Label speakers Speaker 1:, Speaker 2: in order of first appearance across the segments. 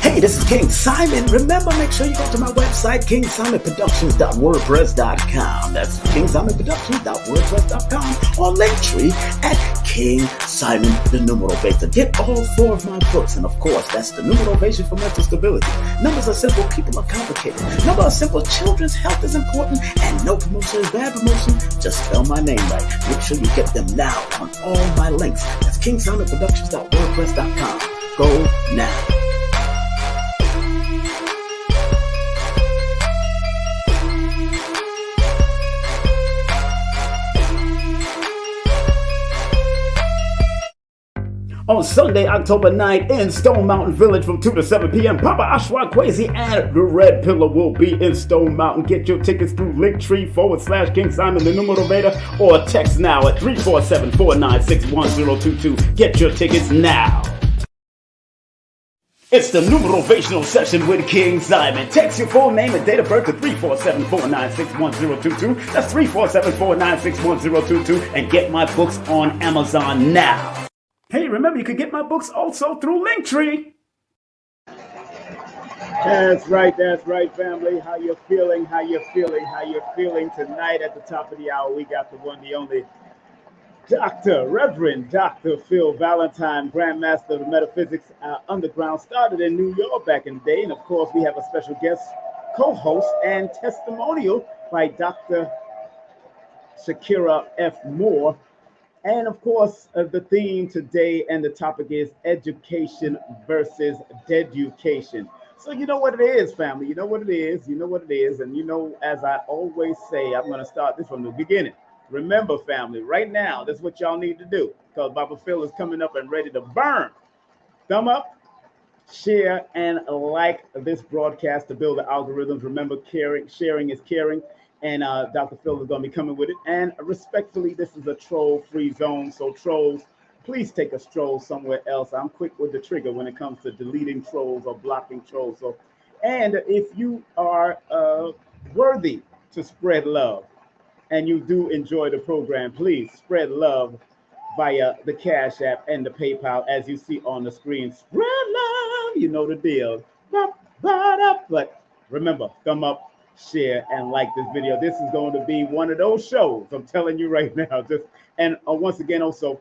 Speaker 1: Hey, this is King Simon. Remember, make sure you go to my website, kingsimonproductions.wordpress.com. That's kingsimonproductions.wordpress.com, or Linktree at King Simon the Numeral Beta. Get all 4 of my books, and of course, that's the Numerovation for Mental Stability. Numbers are simple, people are complicated. Numbers are simple, children's health is important, and no promotion is bad promotion. Just spell my name right. Make sure you get them now on all my links. That's kingsimonproductions.wordpress.com. Go now. On Sunday, October 9th, in Stone Mountain Village from 2 to 7 p.m., Papa Ashwa Kwesi and the Red Pillar will be in Stone Mountain. Get your tickets through Linktree/King Simon the Numero Beta, or text now at 347-496-1022. Get your tickets now. It's the Numerovational session with King Simon. Text your full name and date of birth to 347-496-1022. That's 347-496-1022, and get my books on Amazon now. Hey, remember, you can get my books also through Linktree. That's right, family. How you feeling? How you feeling tonight? At the top of the hour, we got the one, the only Reverend Dr. Phil Valentine, Grandmaster of Metaphysics Underground, started in New York back in the day. And of course, we have a special guest co-host and testimonial by Dr. Shakirah F. Moore. And of course, the theme today and the topic is education versus DEAD-U-CATION. So you know what it is, family. You know what it is. And you know, as I always say, I'm going to start this from the beginning. Remember, family, right now, this is what y'all need to do, because Baba Phil is coming up and ready to burn. Thumb up, share, and like this broadcast to build the algorithms. Remember, sharing is caring. And Dr. Phil is going to be coming with it. And respectfully, this is a troll-free zone. So trolls, please take a stroll somewhere else. I'm quick with the trigger when it comes to deleting trolls or blocking trolls. So, and if you are worthy to spread love and you do enjoy the program, please spread love via the Cash App and the PayPal, as you see on the screen. Spread love, you know the deal. But remember, thumb up, share, and like this video. This is going to be one of those shows, I'm telling you right now. And once again, also,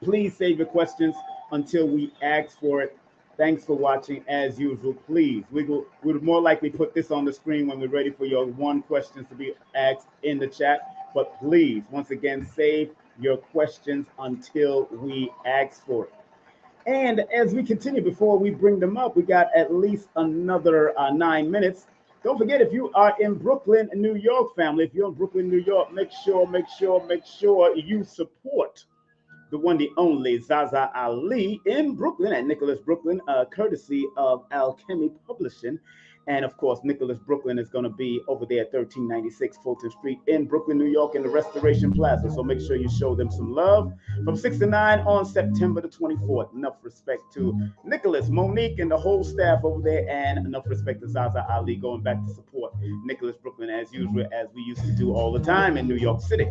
Speaker 1: please save your questions until we ask for it. Thanks for watching. As usual, please, we'll more likely put this on the screen when we're ready for your questions to be asked in the chat. But please, once again, save your questions until we ask for it. And as we continue, before we bring them up, we got at least another 9 minutes. Don't forget, if you are in Brooklyn, New York, family, if you're in Brooklyn, New York, make sure you support the one, the only Zaza Ali in Brooklyn, at Nicholas Brooklyn, courtesy of Alchemy Publishing. And of course, Nicholas Brooklyn is going to be over there at 1396 Fulton Street in Brooklyn, New York, in the Restoration Plaza. So make sure you show them some love from 6 to 9 on September the 24th. Enough respect to Nicholas, Monique, and the whole staff over there, and enough respect to Zaza Ali going back to support Nicholas Brooklyn as usual, as we used to do all the time in New York City.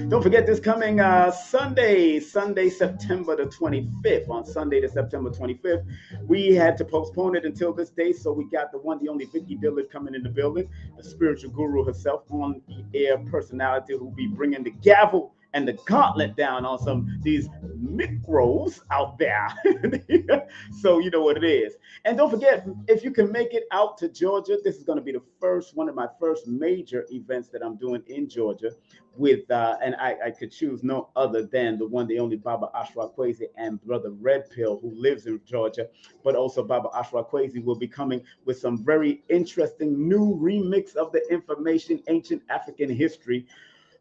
Speaker 1: Don't forget this coming Sunday, September the 25th. On Sunday, the September 25th, we had to postpone it until this day, so we got the one, the only Vicky Dillard coming in the building, the spiritual guru herself, on the air personality, who'll be bringing the gavel and the gauntlet down on some these micros out there. So you know what it is. And don't forget, if you can make it out to Georgia, this is going to be the one of my first major events that I'm doing in Georgia with, and I could choose no other than the one, the only Baba Ashra Kwesi and Brother Red Pill, who lives in Georgia. But also Baba Ashra Kwesi will be coming with some very interesting new remix of the information, ancient African history,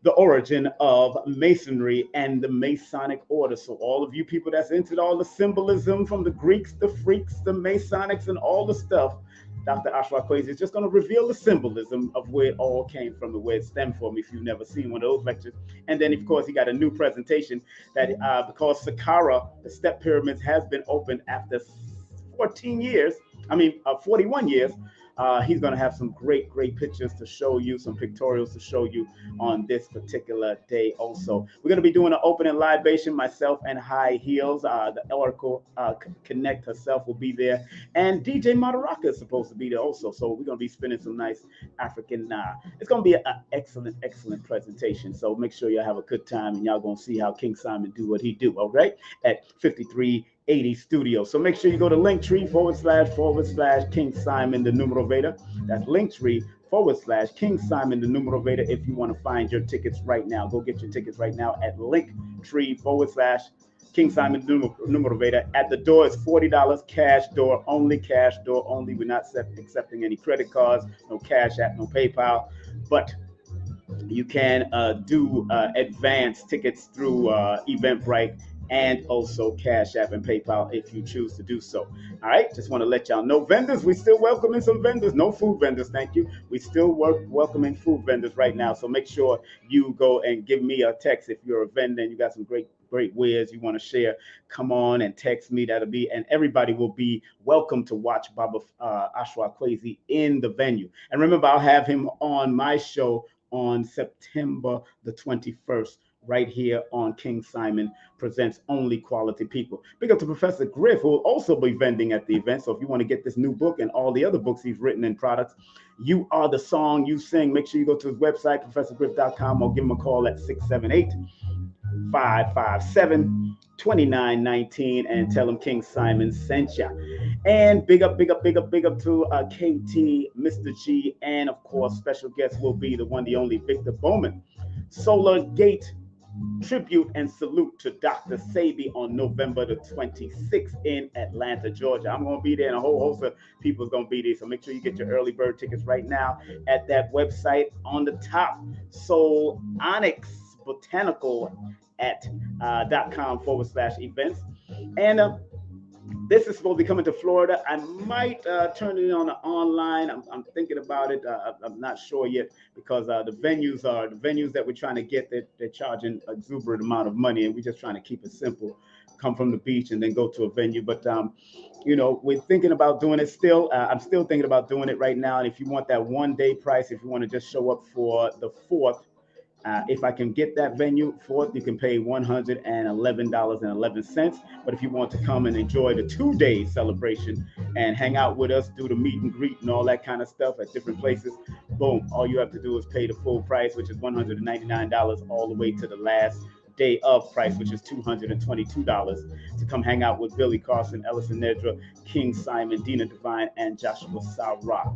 Speaker 1: the origin of Masonry and the Masonic order. So all of you people that's into all the symbolism from the Greeks, the freaks, the Masonics, and all the stuff, Dr. Ashra Kwesi is just going to reveal the symbolism of where it all came from, and where it stemmed from, if you've never seen one of those lectures. And then, of course, he got a new presentation that because Shakirah, the step pyramids, has been opened after 14 years, 41 years. He's going to have some great pictures to show you, some pictorials to show you on this particular day also. We're going to be doing an opening libation, myself and High Heels. The Oracle Connect herself will be there. And DJ Madaraka is supposed to be there also. So we're going to be spinning some nice African. It's going to be an excellent presentation. So make sure y'all have a good time, and y'all going to see how King Simon do what he do, all right? At 5380 Studios. So make sure you go to Linktree / King Simon the Numero Veda. That's Linktree / King Simon the Numero Veda. If you want to find your tickets right now, go get your tickets right now at Linktree / King Simon Numero Veda. At the door is $40, cash door only. We're not accepting any credit cards, no Cash App, no PayPal, but you can do advance tickets through Eventbrite and also Cash App and PayPal if you choose to do so. All right, just want to let y'all know. Vendors, we still welcoming some vendors. No food vendors, thank you. We still welcoming food vendors right now. So make sure you go and give me a text if you're a vendor and you got some great wares you want to share. Come on and text me. That'll be, and everybody will be welcome to watch Baba Ashra Kwesi in the venue. And remember, I'll have him on my show on September the 21st. Right here on King Simon Presents Only Quality People. Big up to Professor Griff, who will also be vending at the event. So if you want to get this new book and all the other books he's written and products, You Are the Song You Sing, make sure you go to his website, professorgriff.com, or give him a call at 678-557-2919 and tell him King Simon sent ya. And big up to KT, Mr. G, and of course, special guest will be the one, the only Victor Bowman. Solar Gate tribute and salute to Dr. Sabi on November the 26th in Atlanta, Georgia. I'm going to be there, and a whole host of people is going to be there. So make sure you get your early bird tickets right now at that website on the top, Soul Onyx Botanical at .com / events. And this is supposed to be coming to Florida. I might turn it on online. I'm thinking about it. I'm not sure yet, because the venues that we're trying to get, they're charging an exuberant amount of money, and we're just trying to keep it simple. Come from the beach and then go to a venue. But we're thinking about doing it still. I'm still thinking about doing it right now. And if you want that 1-day price, if you want to just show up for the 4th, if I can get that venue for it, you can pay $111.11. But if you want to come and enjoy the 2-day celebration and hang out with us, do the meet and greet and all that kind of stuff at different places, boom, all you have to do is pay the full price, which is $199, all the way to the last day of price, which is $222, to come hang out with Billy Carson, Ellison Nedra, King Simon, Dina Divine, and Joshua Sarah.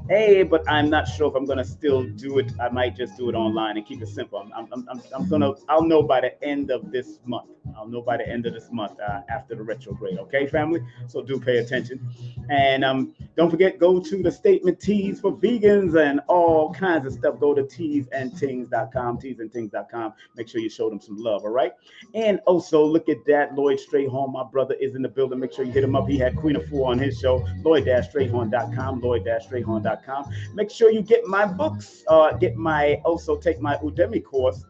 Speaker 1: Hey, but I'm not sure if I'm gonna still do it. I might just do it online and keep it simple. I'll know by the end of this month. After the retrograde. Okay, family. So do pay attention, and don't forget, go to the Statement Tees for vegans and all kinds of stuff. Go to teesandtings.com. Make sure you show them some love. All right, and also look at that. Lloyd Strayhorn, my brother, is in the building. Make sure you hit him up. He had Queen of Four on his show. Lloyd-Strayhorn.com. Make sure you get my books. Take my Udemy course,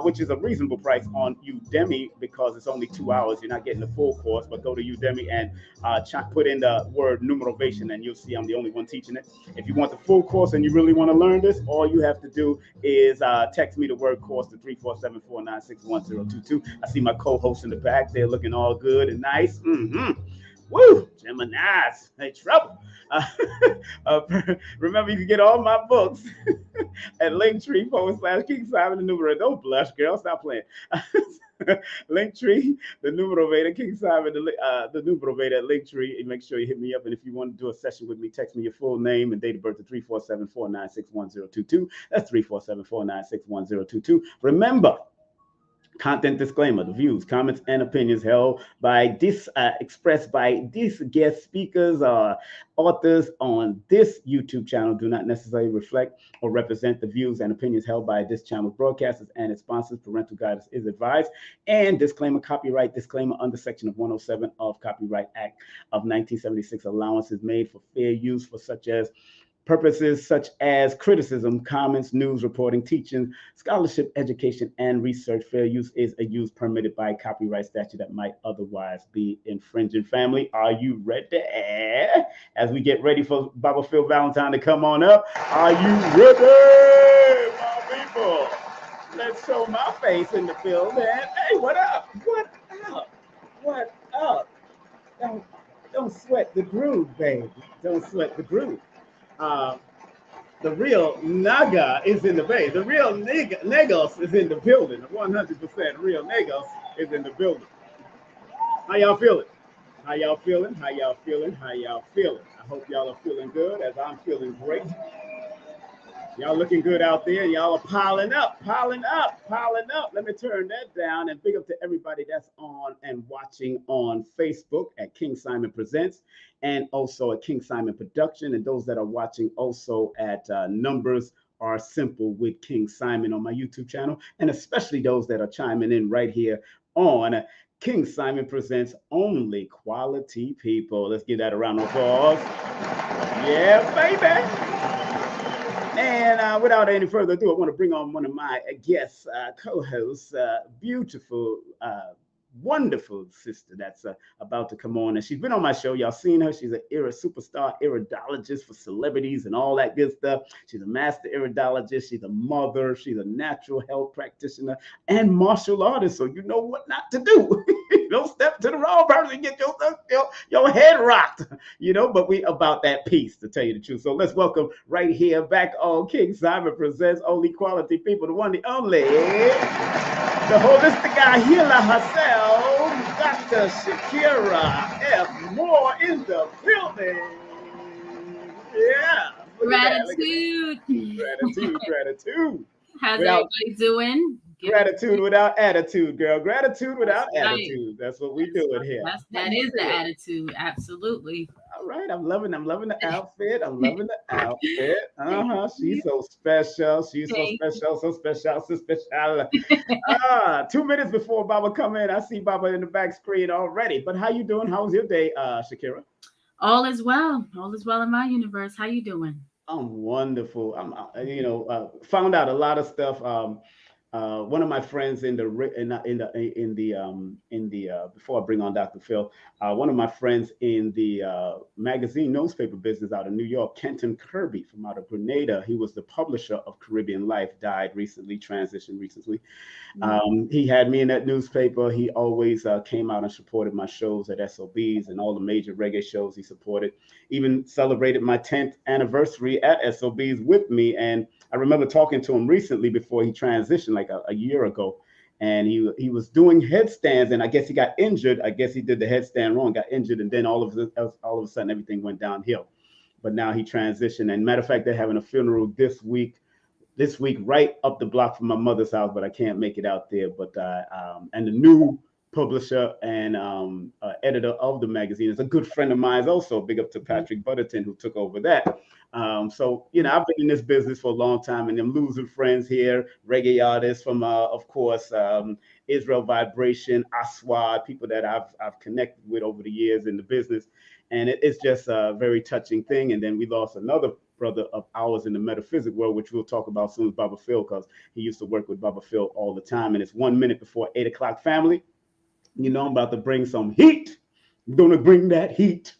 Speaker 1: which is a reasonable price on Udemy because it's only 2 hours. You're not getting the full course, but go to Udemy and put in the word numerovation, and you'll see I'm the only one teaching it. If you want the full course and you really want to learn this, all you have to do is text me the word course to 347-496-1022. I see my co-host in the back there looking all good and nice. Woo! Gemini's, hey, trouble. Remember, you can get all my books at Linktree / King Simon the Numero. Don't blush, girl. Stop playing. Linktree, the Numero Veda, King Simon, the Numero Veda at Linktree. And make sure you hit me up. And if you want to do a session with me, text me your full name and date of birth to 347-496-1022. That's 347-496-1022. Remember, Content disclaimer: the views, comments, and opinions held by expressed by these guest speakers or authors on this YouTube channel do not necessarily reflect or represent the views and opinions held by this channel broadcasters and its sponsors. Parental guidance is advised. And disclaimer: copyright disclaimer under section of 107 of Copyright Act of 1976. Allowance is made for fair use for purposes such as criticism, comments, news reporting, teaching, scholarship, education, and research. Fair use is a use permitted by copyright statute that might otherwise be infringing. Family, are you ready? As we get ready for Baba Phil Valentine to come on up, are you ready, my people? Let's show my face in the field, man. Hey, what up? What up? What up? Don't sweat the groove, baby. Don't sweat the groove. The real Naga is in the bay. The real Negos is in the building. 100% real Negos is in the building. How y'all feeling? How y'all feeling? How y'all feeling? How y'all feeling? I hope y'all are feeling good, as I'm feeling great. Y'all looking good out there. Y'all are piling up, piling up, piling up. Let me turn that down, and big up to everybody that's on and watching on Facebook at King Simon Presents, and also at King Simon Production, and those that are watching also at Numbers Are Simple with King Simon on my YouTube channel, and especially those that are chiming in right here on King Simon Presents. Only quality people. Let's give that a round of applause. Yeah, baby. And without any further ado, I want to bring on one of my guests, co-hosts, beautiful, wonderful sister that's about to come on. And she's been on my show. Y'all seen her. She's an superstar iridologist for celebrities and all that good stuff. She's a master iridologist. She's a mother. She's a natural health practitioner and martial artist. So you know what not to do. Don't step to the wrong person and get your head rocked, you know, but we about that peace, to tell you the truth. So let's welcome right here back on King Simon Presents, only quality people, the one, the only, the holistic guy healer herself, Dr. Shakirah F. More in the building. Yeah.
Speaker 2: Gratitude.
Speaker 1: Gratitude.
Speaker 2: How's everybody doing?
Speaker 1: Gratitude without attitude, girl. Gratitude without attitude. That's what we doing here.
Speaker 2: That is the attitude. Absolutely.
Speaker 1: All right. I'm loving the outfit. I'm loving the outfit. She's so special. She's so special, so special, so special. 2 minutes before Baba come in, I see Baba in the back screen already. But how you doing? How was your day, Shakirah?
Speaker 2: All is well. All is well in my universe. How you doing?
Speaker 1: I'm wonderful. Found out a lot of stuff. One of my friends before I bring on Dr. Phil, one of my friends in the magazine newspaper business out of New York, Kenton Kirby from out of Grenada, he was the publisher of Caribbean Life, died recently, transitioned recently. He had me in that newspaper. He always came out and supported my shows at SOBs and all the major reggae shows he supported, even celebrated my 10th anniversary at SOBs with me. And I remember talking to him recently before he transitioned, like a year ago, and he was doing headstands, and I guess he got injured. I guess he did the headstand wrong, got injured, and then all of a sudden everything went downhill. But now he transitioned, and matter of fact, they're having a funeral this week right up the block from my mother's house, but I can't make it out there. But and the new publisher and editor of the magazine is a good friend of mine also. Big up to Patrick Butterton, who took over that. So, you know, I've been in this business for a long time, and I'm losing friends here, reggae artists from, of course, Israel Vibration, Aswad, people that I've connected with over the years in the business. And it's just a very touching thing. And then we lost another brother of ours in the metaphysics world, which we'll talk about soon as Baba Phil, because he used to work with Baba Phil all the time. And it's 1 minute before 8 o'clock, family. You know, I'm about to bring some heat. I'm going to bring that heat.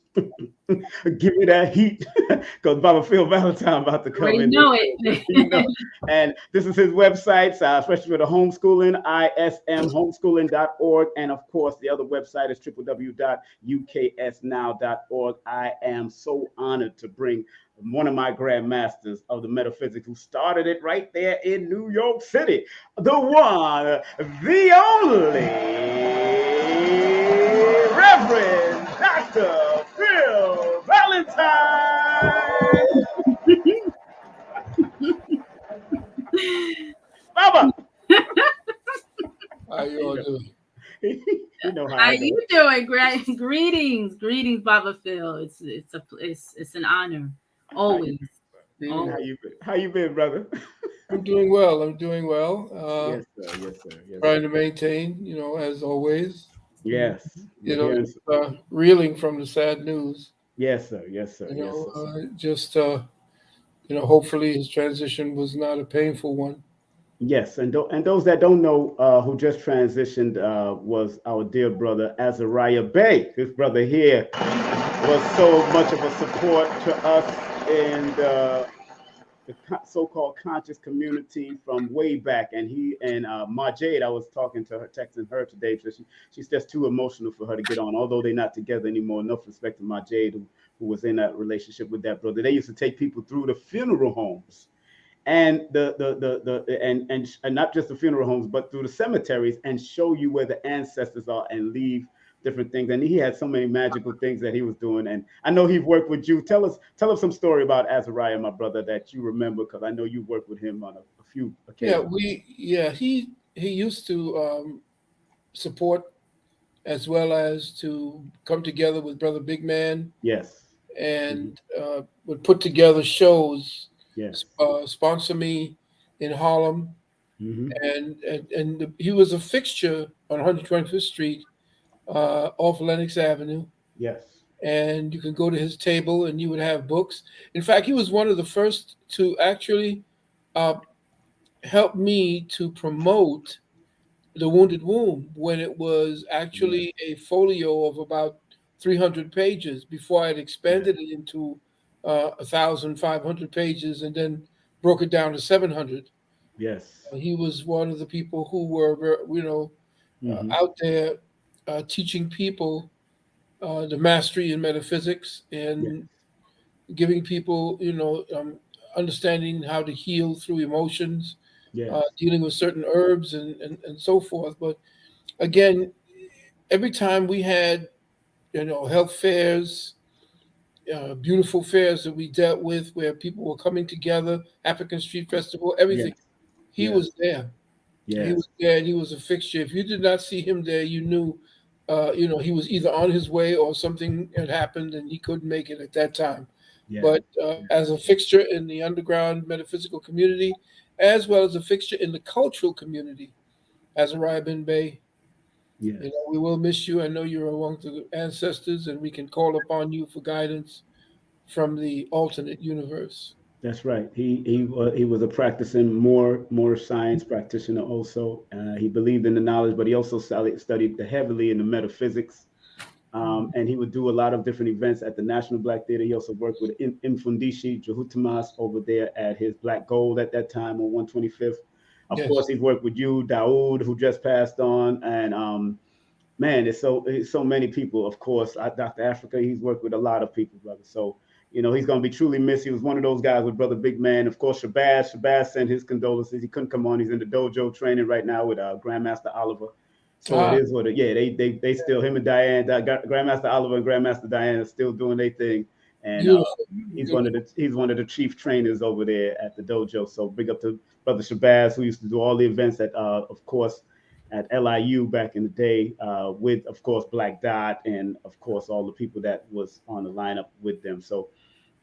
Speaker 1: Give me that heat, because Baba Phil Valentine about to come in. You know, and this is his website, especially for the homeschooling, ismhomeschooling.org, and of course the other website is www.uksnow.org. I am so honored to bring one of my grandmasters of the metaphysics, who started it right there in New York City, the one, the only Reverend Dr. Phil Valentine.
Speaker 3: How
Speaker 1: Baba.
Speaker 3: you doing?
Speaker 1: You know how
Speaker 2: How
Speaker 1: I
Speaker 2: you
Speaker 1: do.
Speaker 2: doing? Greetings, Baba Phil. It's an honor,
Speaker 1: How you,
Speaker 2: always,
Speaker 3: Mm,
Speaker 2: always.
Speaker 1: how you been, brother?
Speaker 3: I'm doing well. I'm doing well.
Speaker 1: Yes, sir. Yes, sir. Yes,
Speaker 3: Trying
Speaker 1: sir.
Speaker 3: to maintain, as always.
Speaker 1: Yes.
Speaker 3: You
Speaker 1: We're
Speaker 3: know,
Speaker 1: hearing.
Speaker 3: just, reeling from the sad news.
Speaker 1: Yes, sir. Yes, sir. Yes, sir.
Speaker 3: Hopefully his transition was not a painful one.
Speaker 1: Yes, and those that don't know, who just transitioned, was our dear brother Azariah Bey. This brother here was so much of a support to us in the so-called conscious community from way back. And he and Majade, I was talking to her, texting her today. So she's just too emotional for her to get on. Although they're not together anymore. Enough respect to Majade, who was in that relationship with that brother. They used to take people through the funeral homes and and not just the funeral homes, but through the cemeteries and show you where the ancestors are and leave different things. And he had so many magical things that he was doing. And I know he worked with you. Tell us some story about Azariah, my brother, that you remember, because I know you worked with him on a few
Speaker 3: Yeah,
Speaker 1: occasions.
Speaker 3: he used to support as well as to come together with Brother Big Man
Speaker 1: Yes. Hmm.
Speaker 3: and would put together shows,
Speaker 1: Yes.
Speaker 3: sponsor me in Harlem,
Speaker 1: Hmm.
Speaker 3: and he was a fixture on 125th Street off Lenox Avenue.
Speaker 1: Yes.
Speaker 3: And you can go to his table, and you would have books. In fact, he was one of the first to actually uh, help me to promote The Wounded Womb when it was
Speaker 1: Yes.
Speaker 3: actually a folio of about 300 pages before I had
Speaker 1: Yes.
Speaker 3: expanded it into 1,500 pages and then broke it down to 700.
Speaker 1: Yes.
Speaker 3: He was one of the people who were,
Speaker 1: Hmm.
Speaker 3: out there teaching people the mastery in metaphysics
Speaker 1: Yes.
Speaker 3: and giving people, understanding how to heal through emotions,
Speaker 1: Yes.
Speaker 3: dealing with certain herbs and so forth. But again, every time we had, health fairs, beautiful fairs that we dealt with where people were coming together, African Street Festival,
Speaker 1: Yes.
Speaker 3: everything, he
Speaker 1: Yes.
Speaker 3: was there. He
Speaker 1: Yes.
Speaker 3: was there and he was a fixture. If you did not see him there, you knew, he was either on his way or something had happened and he couldn't make it at that time.
Speaker 1: Yes.
Speaker 3: But as a fixture in the underground metaphysical community, as well as a fixture in the cultural community, as a Bin Bey,
Speaker 1: Yes.
Speaker 3: we will miss you. I know you're among the ancestors, and we can call upon you for guidance from the alternate universe.
Speaker 1: That's right. He was a practicing more science practitioner. Also, he believed in the knowledge, but he also studied heavily in the metaphysics. And he would do a lot of different events at the National Black Theater. He also worked with Infundishi Jahutamas over there at his Black Gold at that time on 125th. Of
Speaker 3: Yes.
Speaker 1: course, he's worked with you, Daoud, who just passed on, and man, it's so many people. Of course, Dr. Africa, he's worked with a lot of people, brother. So he's going to be truly missed. He was one of those guys with Brother Big Man. Of course, Shabazz sent his condolences. He couldn't come on. He's in the dojo training right now with Grandmaster Oliver. So it
Speaker 3: Ah,
Speaker 1: is what it. Yeah, they still him and Diane, Grandmaster Oliver and Grandmaster Diane are still doing their thing, and
Speaker 3: beautiful, beautiful.
Speaker 1: he's one of the chief trainers over there at the dojo. So big up to Brother Shabazz, who used to do all the events at, of course, at LIU back in the day, with of course Black Dot and of course all the people that was on the lineup with them. So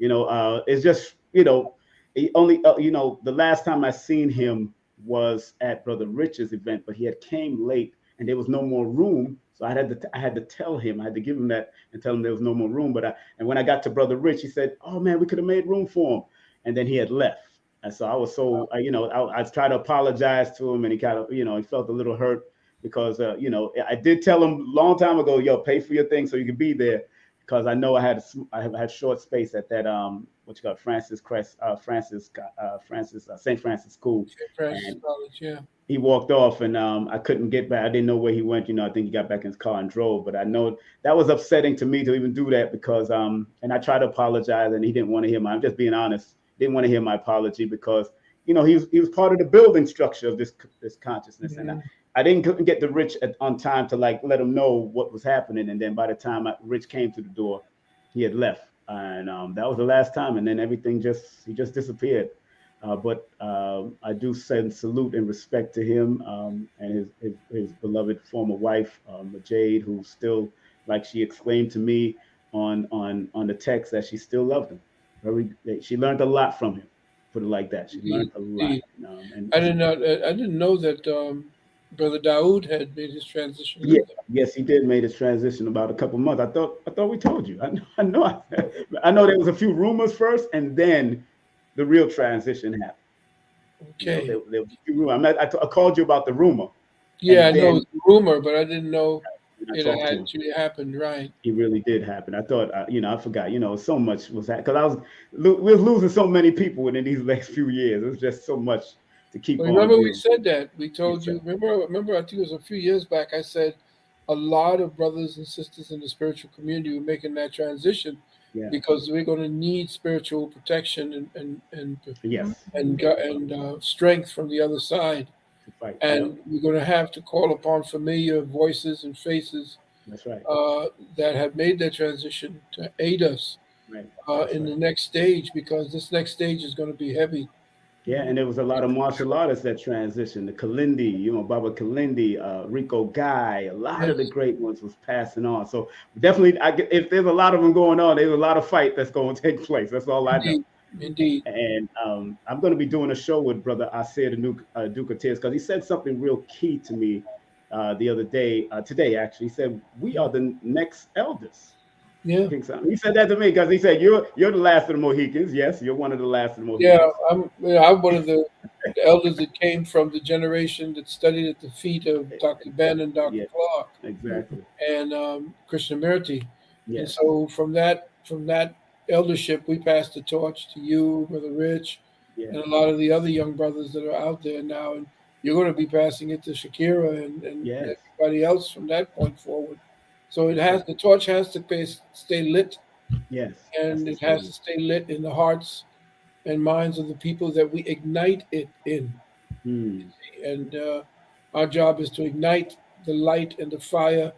Speaker 1: it's just he only the last time I seen him was at Brother Rich's event, but he had came late and there was no more room. So I had to tell him, I had to give him that and tell him there was no more room. And when I got to Brother Rich, he said, "Oh man, we could have made room for him," and then he had left. And so I was so, I tried to apologize to him, and he kind of, he felt a little hurt because, I did tell him a long time ago, yo, pay for your thing so you can be there, because I know I have had short space at that what you call St. Francis School,
Speaker 3: St. Francis
Speaker 1: and
Speaker 3: College, yeah.
Speaker 1: he walked off, and I couldn't get back. I didn't know where he went. I think he got back in his car and drove. But I know that was upsetting to me to even do that because and I tried to apologize, and he didn't want to hear I'm just being honest. Didn't want to hear my apology because he was part of the building structure of this consciousness, and
Speaker 3: Mhm.
Speaker 1: I couldn't get the Rich on time to like let him know what was happening. And then by the time Rich came to the door, he had left, and that was the last time. And then everything he just disappeared. But I do send salute and respect to him and his beloved former wife, Jade, who still, like she exclaimed to me on the text, that she still loved him. She learned a lot from him. Put it like that. She learned
Speaker 3: Indeed,
Speaker 1: a lot.
Speaker 3: indeed.
Speaker 1: And
Speaker 3: I didn't know that Brother Daoud had made his transition
Speaker 1: yeah,
Speaker 3: either.
Speaker 1: yes, he did made his transition about a couple months. I thought we told you. I know there was a few rumors first, and then the real transition happened.
Speaker 3: Okay.
Speaker 1: There was a few rumors. I called you about the rumor,
Speaker 3: Yeah,
Speaker 1: and
Speaker 3: I know
Speaker 1: then
Speaker 3: it's a rumor, but I didn't know
Speaker 1: I
Speaker 3: it
Speaker 1: talked to
Speaker 3: had
Speaker 1: him.
Speaker 3: actually happened. Right.
Speaker 1: It really did happen. I thought, I forgot. So much was that because we was losing so many people within these last few years. It was just so much to keep
Speaker 3: Well,
Speaker 1: on
Speaker 3: remember we
Speaker 1: doing.
Speaker 3: said that. We
Speaker 1: Yes,
Speaker 3: told
Speaker 1: sir.
Speaker 3: you. Remember. I think it was a few years back. I said a lot of brothers and sisters in the spiritual community were making that transition
Speaker 1: Yeah.
Speaker 3: because we're going to need spiritual protection
Speaker 1: Yes.
Speaker 3: and strength from the other side,
Speaker 1: To fight. Yep.
Speaker 3: and we're going to have to call upon familiar voices and faces
Speaker 1: That's right.
Speaker 3: that have made that transition to aid us
Speaker 1: Right. That's
Speaker 3: in
Speaker 1: right.
Speaker 3: the next stage, because this next stage is going to be heavy.
Speaker 1: Yeah, and there was a lot of martial artists that transitioned. The Kalindi, Baba Kalindi, Rico Guy, a lot of the
Speaker 3: Yes,
Speaker 1: great ones was passing on. So definitely, if there's a lot of them going on, there's a lot of fight that's going to take place. That's all I know.
Speaker 3: indeed, indeed.
Speaker 1: And I'm going to be doing a show with Brother Asir Ducatis because he said something real key to me the other day, today actually. He said, we are the next elders.
Speaker 3: Yeah,
Speaker 1: King Solomon. He said that to me because he said, you're the last of the Mohicans. Yes, you're one of the last of the
Speaker 3: yeah.
Speaker 1: Mohicans.
Speaker 3: I'm one of the elders that came from the generation that studied at the feet of Dr. Ben and Dr.
Speaker 1: Yeah,
Speaker 3: Clark
Speaker 1: exactly.
Speaker 3: and Krishnamurti. And
Speaker 1: Yes.
Speaker 3: so from that eldership, we passed the torch to you, Brother Rich,
Speaker 1: Yeah.
Speaker 3: and a lot of the other young brothers that are out there now. And you're going to be passing it to Shakirah and
Speaker 1: Yes.
Speaker 3: everybody else from that point forward. So
Speaker 1: That's right.
Speaker 3: the torch has to stay lit,
Speaker 1: Yes. That's
Speaker 3: and
Speaker 1: the
Speaker 3: it has to
Speaker 1: statement.
Speaker 3: stay lit in the hearts and minds of the people that we ignite it in.
Speaker 1: Hmm.
Speaker 3: And our job is to ignite the light and the fire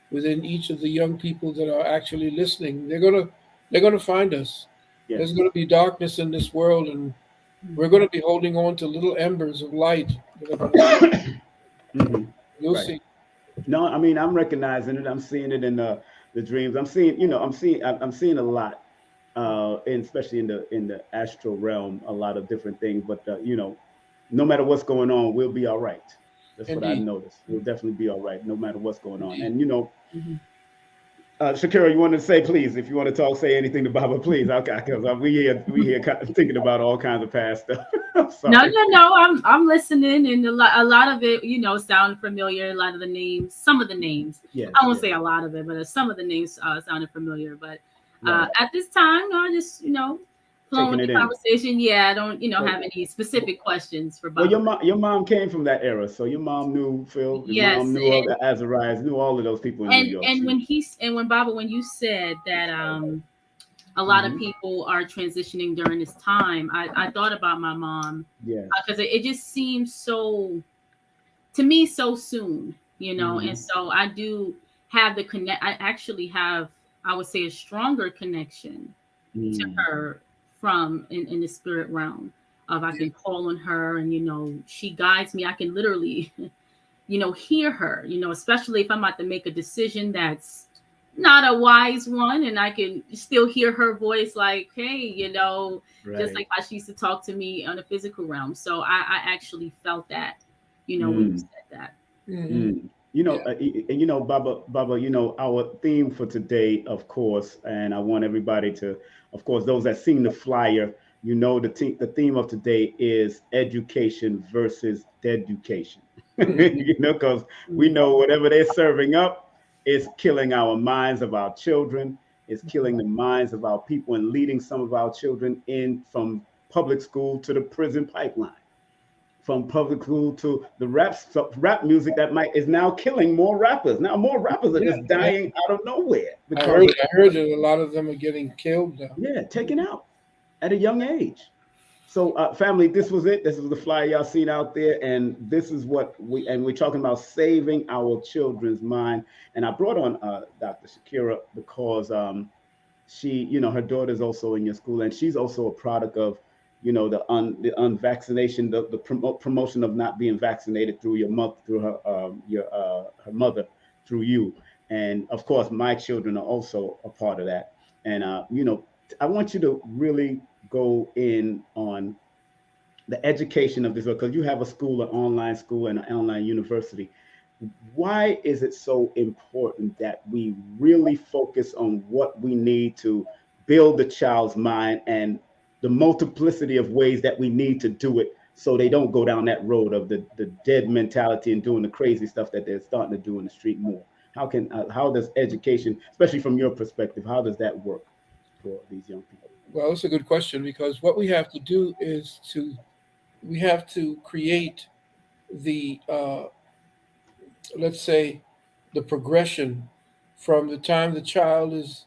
Speaker 3: within each of the young people that are actually listening. They're gonna find us. There's
Speaker 1: Yes.
Speaker 3: gonna be darkness in this world, and we're gonna be holding on to little embers of light that are gonna spread.
Speaker 1: Hmm.
Speaker 3: You'll
Speaker 1: Right.
Speaker 3: see.
Speaker 1: No, I mean I'm recognizing it. I'm seeing it in the dreams. I'm seeing a lot, and especially in the astral realm, a lot of different things. But no matter what's going on, we'll be all right. That's what I
Speaker 3: Indeed,
Speaker 1: noticed. We'll definitely be all right, no matter what's going on.
Speaker 3: indeed.
Speaker 1: And Shakira, you want to say, please, if you want to talk, say anything to Baba, please. Okay, because we here thinking about all kinds of past stuff. I'm
Speaker 2: No,
Speaker 1: sorry.
Speaker 2: no, no. I'm listening, and a lot of it, sound familiar. A lot of the names, some of the names.
Speaker 1: Yes,
Speaker 2: I won't
Speaker 1: yes,
Speaker 2: say a lot of it, but some of the names sounded familiar. But
Speaker 1: right.
Speaker 2: at this time, I just flowing
Speaker 1: Taking
Speaker 2: with
Speaker 1: it
Speaker 2: the
Speaker 1: in.
Speaker 2: conversation. Yeah, I don't
Speaker 1: Well,
Speaker 2: have any specific questions for
Speaker 1: well,
Speaker 2: Baba.
Speaker 1: your mom came from that era, so your mom knew Phil. Your mom
Speaker 2: Yes,
Speaker 1: knew all the Azariahs, knew all of those people in New
Speaker 2: and
Speaker 1: York.
Speaker 2: and
Speaker 1: She.
Speaker 2: when when Baba, when you said that a lot of
Speaker 1: Hmm.
Speaker 2: people are transitioning during this time, I thought about my mom
Speaker 1: Yes.
Speaker 2: because it just seems so to me so soon, and
Speaker 1: Hmm.
Speaker 2: so I do have the connect. I actually have, I would say, a stronger connection to
Speaker 1: Mm.
Speaker 2: her from in the spirit realm of I
Speaker 3: Yeah,
Speaker 2: can call on her, and she guides me. I can literally hear her, especially if I'm about to make a decision that's not a wise one, and I can still hear her voice like, hey, just
Speaker 1: Right.
Speaker 2: like how she used to talk to me on the physical realm. So I actually felt that, when you
Speaker 1: Mm.
Speaker 2: said that.
Speaker 3: hmm,
Speaker 1: Mm.
Speaker 3: yeah.
Speaker 1: Baba, our theme for today, of course, and I want everybody to, of course, those that seen the flyer, the theme of today is education versus deducation.
Speaker 3: Mhm.
Speaker 1: Because we
Speaker 2: Mm.
Speaker 1: know whatever they're serving up is killing our minds of our children, is killing the minds of our people, and leading some of our children in from public school to the prison pipeline, from public school to the rap music that might is now killing more rappers. Now more rappers are
Speaker 3: Yeah,
Speaker 1: just
Speaker 3: yeah.
Speaker 1: dying out of nowhere
Speaker 3: I
Speaker 1: because
Speaker 3: heard.
Speaker 1: of,
Speaker 3: I heard that a lot of them are getting killed now.
Speaker 1: yeah, taken out at a young age. So family, this was it. This was the flyer y'all seen out there, and this is what we're talking about, saving our children's mind. And I brought on Dr. Shakirah because she, her daughter's also in your school, and she's also a product of you know, the unvaccination, the promotion of not being vaccinated through your mother, through her mother, through you. And of course, my children are also a part of that. And you know, I want you to really go in on the education of this, because you have a school, an online school, and an online university. Why is it so important that we really focus on what we need to build the child's mind and the multiplicity of ways that we need to do it, so they don't go down that road of the dead mentality and doing the crazy stuff that they're starting to do in the street more? How does education, especially from your perspective, how does that work for these young people?
Speaker 3: Well, it's a good question, because what we have to do is we have to create the let's say the progression from the time the child is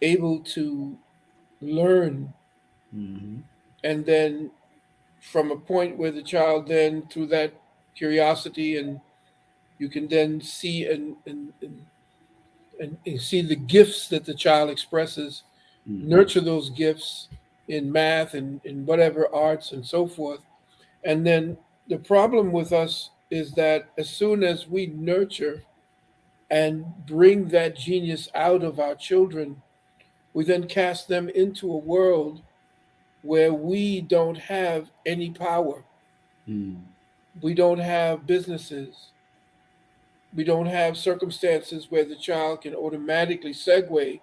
Speaker 3: able to learn,
Speaker 1: Mm-hmm.
Speaker 3: and then from a point where the child then, through that curiosity, and you can then see and see the gifts that the child expresses,
Speaker 1: Mm-hmm.
Speaker 3: nurture those gifts in math and in whatever arts and so forth. And then the problem with us is that as soon as we nurture and bring that genius out of our children, we then cast them into a world where we don't have any power.
Speaker 1: Mm-hmm.
Speaker 3: We don't have businesses. We don't have circumstances where the child can automatically segue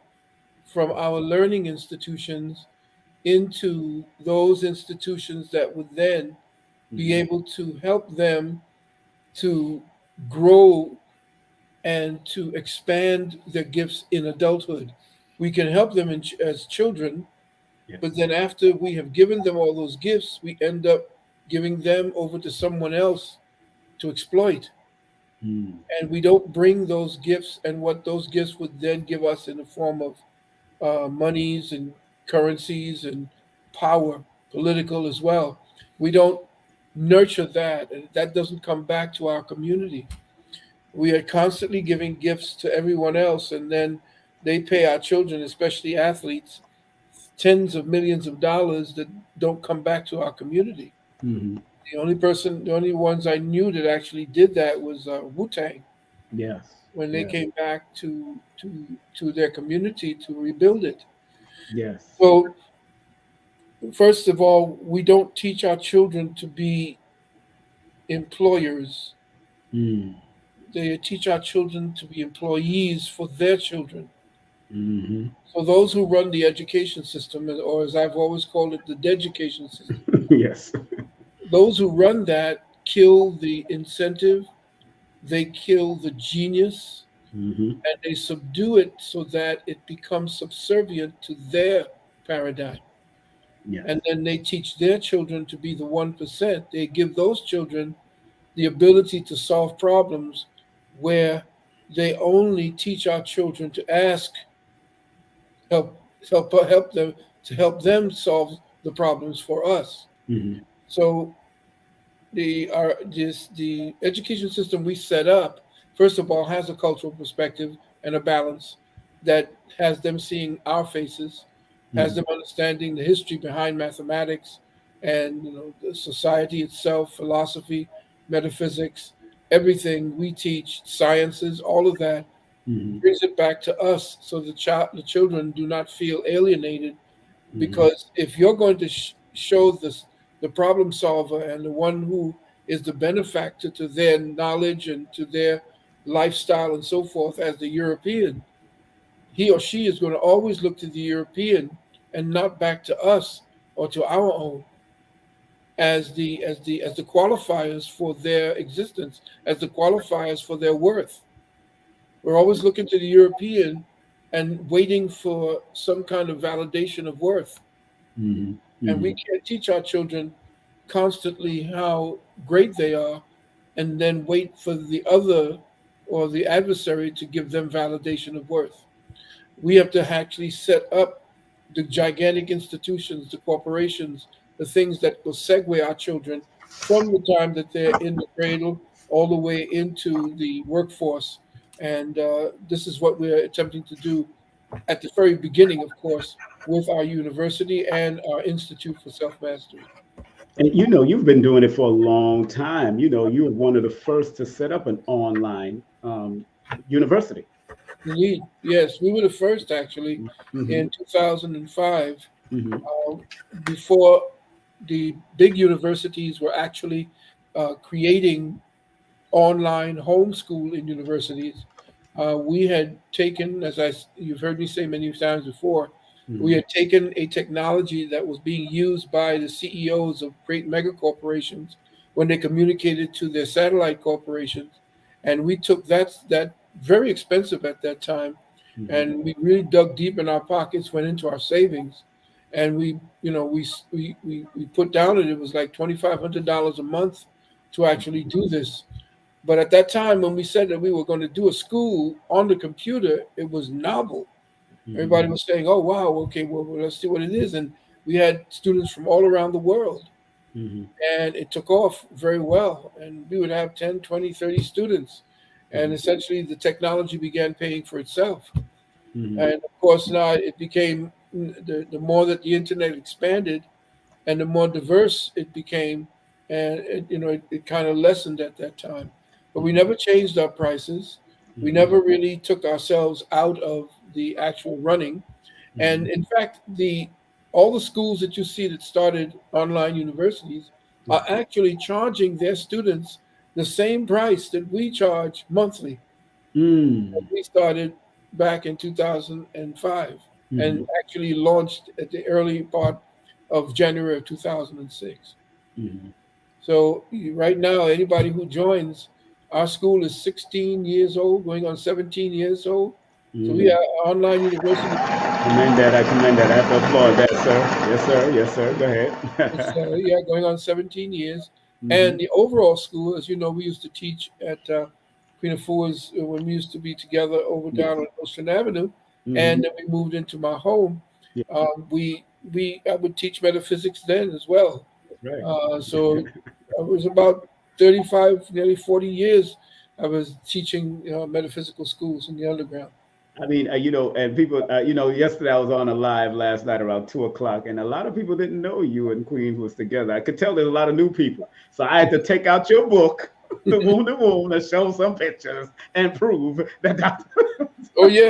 Speaker 3: from our learning institutions into those institutions that would then be
Speaker 1: Mm-hmm.
Speaker 3: able to help them to grow and to expand their gifts in adulthood. We can help them as children,
Speaker 1: Yes.
Speaker 3: but then after we have given them all those gifts, we end up giving them over to someone else to exploit.
Speaker 1: Mm-hmm.
Speaker 3: And we don't bring those gifts and what those gifts would then give us in the form of monies and currencies and power, political as well. We don't nurture that, and that doesn't come back to our community. We are constantly giving gifts to everyone else, and then they pay our children, especially athletes, tens of millions of dollars that don't come back to our community.
Speaker 1: Mm-hmm.
Speaker 3: The only ones I knew that actually did that was Wu Tang,
Speaker 1: Yes.
Speaker 3: when they
Speaker 1: Yes.
Speaker 3: came back to their community to rebuild it.
Speaker 1: Yes.
Speaker 3: So, first of all, we don't teach our children to be employers.
Speaker 1: Mm-hmm.
Speaker 3: They teach our children to be employees for their children.
Speaker 1: Mm-hmm.
Speaker 3: So those who run the education system, or as I've always called it, the deducation system,
Speaker 1: Yes.
Speaker 3: those who run that kill the incentive, they kill the genius,
Speaker 1: Mm-hmm.
Speaker 3: and they subdue it so that it becomes subservient to their paradigm.
Speaker 1: Yes.
Speaker 3: And then they teach their children to be the 1%. They give those children the ability to solve problems, where they only teach our children to ask help them, to help them solve the problems for us.
Speaker 1: Mm-hmm.
Speaker 3: So the education system we set up, first of all, has a cultural perspective and a balance that has them seeing our faces, has
Speaker 1: Mm-hmm.
Speaker 3: them understanding the history behind mathematics and the society itself, philosophy, metaphysics, everything we teach, sciences, all of that
Speaker 1: Mm-hmm.
Speaker 3: brings it back to us, so the children do not feel alienated.
Speaker 1: Mm-hmm.
Speaker 3: Because if you're going to show the problem solver and the one who is the benefactor to their knowledge and to their lifestyle and so forth as the European, he or she is going to always look to the European and not back to us or to our own as the qualifiers for their existence, as the qualifiers for their worth. We're always looking to the European and waiting for some kind of validation of worth.
Speaker 1: Mm-hmm.
Speaker 3: And we can't teach our children constantly how great they are and then wait for the other or the adversary to give them validation of worth. We have to actually set up the gigantic institutions, the corporations, the things that will segue our children from the time that they're in the cradle all the way into the workforce. And this is what we're attempting to do at the very beginning, of course. with our university and our Institute for Self-Mastery.
Speaker 1: And you've been doing it for a long time. You were one of the first to set up an online university.
Speaker 3: Indeed, yes, we were the first actually
Speaker 1: Hmm.
Speaker 3: in 2005,
Speaker 1: Hmm.
Speaker 3: uh, before the big universities were actually creating online homeschool in universities. We had taken, you've heard me say many times before, we
Speaker 1: Hmm.
Speaker 3: had taken a technology that was being used by the CEOs of great mega corporations when they communicated to their satellite corporations, and we took that very expensive at that time,
Speaker 1: Hmm.
Speaker 3: and we really dug deep in our pockets, went into our savings, and we put down it was like $2,500 a month to actually do this. But at that time, when we said that we were going to do a school on the computer, it was novel.
Speaker 1: Hmm.
Speaker 3: Everybody was saying, "Oh, wow, okay, well, let's see what it is." And we had students from all around the world,
Speaker 1: Hmm.
Speaker 3: and it took off very well. And we would have 10, 20, 30 students. And
Speaker 1: Hmm.
Speaker 3: essentially, the technology began paying for itself.
Speaker 1: Hmm.
Speaker 3: And of course, now it became the more that the internet expanded, and the more diverse it became, and it kind of lessened at that time. But we
Speaker 1: Hmm.
Speaker 3: never changed our prices. We
Speaker 1: Hmm.
Speaker 3: never really took ourselves out of the actual running. And
Speaker 1: Hmm.
Speaker 3: in fact, the all the schools that you see that started online universities are actually charging their students the same price that we charge monthly.
Speaker 1: Mm.
Speaker 3: We started back in 2005 and
Speaker 1: Hmm.
Speaker 3: actually launched at the early part of January of 2006.
Speaker 1: Hmm.
Speaker 3: So right now, anybody who joins our school is 16 years old, going on 17 years old. So we
Speaker 1: Hmm.
Speaker 3: are online university.
Speaker 1: Commend that. I commend that. I have to applaud that, sir. Yes, sir. Yes, sir. Go
Speaker 3: It's
Speaker 1: ahead.
Speaker 3: yeah, going on 17 years.
Speaker 1: Hmm.
Speaker 3: And the overall school, as you know, we used to teach at Queen Afua's when we used to be together over
Speaker 1: Yes.
Speaker 3: down on Ocean Avenue,
Speaker 1: Hmm.
Speaker 3: and then we moved into my home.
Speaker 1: Yeah,
Speaker 3: I would teach metaphysics then as well.
Speaker 1: that's right.
Speaker 3: So it was about 35, nearly 40 years I was teaching metaphysical schools in the underground.
Speaker 1: I mean, and people, yesterday I was on a live last night around 2 o'clock, and a lot of people didn't know you and Queen was together. I could tell there's a lot of new people. So I had to take out your book, The Wounded Wound, and show some pictures and prove that Dr.
Speaker 3: Oh yeah,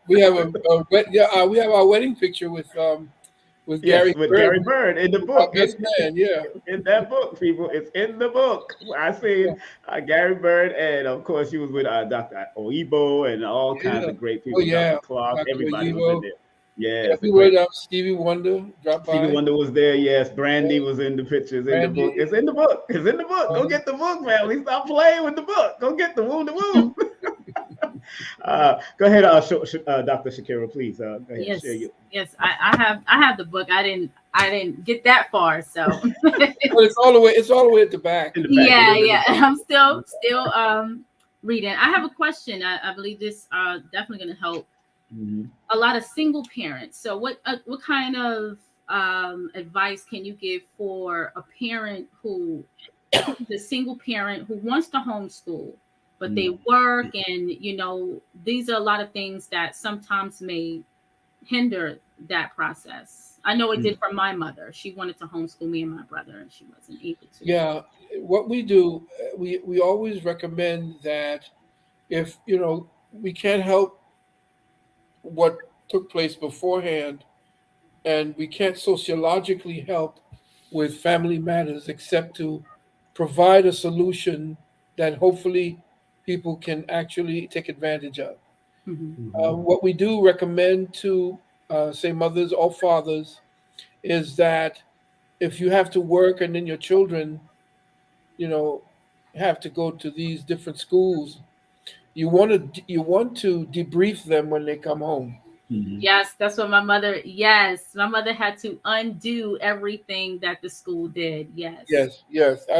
Speaker 3: we have we have our wedding picture with
Speaker 1: Yes,
Speaker 3: Gary
Speaker 1: with
Speaker 3: Bird,
Speaker 1: Gary Bird in the
Speaker 3: our
Speaker 1: book.
Speaker 3: best man. Yeah,
Speaker 1: In that book, people. It's in the book. I
Speaker 3: yeah,
Speaker 1: seen Gary Bird, and of course, you was with Dr. Oibo and all kinds
Speaker 3: yeah.
Speaker 1: of great
Speaker 3: Oh
Speaker 1: people.
Speaker 3: yeah,
Speaker 1: Dr. Clark,
Speaker 3: Dr.
Speaker 1: everybody was in
Speaker 3: Oyevo.
Speaker 1: there.
Speaker 3: Yeah,
Speaker 1: Yes,
Speaker 3: we
Speaker 1: the
Speaker 3: were
Speaker 1: great
Speaker 3: Stevie Wonder dropped
Speaker 1: Stevie
Speaker 3: by.
Speaker 1: Wonder was there. Yes, Brandy
Speaker 3: Yeah,
Speaker 1: was in the pictures in the book.
Speaker 3: Randy.
Speaker 1: It's in the book. It's in the book. Go
Speaker 3: Um,
Speaker 1: get the book, man. We stop playing with the book. Go get the Wound the Woo. Go ahead, Dr. Shakirah, please. Go ahead, share
Speaker 2: Yes,
Speaker 1: your.
Speaker 2: yes. I have the book. I didn't get that far, so
Speaker 3: but it's all the way at the back.
Speaker 1: In the back. It
Speaker 2: yeah,
Speaker 1: is in the
Speaker 2: yeah.
Speaker 1: back.
Speaker 2: I'm still reading. I have a question. I believe this definitely going to help
Speaker 1: Mhm.
Speaker 2: a lot of single parents. So what kind of advice can you give for a parent who the single parent who wants to homeschool, but they
Speaker 1: Mhm.
Speaker 2: work, and these are a lot of things that sometimes may hinder that process. I know it did for my mother. She wanted to homeschool me and my brother, and she wasn't able to.
Speaker 3: Yeah, what we do, we always recommend that if we can't help what took place beforehand, and we can't sociologically help with family matters except to provide a solution that hopefully people can actually take advantage of.
Speaker 2: Hmm.
Speaker 1: Mhm.
Speaker 3: What we do recommend to, say, mothers or fathers is that if you have to work and then your children, you know, have to go to these different schools, you want to debrief them when they come home.
Speaker 1: Mhm.
Speaker 2: Yes, that's what my mother. Yes, my mother had to undo everything that the school did. Yes.
Speaker 3: Yes, yes. Yeah,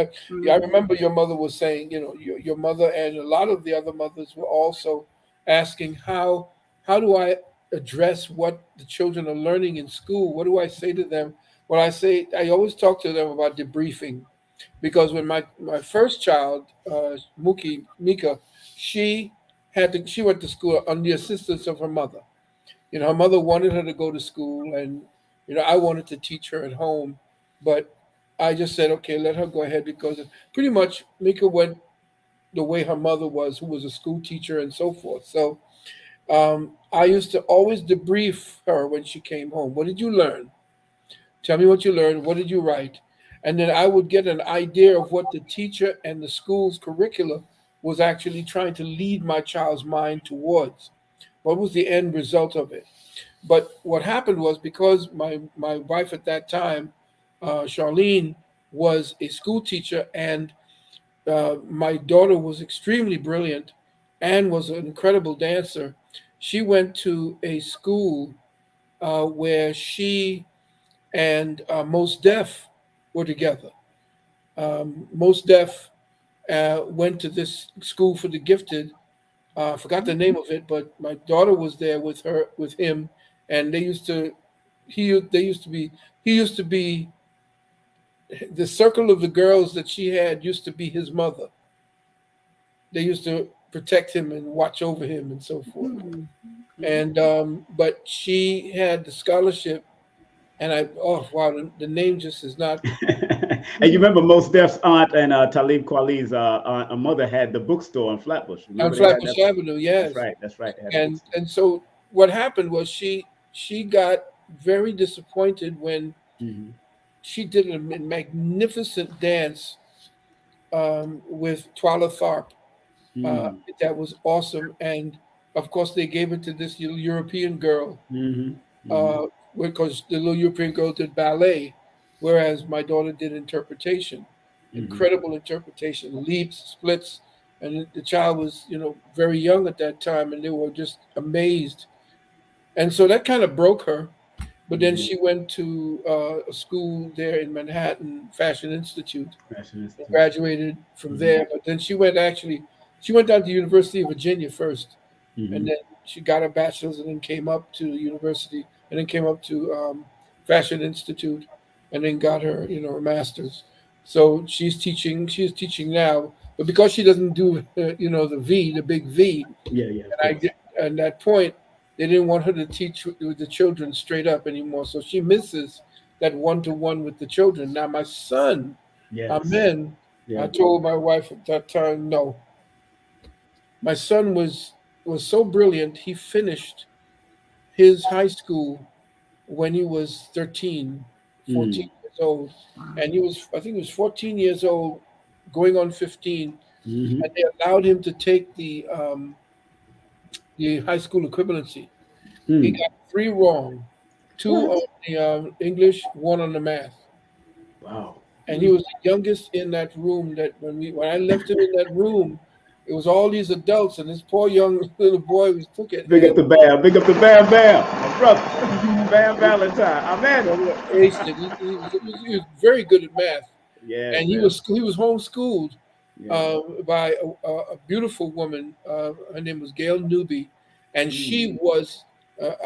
Speaker 3: I
Speaker 2: Hmm.
Speaker 3: remember your mother was saying, your mother and a lot of the other mothers were also asking how do I address what the children are learning in school? What do I say to them? When I always talk to them about debriefing, because when my first child, Mika, she she went to school under the assistance of her mother. Her mother wanted her to go to school, and I wanted to teach her at home, but I just said, okay, let her go ahead, because pretty much Mika went the way her mother was, who was a school teacher and so forth. So I used to always debrief her when she came home. What did you learn? Tell me what you learned. What did you write? And then I would get an idea of what the teacher and the school's curricula was actually trying to lead my child's mind towards. What was the end result of it? But what happened was, because my wife at that time, Charlene, was a school teacher, and my daughter was extremely brilliant and was an incredible dancer. She went to a school where she and Most Def were together. Most Def went to this school for the gifted. I forgot the name of it, but my daughter was there with him, and they used to. They used to be. He used to be. The circle of the girls that she had used to be his mother. They used to protect him and watch over him and so forth. And but she had the scholarship, and oh wow, the name just is not.
Speaker 1: And you remember Most Def's aunt and Talib Kweli's mother had the bookstore on Flatbush.
Speaker 3: On
Speaker 1: Remember
Speaker 3: Flatbush Avenue, yes.
Speaker 1: That's right. That's right.
Speaker 3: And so what happened was she got very disappointed when she did a magnificent dance with Twala Tharp. That was awesome, and of course they gave it to this little European girl, because the little European girl did ballet, whereas my daughter did interpretation. Incredible interpretation, leaps, splits, and the child was very young at that time, and they were just amazed, and so that kind of broke her. But then she went to a school there in Manhattan, Fashion Institute, graduated from there. But then she went down to the University of Virginia first, and then she got her bachelor's, and then came up to the university, and then came up to Fashion Institute, and then got her, her master's. So she's teaching now, but because she doesn't do, the big V, and that point, they didn't want her to teach with the children straight up anymore. So she misses that one-to-one with the children. Now, my son, Amen, I told my wife at that time, no. My son was so brilliant, he finished his high school when he was 14 years old. And I think he was 14 years old, going on 15. And they allowed him to take the high school equivalency. He got 3 wrong, 2 on the English, 1 on the math.
Speaker 1: Wow!
Speaker 3: And he was the youngest in that room. That when I left him in that room, it was all these adults, and this poor young little boy was took it.
Speaker 1: Big up the Bam, my brother, Bam Valentine. Amen.
Speaker 3: He was very good at math.
Speaker 1: Yeah,
Speaker 3: and he was homeschooled by a beautiful woman. Her name was Gail Newby, and she was.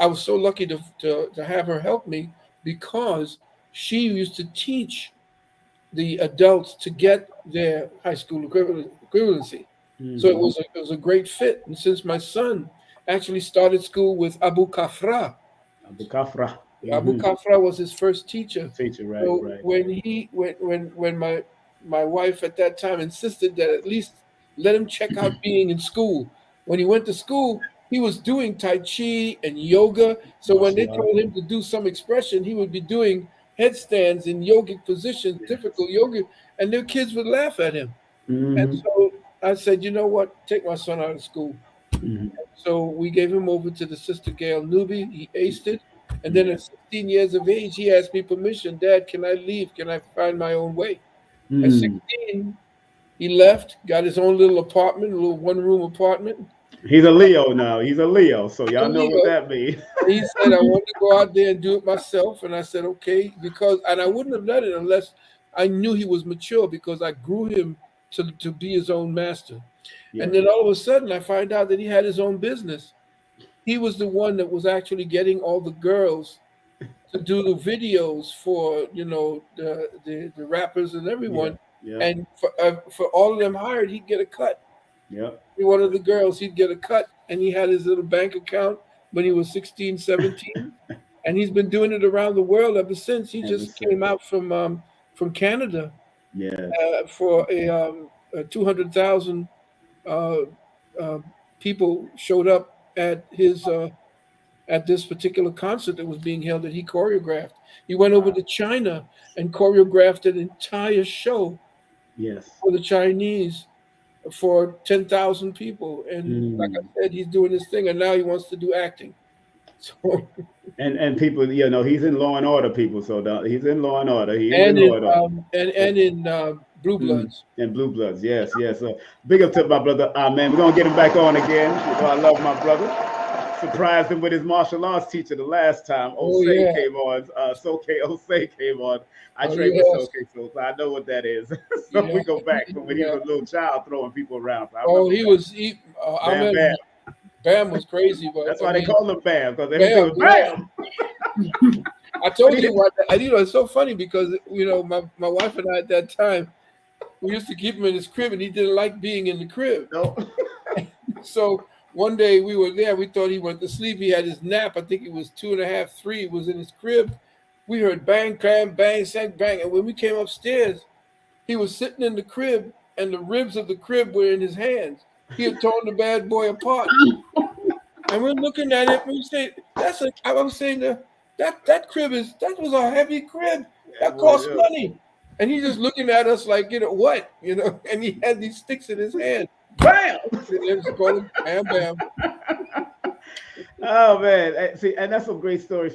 Speaker 3: I was so lucky to have her help me, because she used to teach the adults to get their high school equivalency. So it was a great fit. And since my son actually started school with Abu Kafra was his first teacher.
Speaker 1: Right.
Speaker 3: So
Speaker 1: right.
Speaker 3: When my wife at that time insisted that at least let him check out being in school. When he went to school, he was doing Tai Chi and yoga. So when they told him to do some expression, he would be doing headstands in yogic positions, difficult yoga, and their kids would laugh at him. And so I said, you know what? Take my son out of school. So we gave him over to the Sister Gail Newby. He aced it. And then at 16 years of age, he asked me permission. Dad, can I leave? Can I find my own way? At 16, he left, got his own little apartment, a little 1-room apartment.
Speaker 1: He's a Leo now. He's a Leo. So y'all know what that means.
Speaker 3: He said, I want to go out there and do it myself. And I said, okay, and I wouldn't have done it unless I knew he was mature, because I grew him to be his own master. And then all of a sudden, I find out that he had his own business. He was the one that was actually getting all the girls to do the videos for, the rappers and everyone. And for all of them hired, he'd get a cut. One of the girls, he'd get a cut, and he had his little bank account, when he was 16, 17, and he's been doing it around the world ever since. He just came out from Canada for a 200,000 people showed up at his at this particular concert that was being held that he choreographed. He went over to China and choreographed an entire show for the Chinese for 10,000 people. And like I said, he's doing this thing, and now he wants to do acting. So,
Speaker 1: and people, you know, he's in Law and Order, people. So he's in Law and Order. He is
Speaker 3: and
Speaker 1: in Law and Order.
Speaker 3: And in Blue Bloods.
Speaker 1: And Blue Bloods, yes. Big up to my brother. Man, we're gonna get him back on again. You know, I love my brother. Surprised him with his martial arts teacher the last time. Osei came on. Soke Osei came on. I trained with Soke, so I know what that is. So we go back from when he was a little child throwing people around.
Speaker 3: Bam was crazy. But
Speaker 1: that's why they call him Bam, because everything was Bam.
Speaker 3: I told you what, you know, it's so funny because, you know, my wife and I at that time, we used to keep him in his crib, and he didn't like being in the crib.
Speaker 1: No.
Speaker 3: So one day we were there, we thought he went to sleep. He had his nap. I think he was 2.5, 3. He was in his crib. We heard bang, clam, bang, sang, bang. And when we came upstairs, he was sitting in the crib, and the ribs of the crib were in his hands. He had torn the bad boy apart. And we're looking at it, and we say, I was saying that crib that was a heavy crib. That cost money. And he's just looking at us like, you know, what? You know, and he had these sticks in his hand. Bam! Bam, bam.
Speaker 1: Oh man. See, and that's a great story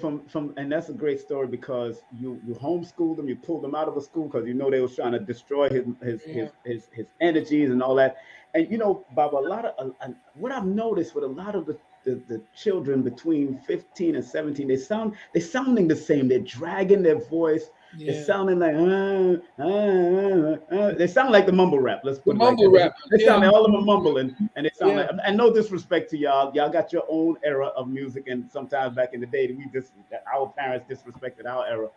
Speaker 1: and that's a great story because you homeschooled them, you pulled them out of a school because you know they was trying to destroy his energies and all that. And you know, Bob, a lot of what I've noticed with a lot of the children between 15 and 17, they're sounding the same. They're dragging their voice. Yeah. It's sounding like they sound like the mumble rap. Let's put it like that. They sound like all of them mumbling, and they sound like. And no disrespect to y'all. Y'all got your own era of music, and sometimes back in the day, our parents disrespected our era.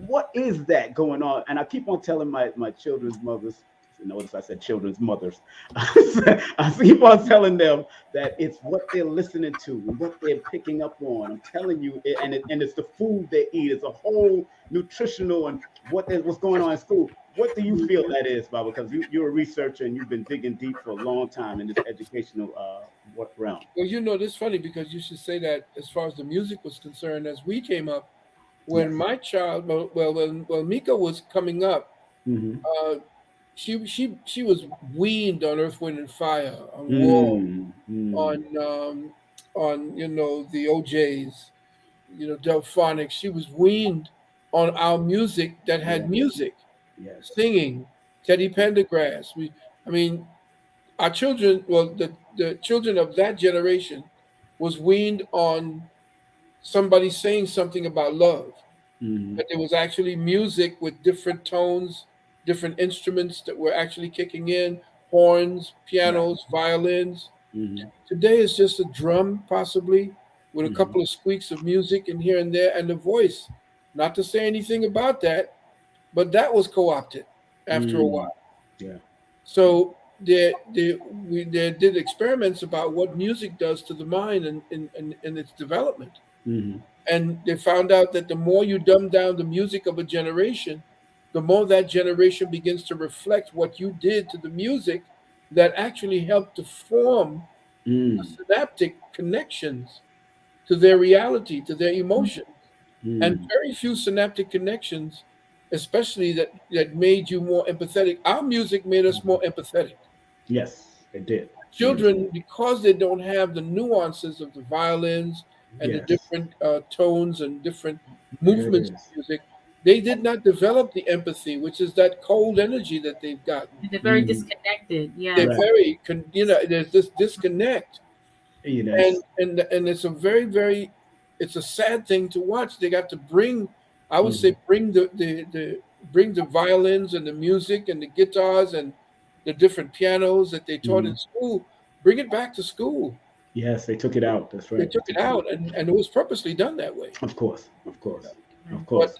Speaker 1: What is that going on? And I keep on telling my children's mothers. Notice I said children's mothers. I keep on telling them that it's what they're listening to and what they're picking up on. I'm telling you, and it's the food they eat. It's a whole nutritional and what's going on in school. What do you feel that is, Bob? Because you're a researcher and you've been digging deep for a long time in this educational realm.
Speaker 3: Well, you know, this is funny because you should say that as far as the music was concerned, as we came up, when my child, when Mika was coming up, she was weaned on Earth, Wind, and Fire, on War, on you know the OJs, you know Delphonics. She was weaned on our music that had music, singing, Teddy Pendergrass. Our children, the children of that generation, was weaned on somebody saying something about love. That there was actually music with different tones, different instruments that were actually kicking in, horns, pianos, violins. Today it's just a drum, possibly, with a couple of squeaks of music and here and there, and the voice. Not to say anything about that, but that was co-opted after a while.
Speaker 1: Yeah.
Speaker 3: So they did experiments about what music does to the mind and its development. And they found out that the more you dumb down the music of a generation, the more that generation begins to reflect what you did to the music that actually helped to form synaptic connections to their reality, to their emotions. And very few synaptic connections, especially that made you more empathetic. Our music made us more empathetic.
Speaker 1: Yes, it did.
Speaker 3: Children, because they don't have the nuances of the violins and the different tones and different movements of music, they did not develop the empathy, which is that cold energy that they've got.
Speaker 2: They're very disconnected. Yeah,
Speaker 3: they're very, there's this disconnect, and it's a very, very, it's a sad thing to watch. They got to bring, I would say, bring the violins and the music and the guitars and the different pianos that they taught in school. Bring it back to school.
Speaker 1: Yes, they took it out. That's right.
Speaker 3: They took it out, and it was purposely done that way.
Speaker 1: Of course.
Speaker 3: But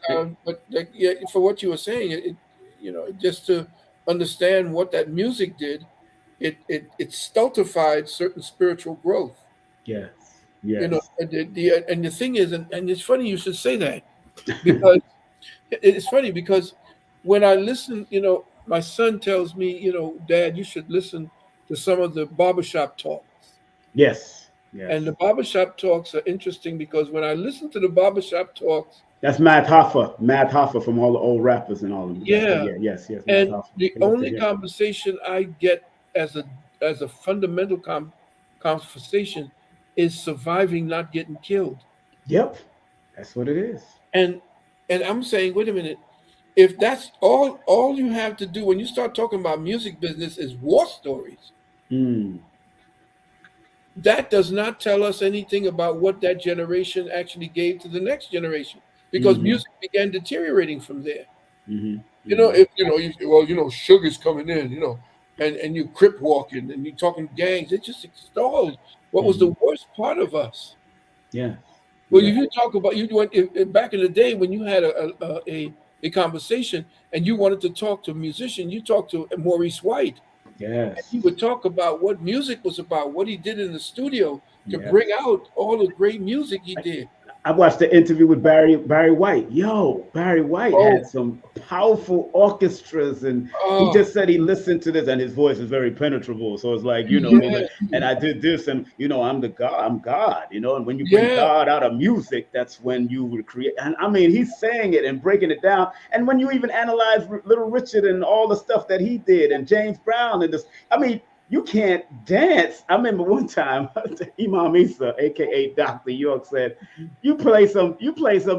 Speaker 3: for what you were saying, just to understand what that music did, it stultified certain spiritual growth.
Speaker 1: Yes.
Speaker 3: You know,
Speaker 1: Yes.
Speaker 3: and the thing is, and it's funny you should say that, because it's funny because when I listen, you know, my son tells me, you know, Dad, you should listen to some of the barbershop talks.
Speaker 1: Yes.
Speaker 3: And
Speaker 1: Yes.
Speaker 3: the barbershop talks are interesting because when I listen to the barbershop talks,
Speaker 1: That's Matt Hoffa. Matt Hoffa from all the old rappers and all of them. That's
Speaker 3: yeah,
Speaker 1: yeah. Yes. Yes. Matt
Speaker 3: and
Speaker 1: Hoffa.
Speaker 3: the
Speaker 1: I love to
Speaker 3: only
Speaker 1: hear.
Speaker 3: conversation I get as a fundamental conversation is surviving, not getting killed.
Speaker 1: Yep. That's what it is.
Speaker 3: And I'm saying, wait a minute, if that's all you have to do when you start talking about music business is war stories,
Speaker 1: Mm.
Speaker 3: that does not tell us anything about what that generation actually gave to the next generation, because
Speaker 1: Mm-hmm.
Speaker 3: music began deteriorating from there.
Speaker 1: Mm-hmm.
Speaker 3: You know,
Speaker 1: Mm-hmm.
Speaker 3: if you know, well, you know, Sugar's coming in, you know, and you crip walking and you talking gangs, it just installed what was
Speaker 1: Mm-hmm.
Speaker 3: the worst part of us.
Speaker 1: Yes.
Speaker 3: Well,
Speaker 1: Yeah.
Speaker 3: if you talk about you went back in the day when you had a conversation and you wanted to talk to a musician, you talked to Maurice White.
Speaker 1: Yes.
Speaker 3: He would talk about what music was about, what he did in the studio to
Speaker 1: Yes.
Speaker 3: bring out all the great music he did.
Speaker 1: I watched the interview with Barry White. Yo, Barry White
Speaker 3: Oh,
Speaker 1: had some powerful orchestras, and he
Speaker 3: oh,
Speaker 1: just said he listened to this, and his voice is very penetrable. So it's like, you know, what I mean,
Speaker 3: yeah,
Speaker 1: like, and I did this, and you know, I'm the God, I'm God, you know, and when you bring
Speaker 3: yeah,
Speaker 1: God out of music, that's when you would create. And I mean, he's saying it and breaking it down. And when you even analyze Little Richard and all the stuff that he did, and James Brown, and this, I mean, you can't dance. I remember one time, Imam Isa, aka Dr. York, said, you play some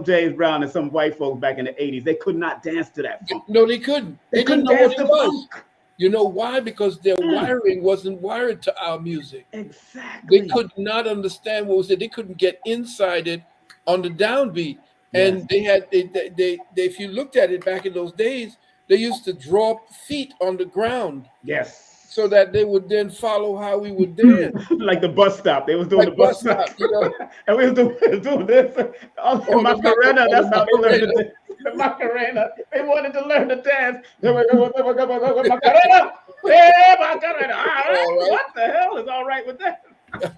Speaker 1: James Brown and some white folks back in the 80s. They could not dance to that funk.
Speaker 3: no, they couldn't.
Speaker 1: They
Speaker 3: They didn't
Speaker 1: couldn't
Speaker 3: know what
Speaker 1: dance
Speaker 3: it
Speaker 1: to
Speaker 3: was.
Speaker 1: funk.
Speaker 3: You know why? Because their
Speaker 1: Mm,
Speaker 3: wiring wasn't wired to our music. They
Speaker 1: exactly.
Speaker 3: could not understand what was it. They couldn't get inside it on the downbeat.
Speaker 1: Yes.
Speaker 3: And they had if you looked at it back in those days, they used to drop feet on the ground
Speaker 1: Yes.
Speaker 3: so that they would then follow how we would dance,
Speaker 1: Like the bus stop. They was doing
Speaker 3: like
Speaker 1: the bus
Speaker 3: bus
Speaker 1: stop.
Speaker 3: stop, you know,
Speaker 1: And we was doing this. On the
Speaker 3: or the
Speaker 1: Macarena,
Speaker 3: or
Speaker 1: that's
Speaker 3: the
Speaker 1: how they learned to
Speaker 3: Macarena.
Speaker 1: dance. The Macarena. They wanted to learn to dance. They were Macarena. Yeah, Macarena. All right.
Speaker 3: All right.
Speaker 1: What the hell is all right with that?
Speaker 3: But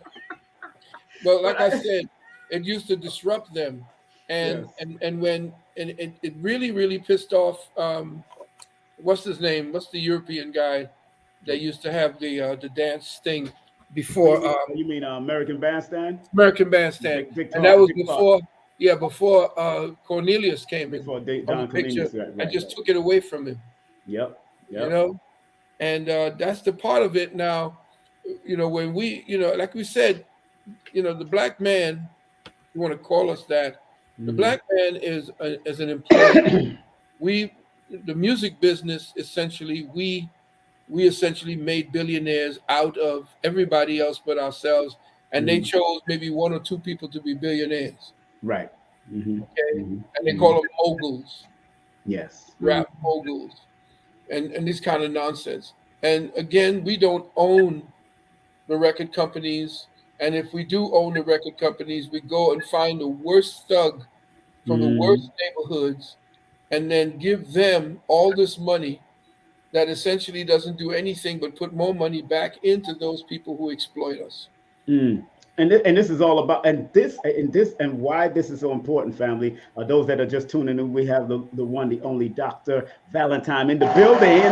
Speaker 1: But
Speaker 3: like I said, it used to disrupt them,
Speaker 1: yes.
Speaker 3: and when and it really pissed off. What's his name? What's the European guy that used to have the dance thing
Speaker 1: Oh,
Speaker 3: before
Speaker 1: you mean American Bandstand?
Speaker 3: American Bandstand?
Speaker 1: Big
Speaker 3: And that
Speaker 1: talk,
Speaker 3: was
Speaker 1: big talk.
Speaker 3: before, yeah, before Cornelius came in
Speaker 1: Before
Speaker 3: on the
Speaker 1: Don
Speaker 3: picture
Speaker 1: Cornelius, right,
Speaker 3: and
Speaker 1: right,
Speaker 3: just
Speaker 1: right.
Speaker 3: took it away from him.
Speaker 1: Yep,
Speaker 3: You
Speaker 1: yep.
Speaker 3: know, and that's the part of it now. You know, when we, you know, like we said, you know, the black man, you want to call us that, the
Speaker 1: Mhm.
Speaker 3: black man is an employee. We, the music business, essentially, we essentially made billionaires out of everybody else but ourselves, and they
Speaker 1: Mhm.
Speaker 3: chose maybe one or two people to be billionaires.
Speaker 1: Right. Hmm.
Speaker 3: Okay,
Speaker 1: Hmm.
Speaker 3: and they
Speaker 1: Hmm.
Speaker 3: call them moguls,
Speaker 1: Yes.
Speaker 3: rap moguls, and this kind of nonsense. And again, we don't own the record companies, and if we do own the record companies, we go and find the worst thug from the
Speaker 1: Hmm.
Speaker 3: worst neighborhoods, and then give them all this money that essentially doesn't do anything but put more money back into those people who exploit us.
Speaker 1: Mm. And this is all about and why this is so important, family. Those that are just tuning in, we have the one, the only Dr. Valentine in the building.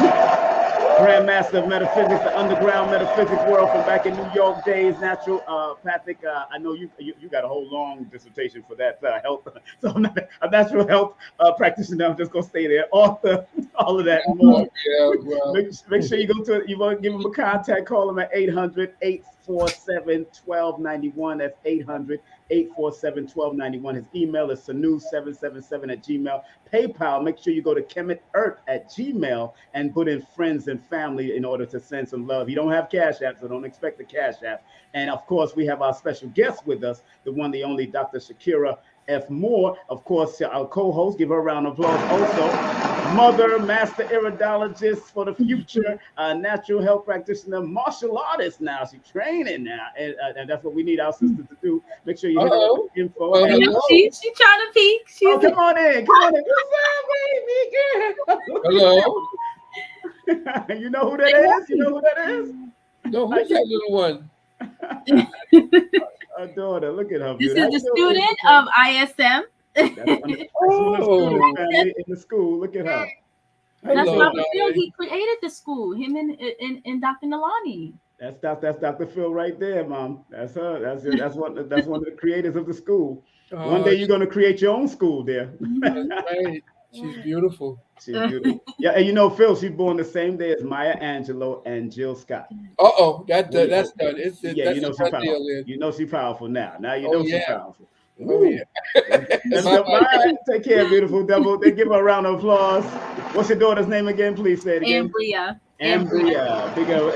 Speaker 1: Grandmaster of Metaphysics, the underground metaphysics world from back in New York days, naturopathic. I know you got a whole long dissertation for that health. So I'm not a natural health practitioner. I'm just gonna stay there. Author, all of that and more.
Speaker 3: Yeah, well,
Speaker 1: Make sure you go to you want to give him a contact. Call him at 800-847-1291. That's 800-847-1291. His email is sanu777@gmail. PayPal, make sure you go to kemitearth@gmail and put in friends and family in order to send some love. You don't have Cash App, so don't expect the Cash App. And of course, we have our special guest with us, the one, the only Dr. Shakirah F. Moore. Of course, our co-host, give her a round of applause. Also, mother, master iridologist for the future, natural health practitioner, martial artist now. She's training now. And that's what we need our sisters to do. Make sure you hit her up with info.
Speaker 3: Well,
Speaker 1: And,
Speaker 3: hello.
Speaker 2: She trying to peek.
Speaker 1: oh,
Speaker 2: She's
Speaker 1: come on in. Come on in. What's up, baby
Speaker 3: Hello.
Speaker 1: girl? You know who that is? You know who that is?
Speaker 3: No, who's that little one?
Speaker 1: A daughter. Look at her.
Speaker 2: This
Speaker 1: Beauty.
Speaker 2: is the student of ISM.
Speaker 1: That's one of the student family in the school. Look at her.
Speaker 2: That's
Speaker 3: Hello,
Speaker 2: Dr. Phil. He created the school. Him and Dr. Nalani.
Speaker 1: That's Dr. Phil right there, Mom. That's her. That's one of the creators of the school. One day you're gonna create your own school there.
Speaker 3: That's right. She's beautiful.
Speaker 1: She's beautiful. Yeah, and you know, Phil, she's born the same day as Maya Angelou and Jill Scott.
Speaker 3: That's done. That's
Speaker 1: you know she's powerful.
Speaker 3: deal,
Speaker 1: you know she's powerful now. Now you know she's powerful.
Speaker 3: Oh, yeah.
Speaker 1: Take care, beautiful devil. They give her a round of applause. What's your daughter's name again? Please say it again. Ambria. Big O.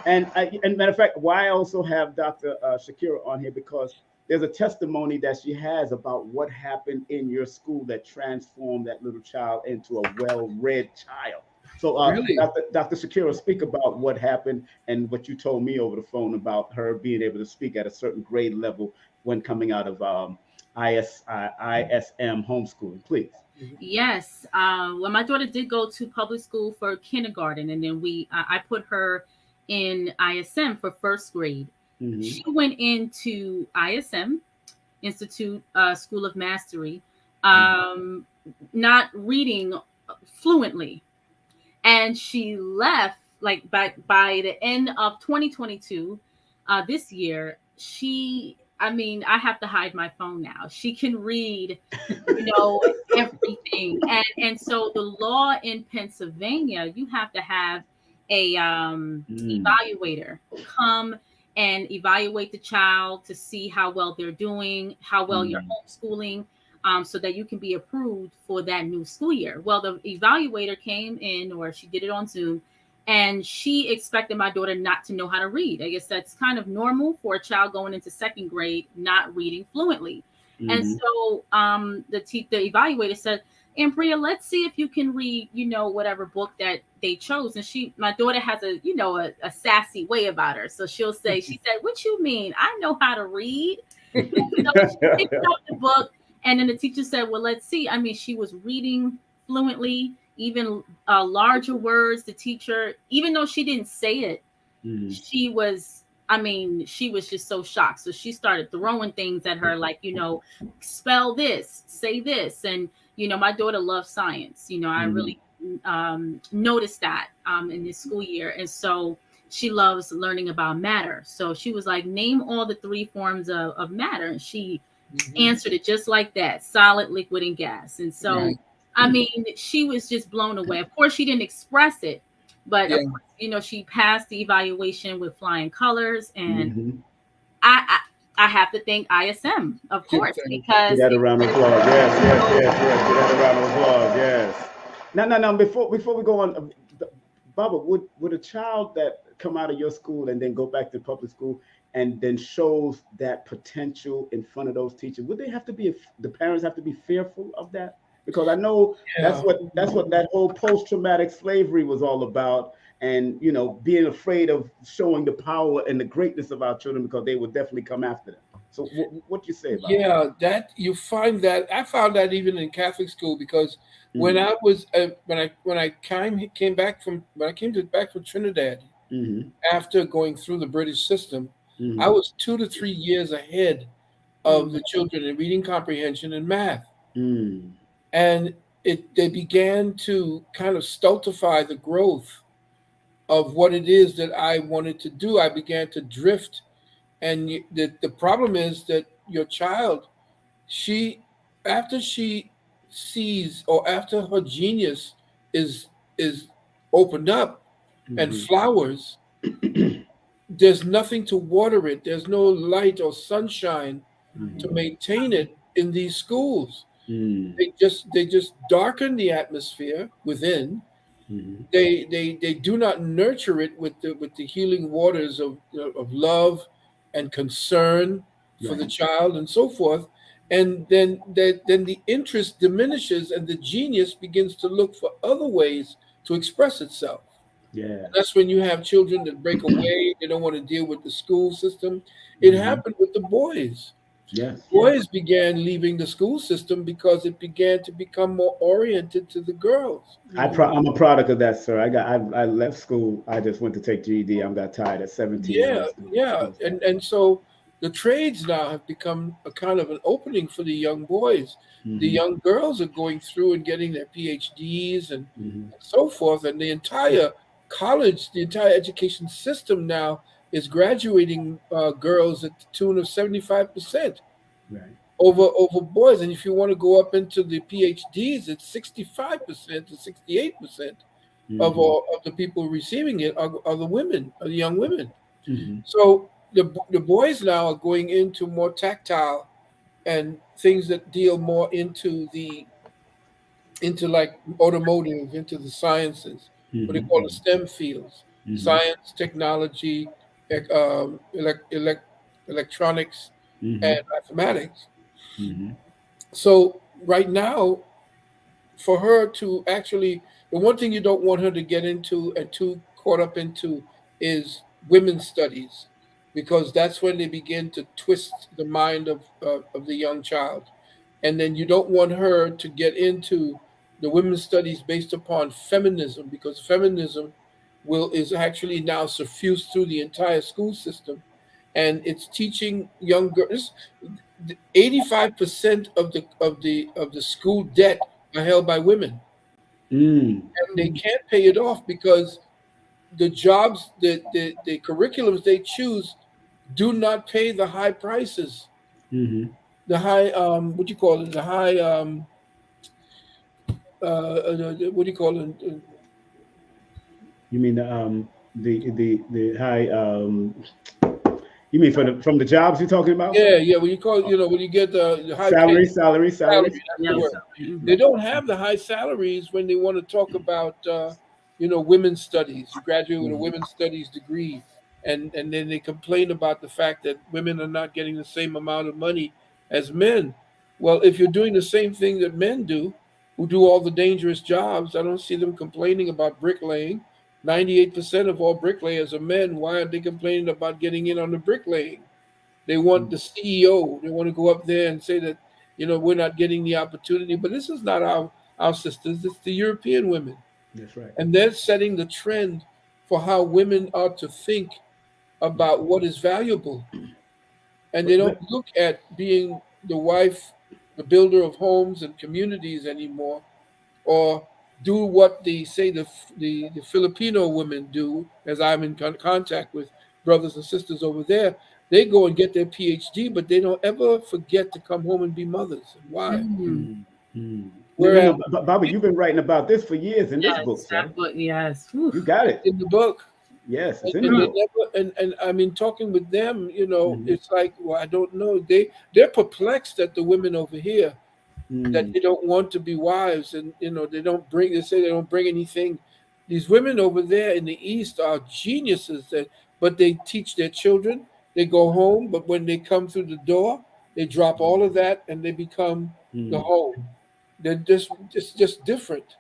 Speaker 1: And matter of fact, why I also have Dr. Shakirah on here, because there's a testimony that she has about what happened in your school that transformed that little child into a well-read child. So
Speaker 3: really?
Speaker 1: Dr. Shakirah, speak about what happened and what you told me over the phone about her being able to speak at a certain grade level when coming out of ISM homeschooling, please.
Speaker 2: Yes. Well, my daughter did go to public school for kindergarten, and then I put her in ISM for first grade. Mm-hmm. She went into ISM, Institute School of Mastery, not reading fluently. And she left like by the end of 2022, this year, I have to hide my phone now. She can read, everything. And so the law in Pennsylvania, you have to have a evaluator come and evaluate the child to see how well they're doing, how well you're homeschooling, so that you can be approved for that new school year. Well, the evaluator came in, or she did it on Zoom, and she expected my daughter not to know how to read. I guess that's kind of normal for a child going into second grade, not reading fluently. Mm-hmm. And so the evaluator said, Ambria, let's see if you can read, whatever book that they chose. And my daughter has a sassy way about her. So she said, what you mean? I know how to read. So she picked up the book, and then the teacher said, well, let's see. I mean, she was reading fluently, even larger words. The teacher, even though she didn't say it, she was just so shocked. So she started throwing things at her, like, spell this, say this. And, my daughter loves science. I really noticed that in this school year. And so she loves learning about matter. So she was like, name all the three forms of matter. And she answered it just like that: solid, liquid, and gas. And so, she was just blown away. Of course, she didn't express it, but of course, she passed the evaluation with flying colors. And I have to thank ISM, of course, because
Speaker 1: get that around the applause. Yes. Get that around the applause. Yes. Now, before we go on, Baba, would a child that come out of your school and then go back to public school and then shows that potential in front of those teachers, would they have to be? The parents have to be fearful of that? Because I know that's what that whole post-traumatic slavery was all about. And, being afraid of showing the power and the greatness of our children, because they would definitely come after them. So what do you say about that?
Speaker 3: That you find that I found that even in Catholic school, because when I was when I came back from Trinidad after going through the British system, I was 2 to 3 years ahead of the children in reading comprehension and math. And they began to kind of stultify the growth of what it is that I wanted to do. I began to drift. And the problem is that your child, after she sees, or after her genius is opened up and flowers, there's nothing to water it. There's no light or sunshine to maintain it in these schools. They just darken the atmosphere within. They do not nurture it with the healing waters of love and concern for the child and so forth. And then the interest diminishes, and the genius begins to look for other ways to express itself. And that's when you have children that break away. They don't want to deal with the school system. It happened with the boys. Boys began leaving the school system because it began to become more oriented to the girls.
Speaker 1: I'm a product of that, sir. I left school. I just went to take GED. I got tired at 17.
Speaker 3: And so the trades now have become a kind of an opening for the young boys. The
Speaker 1: Mhm.
Speaker 3: young girls are going through and getting their PhDs and
Speaker 1: Mhm.
Speaker 3: so forth, and the entire college, the entire education system now is graduating girls at the tune of 75%
Speaker 1: Right.
Speaker 3: over boys. And if you want to go up into the PhDs, it's 65% to 68% of
Speaker 1: Mhm.
Speaker 3: all of the people receiving it are the women, are the young women.
Speaker 1: Mhm.
Speaker 3: So the boys now are going into more tactile and things that deal more into like automotive, into the sciences, what they call the
Speaker 1: Mhm.
Speaker 3: STEM fields:
Speaker 1: Mhm.
Speaker 3: science, technology, electronics, and
Speaker 1: Mhm.
Speaker 3: mathematics.
Speaker 1: Mhm.
Speaker 3: So right now, for her to actually, the one thing you don't want her to get into and too caught up into is women's studies, because that's when they begin to twist the mind of the young child. And then you don't want her to get into the women's studies based upon feminism, because feminism will is actually now suffused through the entire school system, and it's teaching young girls. 85% of the school debt are held by women,
Speaker 1: Mm.
Speaker 3: and they can't pay it off because the jobs, the curriculums they choose do not pay the high prices,
Speaker 1: Mhm.
Speaker 3: the high what do you call it, the high what do you call it,
Speaker 1: You mean the high you mean from the jobs you're talking about?
Speaker 3: yeah, when you call it, when you get the high pay
Speaker 1: Salaries.
Speaker 3: salary, that's the
Speaker 2: Yeah.
Speaker 1: Yeah.
Speaker 3: word.
Speaker 2: So, mhm.
Speaker 3: They
Speaker 1: Right.
Speaker 3: don't have the high salaries when they want to talk about women's studies. You graduate with a
Speaker 1: Mhm.
Speaker 3: women's studies degree, and then they complain about the fact that women are not getting the same amount of money as men. Well, if you're doing the same thing that men do, who do all the dangerous jobs, I don't see them complaining about bricklaying. 98% of all bricklayers are men. Why aren't they complaining about getting in on the bricklaying? They want
Speaker 1: Mm.
Speaker 3: the CEO. They want to go up there and say that, we're not getting the opportunity. But this is not our sisters. It's the European women.
Speaker 1: That's right.
Speaker 3: And they're setting the trend for how women are to think
Speaker 1: Yeah.
Speaker 3: about what is valuable. And they
Speaker 1: But
Speaker 3: don't look at being the wife, the builder of homes and communities anymore, or do what they say the Filipino women do, as I'm in contact with brothers and sisters over there. They go and get their PhD, but they don't ever forget to come home and be mothers and wives.
Speaker 2: Mhm.
Speaker 1: mm, mm.
Speaker 3: Whereas
Speaker 1: Baba, you've been writing about this for years in this book,
Speaker 2: Yes,
Speaker 1: sir.
Speaker 2: that book. Yes. Whew.
Speaker 1: You got
Speaker 3: it's
Speaker 1: it.
Speaker 3: in the book,
Speaker 1: Yes, it's in the
Speaker 3: and they
Speaker 2: Mhm.
Speaker 1: book.
Speaker 3: never, and I mean, talking with them,
Speaker 1: Mhm.
Speaker 3: it's like, well, I don't know. They're perplexed at the women over here, that
Speaker 1: Mm.
Speaker 3: they don't want to be wives, and they say they don't bring anything. These women over there in the east are geniuses, but they teach their children. They go home, but when they come through the door, they drop all of that and they become the
Speaker 1: Mm.
Speaker 3: home. They're just different.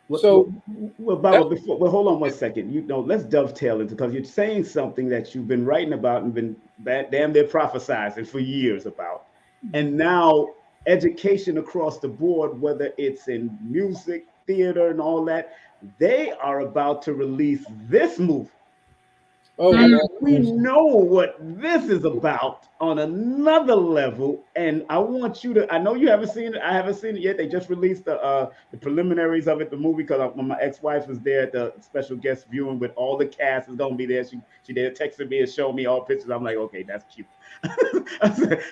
Speaker 1: Well, well,
Speaker 3: So
Speaker 1: well,
Speaker 3: that's
Speaker 1: Baba, hold on one second. Let's dovetail into, because you're saying something that you've been writing about and been damn near prophesizing for years about, and now education across the board, whether it's in music, theater, and all that, they are about to release this movie.
Speaker 3: oh
Speaker 1: And
Speaker 2: Mm.
Speaker 1: we
Speaker 3: Lord.
Speaker 1: know what this is about on another level. And I want you to, I know you haven't seen it. I haven't seen it yet. They just released the preliminaries of it, the movie, because when my ex-wife was there at the special guest viewing with all the cast is going to be there. She did texted me and showed me all pictures. I'm like, okay, that's cute.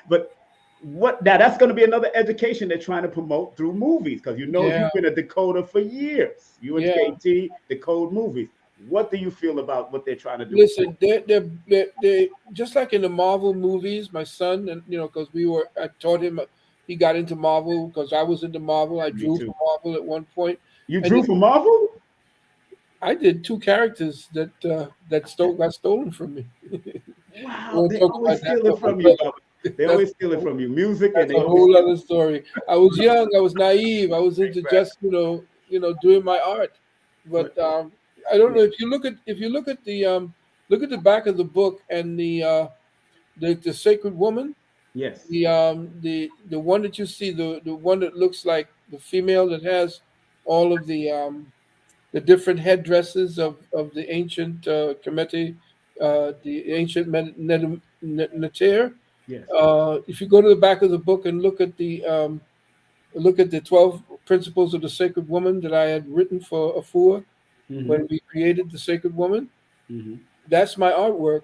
Speaker 1: But what now, that's going to be another education they're trying to promote through movies, because
Speaker 3: Yeah,
Speaker 1: you've been a decoder for years. You and
Speaker 3: yeah.
Speaker 1: KT decode movies. What do you feel about what they're trying to do with this?
Speaker 3: Listen, they just like in the Marvel movies. My son, and because I taught him. He got into Marvel because I was into Marvel. I
Speaker 1: Me
Speaker 3: drew
Speaker 1: too.
Speaker 3: for Marvel at one point,
Speaker 1: You
Speaker 3: and
Speaker 1: drew for Marvel?
Speaker 3: I did two characters that got stolen from me.
Speaker 1: Wow,
Speaker 3: We'll
Speaker 1: they
Speaker 3: talk
Speaker 1: always
Speaker 3: about that
Speaker 1: steal
Speaker 3: for
Speaker 1: it from you, Bubba. They
Speaker 3: that's
Speaker 1: always steal it from you. Music, and
Speaker 3: that's
Speaker 1: they
Speaker 3: a
Speaker 1: always
Speaker 3: whole
Speaker 1: steal
Speaker 3: other story. I was young. I was naive. I was
Speaker 1: it.
Speaker 3: into
Speaker 1: Right,
Speaker 3: just doing my art.
Speaker 1: right.
Speaker 3: But I don't
Speaker 1: Yeah.
Speaker 3: know if you look at the back of the book and the Sacred Woman.
Speaker 1: Yes.
Speaker 3: The one that you see, the one that looks like the female that has all of the different headdresses of the ancient Kemetic, the ancient Neter.
Speaker 1: Yes.
Speaker 3: If you go to the back of the book and look at the 12 principles of the sacred woman that I had written for Afua when we created the sacred woman, that's my artwork.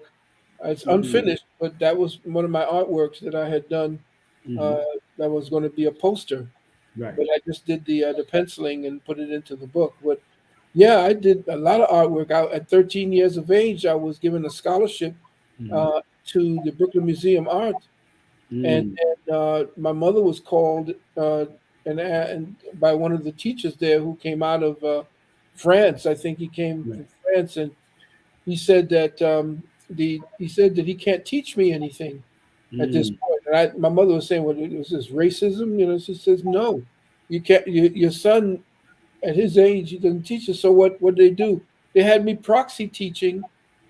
Speaker 3: It's unfinished, but that was one of my artworks that I had done. That was going to be a poster,
Speaker 1: Right.
Speaker 3: but I just did the penciling and put it into the book. But yeah, I did a lot of artwork. At 13 years of age, I was given a scholarship to the Brooklyn Museum Art, and my mother was called and by one of the teachers there who came out of France. I think he came from France, and he said that he can't teach me anything at this point. And my mother was saying, "Well, was this racism?" You know, she says, "No, you can't. Your son at his age, he doesn't teach us." So what they do? They had me proxy teaching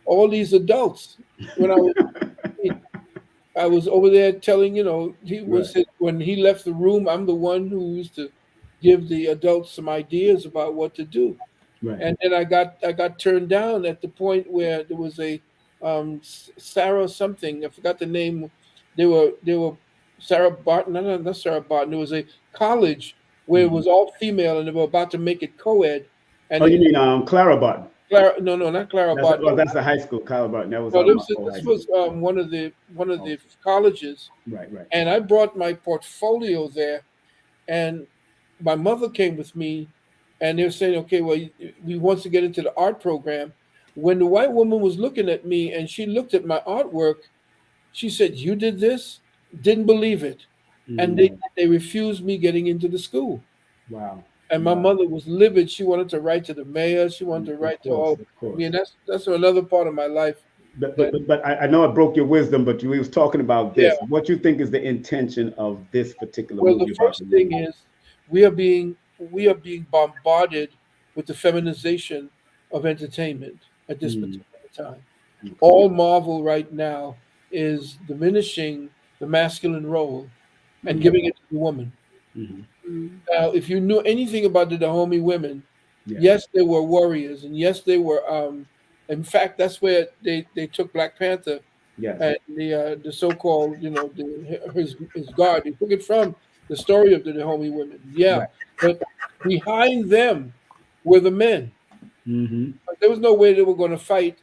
Speaker 3: all these adults when I was over there telling, when he left the room, I'm the one who used to give the adults some ideas about what to do.
Speaker 1: Right.
Speaker 3: And then I got turned down at the point where there was a Sarah something, I forgot the name. They were Sarah Barton, no, not Sarah Barton. There was a college where it was all female and they were about to make it co-ed. And
Speaker 1: you mean Clara Barton?
Speaker 3: No, not Clara Barton.
Speaker 1: Well, that's the high school, Clara Barton. That was
Speaker 3: this was one of the colleges.
Speaker 1: Right.
Speaker 3: And I brought my portfolio there, and my mother came with me, and they were saying, "Okay, well, we want to get into the art program." When the white woman was looking at me and she looked at my artwork, she said, "You did this?" Didn't believe it, and they refused me getting into the school.
Speaker 1: Wow.
Speaker 3: And my mother was livid. She wanted to write to the mayor. She wanted to write to all. I mean, that's another part of my life.
Speaker 1: But I know I broke your wisdom, but we was talking about this. Yeah. What you think is the intention of this particular movie?
Speaker 3: Well, the first thing is we are being bombarded with the feminization of entertainment at this particular time. Okay. All Marvel right now is diminishing the masculine role and giving it to the woman. Now, if you knew anything about the Dahomey women, yes, they were warriors, and yes, they were. In fact, that's where they took Black Panther and the so-called, his guard. They took it from the story of the Dahomey women. Yeah, but behind them were the men. But there was no way they were going to fight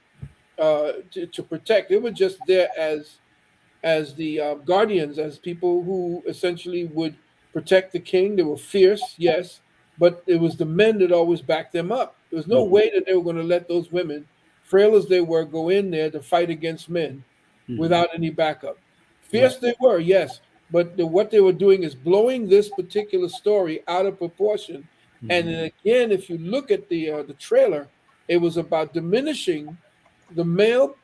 Speaker 3: to protect. They were just there as the guardians, as people who essentially would protect the king. They were fierce, yes, but it was the men that always backed them up. There was no way that they were going to let those women, frail as they were, go in there to fight against men without any backup. Fierce they were, yes, but what they were doing is blowing this particular story out of proportion. And then again, if you look at the trailer, it was about diminishing the male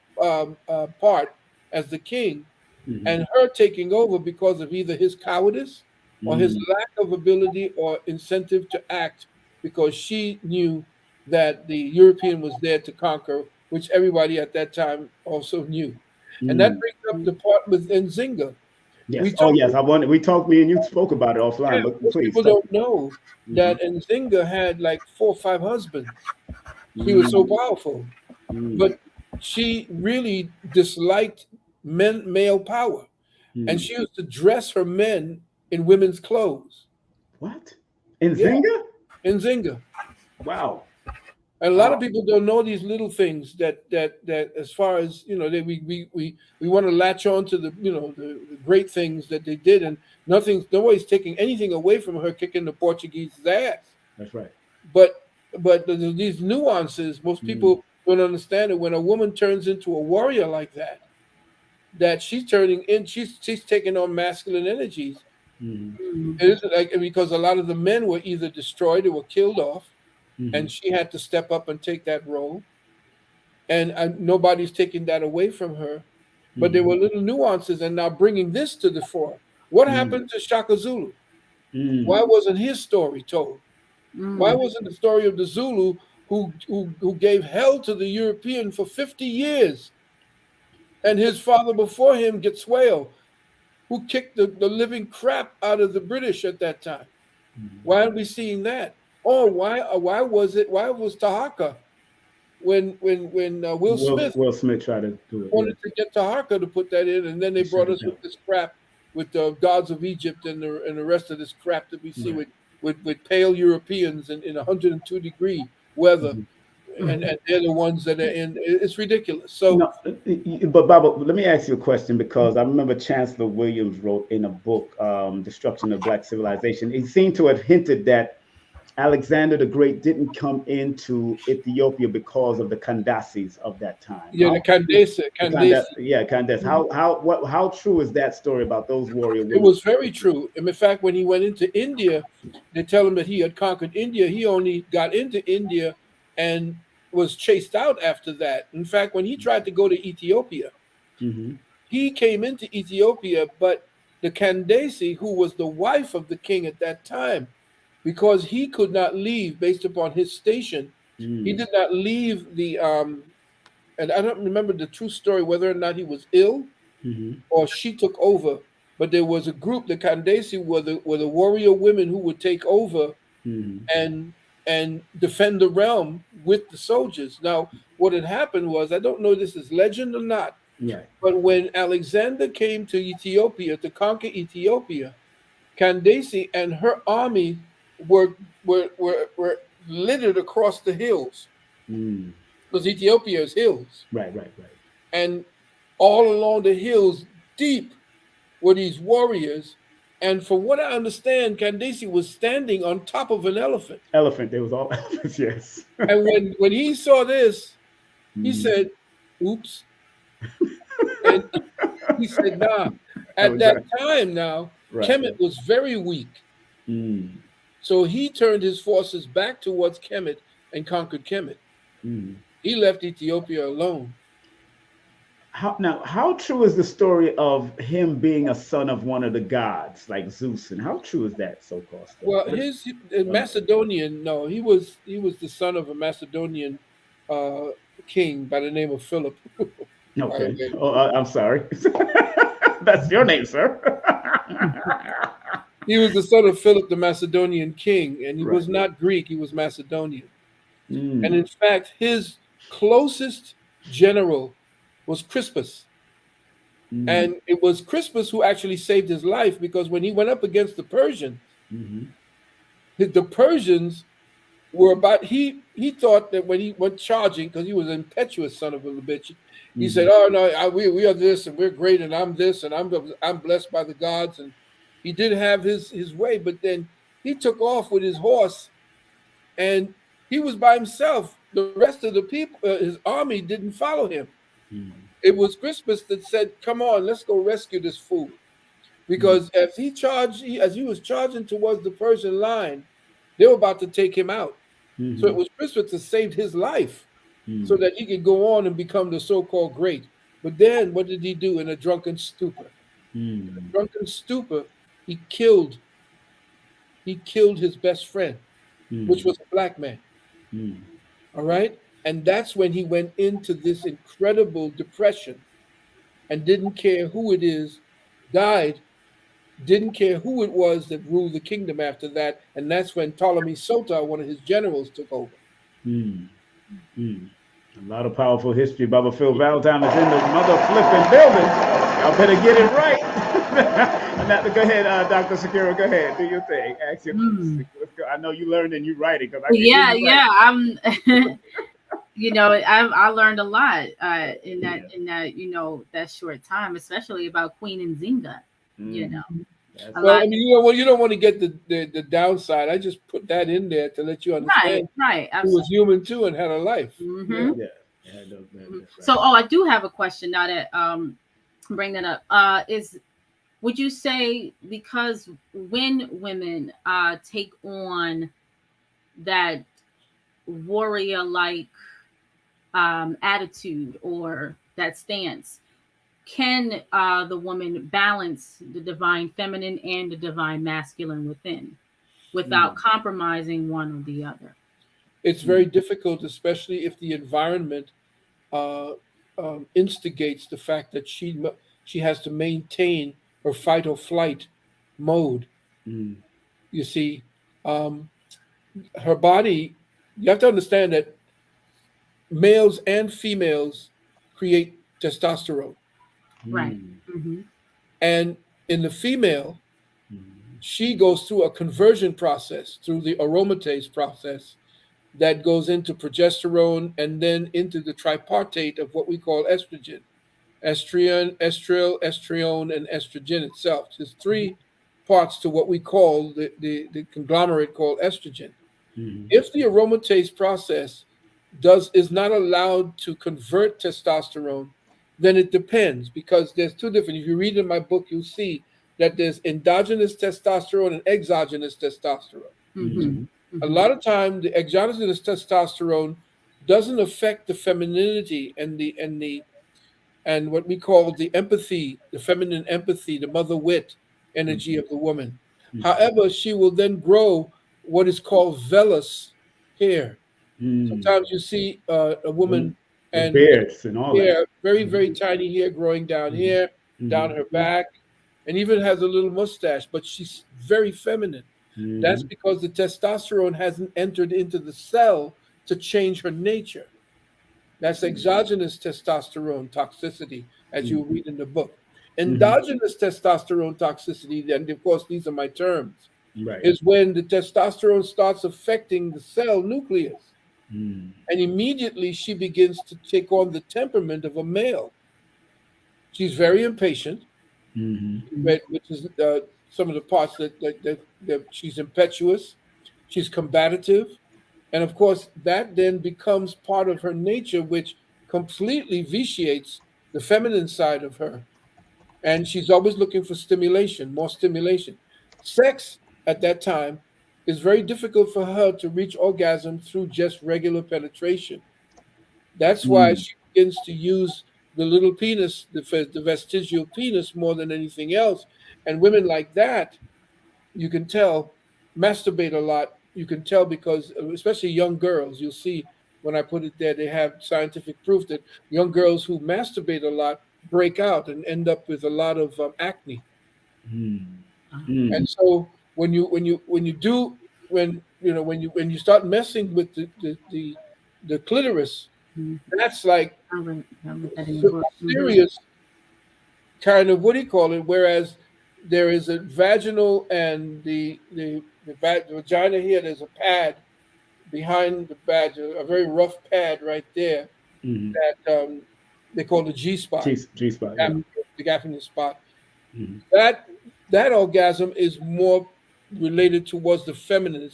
Speaker 3: part as the king and her taking over because of either his cowardice or his lack of ability or incentive to act, because she knew that the European was there to conquer, which everybody at that time also knew. And that brings up the part with Nzinga.
Speaker 1: Yes. We talked, me and you spoke about it offline.
Speaker 3: Yeah,
Speaker 1: but
Speaker 3: most people don't know that Nzinga had like 4 or 5 husbands. He was so powerful. But she really disliked male power. And she used to dress her men in women's clothes.
Speaker 1: What? Nzinga?
Speaker 3: Nzinga.
Speaker 1: Wow.
Speaker 3: And a lot of people don't know these little things that as far as, we want to latch on to the great things that they did, and nobody's taking anything away from her kicking the Portuguese's ass.
Speaker 1: That's right.
Speaker 3: But these nuances, most people don't understand it. When a woman turns into a warrior like that she's turning in, she's taking on masculine energies. It isn't like, because a lot of the men were either destroyed or were killed off, and she had to step up and take that role. And nobody's taking that away from her. But there were little nuances, and now bringing this to the fore. What happened to Shaka Zulu? Why wasn't his story told? Why wasn't the story of the Zulu who gave hell to the European for 50 years? And his father before him, Getswayo, who kicked the living crap out of the British at that time. Why aren't we seeing that? Or why was Tahaka when Will Smith
Speaker 1: Will Smith tried to do it.
Speaker 3: wanted to get Taharka to put that in, and then they brought us with this crap with the gods of Egypt and the rest of this crap that we see with pale Europeans in 102-degree weather, and they're the ones that are in. It's ridiculous. So,
Speaker 1: no, but Baba, let me ask you a question, because I remember Chancellor Williams wrote in a book, "Destruction of Black Civilization." He seemed to have hinted that Alexander the Great didn't come into Ethiopia because of the Candaces of that time.
Speaker 3: Yeah, the Candace.
Speaker 1: Yeah, Candace. How true is that story about those warrior women?
Speaker 3: It was very true. And in fact, when he went into India, they tell him that he had conquered India. He only got into India and was chased out after that. In fact, when he tried to go to Ethiopia, he came into Ethiopia, but the Candace, who was the wife of the king at that time, because he could not leave based upon his station, he did not leave the and I don't remember the true story whether or not he was ill or she took over, but there was a group, the Candace were the warrior women who would take over and defend the realm with the soldiers. Now, what had happened was, I don't know if this is legend or not, but when Alexander came to Ethiopia to conquer Ethiopia, Candace and her army were littered across the hills, because Ethiopia is hills.
Speaker 1: Right.
Speaker 3: And all along the hills, deep, were these warriors. And from what I understand, Candace was standing on top of an elephant.
Speaker 1: There was all elephants, yes.
Speaker 3: And when he saw this, he said, "Oops." And he said, "Nah." At that time now, Kemet was very weak. So he turned his forces back towards Kemet and conquered Kemet. He left Ethiopia alone.
Speaker 1: How true is the story of him being a son of one of the gods, like Zeus, and how true is that so-called story?
Speaker 3: Well, his Macedonian, no, he was the son of a Macedonian king by the name of Philip.
Speaker 1: Okay. Oh, I'm sorry. That's your name, sir.
Speaker 3: He was the son of Philip, the Macedonian king, and he was not Greek, he was Macedonian. And in fact, his closest general was Crispus. And it was Crispus who actually saved his life, because when he went up against the Persians, the Persians were about, he thought that when he went charging, because he was an impetuous son of a bitch, he said, "Oh no, we are this and we're great and I'm this and I'm blessed by the gods." And he did have his way, but then he took off with his horse and he was by himself. The rest of the people, his army, didn't follow him. It was Crispus that said, "Come on, let's go rescue this fool." Because as he was charging towards the Persian line, they were about to take him out. So it was Crispus that saved his life so that he could go on and become the so-called great. But then what did he do in a drunken stupor? In a drunken stupor, he killed his best friend, which was a black man. All right? And that's when he went into this incredible depression and didn't care who it is, died, didn't care who it was that ruled the kingdom after that. And that's when Ptolemy Soter, one of his generals, took over.
Speaker 1: A lot of powerful history. Baba Phil Valentine is in the mother flipping building. Y'all better get it right. Go ahead, Dr. Shakirah. Go ahead. Do your thing. Ask your Let's go. I know you learned and you write it.
Speaker 2: I'm I learned a lot in that that short time, especially about Queen Nzinga.
Speaker 3: Well, you don't want to get the downside. I just put that in there to let you understand.
Speaker 2: Right.
Speaker 3: Who was human too and had a life.
Speaker 2: So, I do have a question now that bring that up. Would you say, because when women take on that warrior-like attitude or that stance, can the woman balance the divine feminine and the divine masculine within without compromising one or the other?
Speaker 3: It's very difficult, especially if the environment instigates the fact that she has to maintain her fight or flight mode. You see, her body, you have to understand that males and females create testosterone.
Speaker 2: Right.
Speaker 1: Mm.
Speaker 3: And in the female,
Speaker 1: Mm.
Speaker 3: she goes through a conversion process through the aromatase process that goes into progesterone and then into the tripartite of what we call estrogen. Estriol, estrione, and estrogen itself. There's three parts to what we call the conglomerate called estrogen.
Speaker 1: Mm.
Speaker 3: If the aromatase process is not allowed to convert testosterone, then it depends, because there's two different. If you read in my book, you'll see that there's endogenous testosterone and exogenous testosterone.
Speaker 2: Mm-hmm.
Speaker 3: A lot of time, the exogenous testosterone doesn't affect the femininity and what we call the empathy, the feminine empathy, the mother wit energy of the woman. However, she will then grow what is called vellus hair.
Speaker 1: Mm.
Speaker 3: Sometimes you see a woman
Speaker 1: With
Speaker 3: and
Speaker 1: beards and all that.
Speaker 3: hair, very, very tiny hair growing down here, down her back, and even has a little mustache, but she's very feminine. That's because the testosterone hasn't entered into the cell to change her nature. That's exogenous testosterone toxicity, as you read in the book. Endogenous testosterone toxicity, then, of course, these are my terms,
Speaker 1: Right.
Speaker 3: is when the testosterone starts affecting the cell nucleus.
Speaker 1: Mm.
Speaker 3: And immediately she begins to take on the temperament of a male. She's very impatient, which is some of the parts that she's impetuous, she's combative, and of course, that then becomes part of her nature, which completely vitiates the feminine side of her. And she's always looking for stimulation, more stimulation. Sex at that time is very difficult for her to reach orgasm through just regular penetration. That's why she begins to use the little penis, the vestigial penis, more than anything else. And women like that, you can tell, masturbate a lot. You can tell because, especially young girls, you'll see when I put it there, they have scientific proof that young girls who masturbate a lot break out and end up with a lot of acne.
Speaker 1: Mm.
Speaker 3: And so when you start messing with the clitoris, that's like
Speaker 2: I'll read that in the book.
Speaker 3: serious kind of, what do you call it? Whereas there is a vaginal and the vagina here, there's a pad behind the badge, a very rough pad right there that they call the G spot,
Speaker 1: G spot. Yeah.
Speaker 3: the gapping spot. That orgasm is more related towards the feminine. It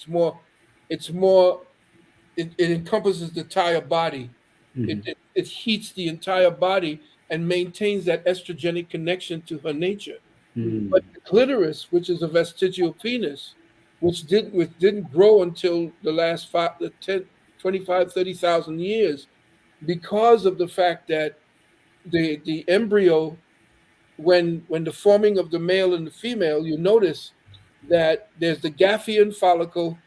Speaker 3: encompasses the entire body. It heats the entire body and maintains that estrogenic connection to her nature. But the clitoris, which is a vestigial penis, which didn't grow until the last 25, 30,000 years, because of the fact that the embryo, when the forming of the male and the female, you notice that there's the Gaffian follicle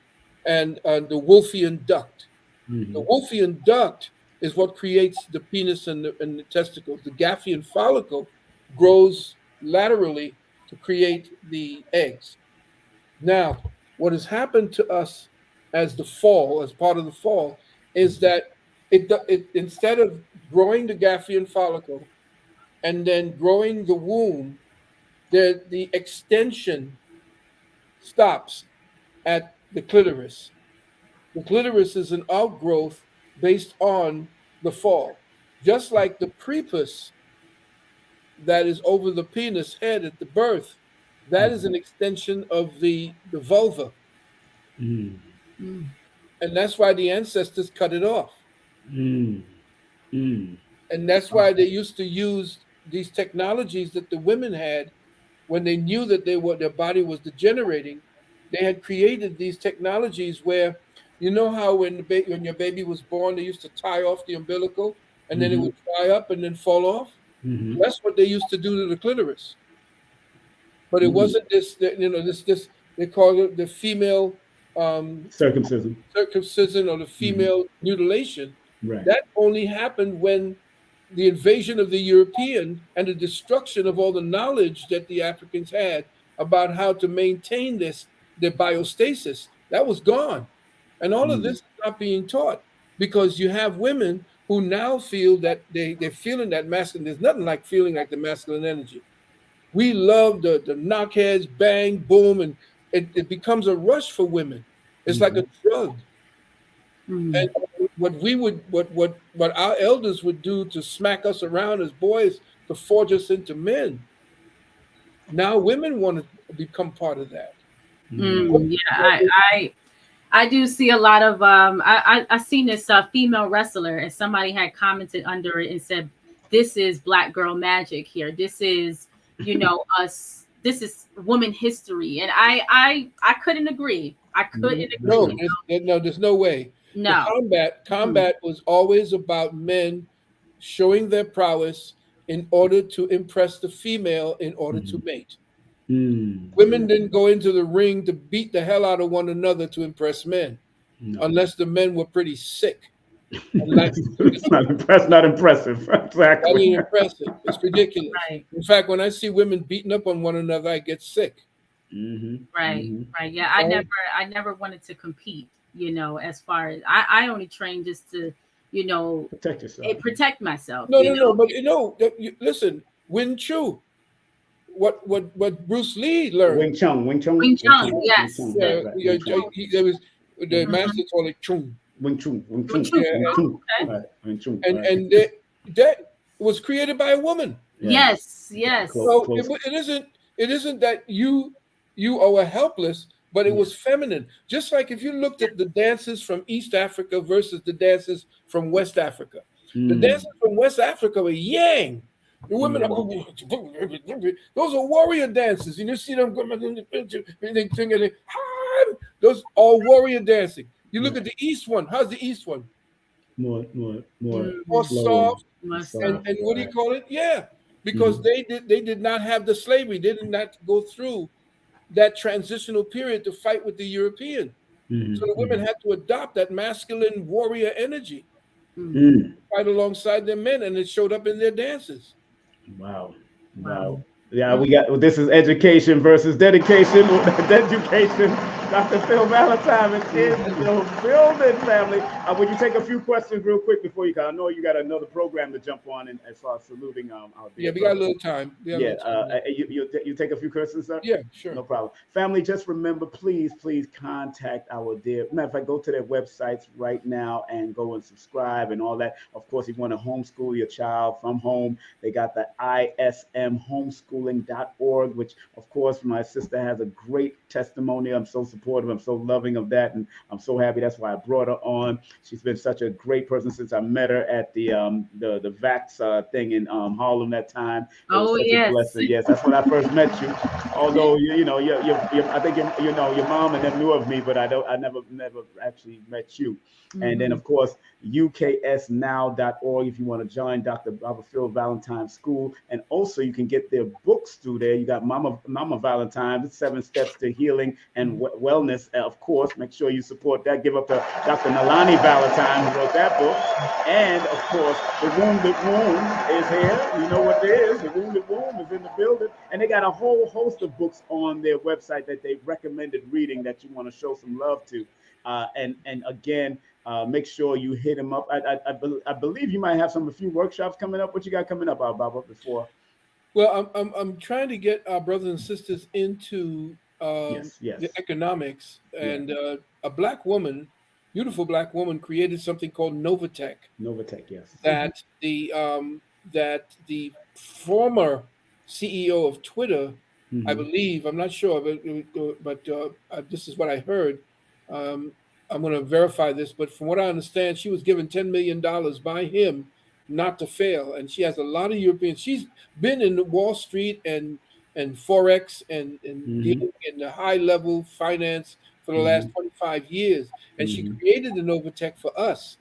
Speaker 3: and the Wolffian duct. The Wolffian duct is what creates the penis and the testicles. The Gaffian follicle grows laterally to create the eggs. Now, what has happened to us as part of the fall, is that it instead of growing the Gaffian follicle and then growing the womb, the extension stops at the clitoris. The clitoris is an outgrowth based on the fall. Just like the prepuce that is over the penis head at the birth, that is an extension of the vulva.
Speaker 1: Mm.
Speaker 3: And that's why the ancestors cut it off.
Speaker 1: Mm. Mm.
Speaker 3: And that's why they used to use these technologies that the women had when they knew that their body was degenerating. They had created these technologies where, you know how when your baby was born, they used to tie off the umbilical and then it would dry up and then fall off. That's what they used to do to the clitoris. But it wasn't this they call it the female
Speaker 1: Circumcision.
Speaker 3: or the female mutilation.
Speaker 1: Right.
Speaker 3: That only happened when the invasion of the European and the destruction of all the knowledge that the Africans had about how to maintain their biostasis, that was gone. And all of this is not being taught because you have women who now feel that they're feeling that masculine. There's nothing like feeling like the masculine energy. We love the knockheads, bang, boom, and it becomes a rush for women. It's like a drug. And what our elders would do to smack us around as boys to forge us into men. Now women want to become part of that.
Speaker 2: Yeah, I do see a lot of I seen this female wrestler, and somebody had commented under it and said, "This is black girl magic here. This is, us. This is woman history." And I couldn't agree. I couldn't agree.
Speaker 3: No, there's no way.
Speaker 2: No.
Speaker 3: The combat was always about men showing their prowess in order to impress the female, in order to mate. Women didn't go into the ring to beat the hell out of one another to impress men, unless the men were pretty sick.
Speaker 1: It's not impressive. Exactly.
Speaker 3: Not impressive. It's ridiculous.
Speaker 2: Right.
Speaker 3: In fact, when I see women beating up on one another, I get sick.
Speaker 2: Right. Yeah, I never wanted to compete. As far as I only trained just to,
Speaker 1: protect yourself.
Speaker 2: Protect myself.
Speaker 3: No. But listen, Wing Chun. What Bruce Lee learned.
Speaker 1: Wing Chun.
Speaker 2: Yes.
Speaker 3: There was the master called it Chun.
Speaker 1: Wing Chun.
Speaker 3: And that was created by a woman.
Speaker 2: Yes.
Speaker 3: So it isn't that you are helpless, but it was feminine. Just like if you looked at the dances from East Africa versus the dances from West Africa. The dances from West Africa were yang. The women those are warrior dances. And you see them those all warrior dancing. You look at the East one. How's the East one?
Speaker 1: More
Speaker 3: soft. And what do you call it? Yeah. Because they did not have the slavery. They did not go through that transitional period to fight with the European. So the women had to adopt that masculine warrior energy, fight alongside their men, and it showed up in their dances.
Speaker 1: Wow. Yeah, we got this is education versus dedication. Education. Dr. Phil Valentine is in the building, family. Will you take a few questions real quick before you? I know you got another program to jump on, and as far as saluting our
Speaker 3: we got a little time.
Speaker 1: You take a few questions, sir?
Speaker 3: Yeah, sure.
Speaker 1: No problem. Family, just remember, please contact our dear. Matter of fact, go to their websites right now and go and subscribe and all that. Of course, if you want to homeschool your child from home, they got the ismhomeschooling.org, which, of course, my sister has a great testimony. I'm so supportive. I'm so loving of that, and I'm so happy. That's why I brought her on. She's been such a great person since I met her at the Vax thing in Harlem that time.
Speaker 2: Yes.
Speaker 1: A blessing. Yes, that's when I first met you. Although I think your mom and them knew of me, but I never actually met you. And then, of course, uksnow.org if you want to join Dr. Phil Valentine School. And also you can get their books through there. You got Mama Valentine, the 7 Steps to Healing and Wellness. Of course, make sure you support that. Give up to Dr. Nalani Valentine, who wrote that book. And, of course, The Wounded Womb is here. You know what it is. The Wounded Womb is in the building. And they got a whole host of books on their website that they recommended reading that you want to show some love to. And again, make sure you hit him up. I believe you might have a few workshops coming up. What you got coming up, Baba, before?
Speaker 3: Well, I'm trying to get our brothers and sisters into the economics, and a black woman, beautiful black woman, created something called Novatech.
Speaker 1: Novatech, yes.
Speaker 3: That the former CEO of Twitter, I believe, I'm not sure, but this is what I heard. I'm going to verify this, but from what I understand, she was given $10 million by him not to fail. And she has a lot of Europeans. She's been in Wall Street and Forex and dealing in the high level finance for the last 25 years. And she created the Novatech for us.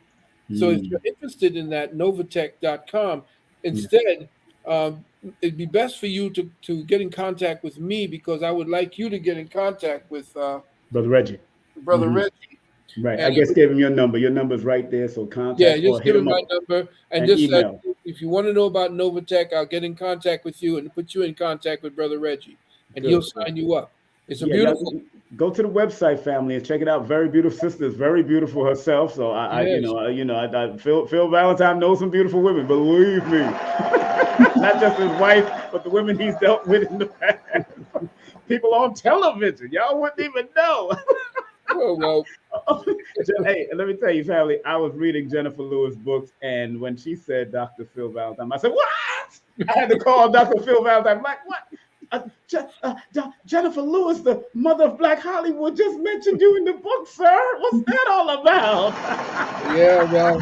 Speaker 3: So if you're interested in that, novatech.com, instead, it'd be best for you to get in contact with me, because I would like you to get in contact with
Speaker 1: Brother Reggie.
Speaker 3: Reggie.
Speaker 1: Right. I just gave him your number. Your number's right there. So contact.
Speaker 3: Yeah, just give him my number. And just
Speaker 1: email.
Speaker 3: If you want to know about Novatech, I'll get in contact with you and put you in contact with Brother Reggie. And he'll sign you up. It's a beautiful
Speaker 1: Go to the website, family, and check it out. Very beautiful sisters, very beautiful herself. So
Speaker 3: Yes.
Speaker 1: Phil Valentine knows some beautiful women. Believe me, not just his wife, but the women he's dealt with in the past. People on television, y'all wouldn't even know.
Speaker 3: Well,
Speaker 1: Hey, let me tell you, family. I was reading Jennifer Lewis books, and when she said Dr. Phil Valentine, I said, "What?" I had to call Dr. Phil Valentine. I'm like, what? Jennifer Lewis, the mother of Black Hollywood, just mentioned you in the book, sir. What's that all about?
Speaker 3: yeah, well,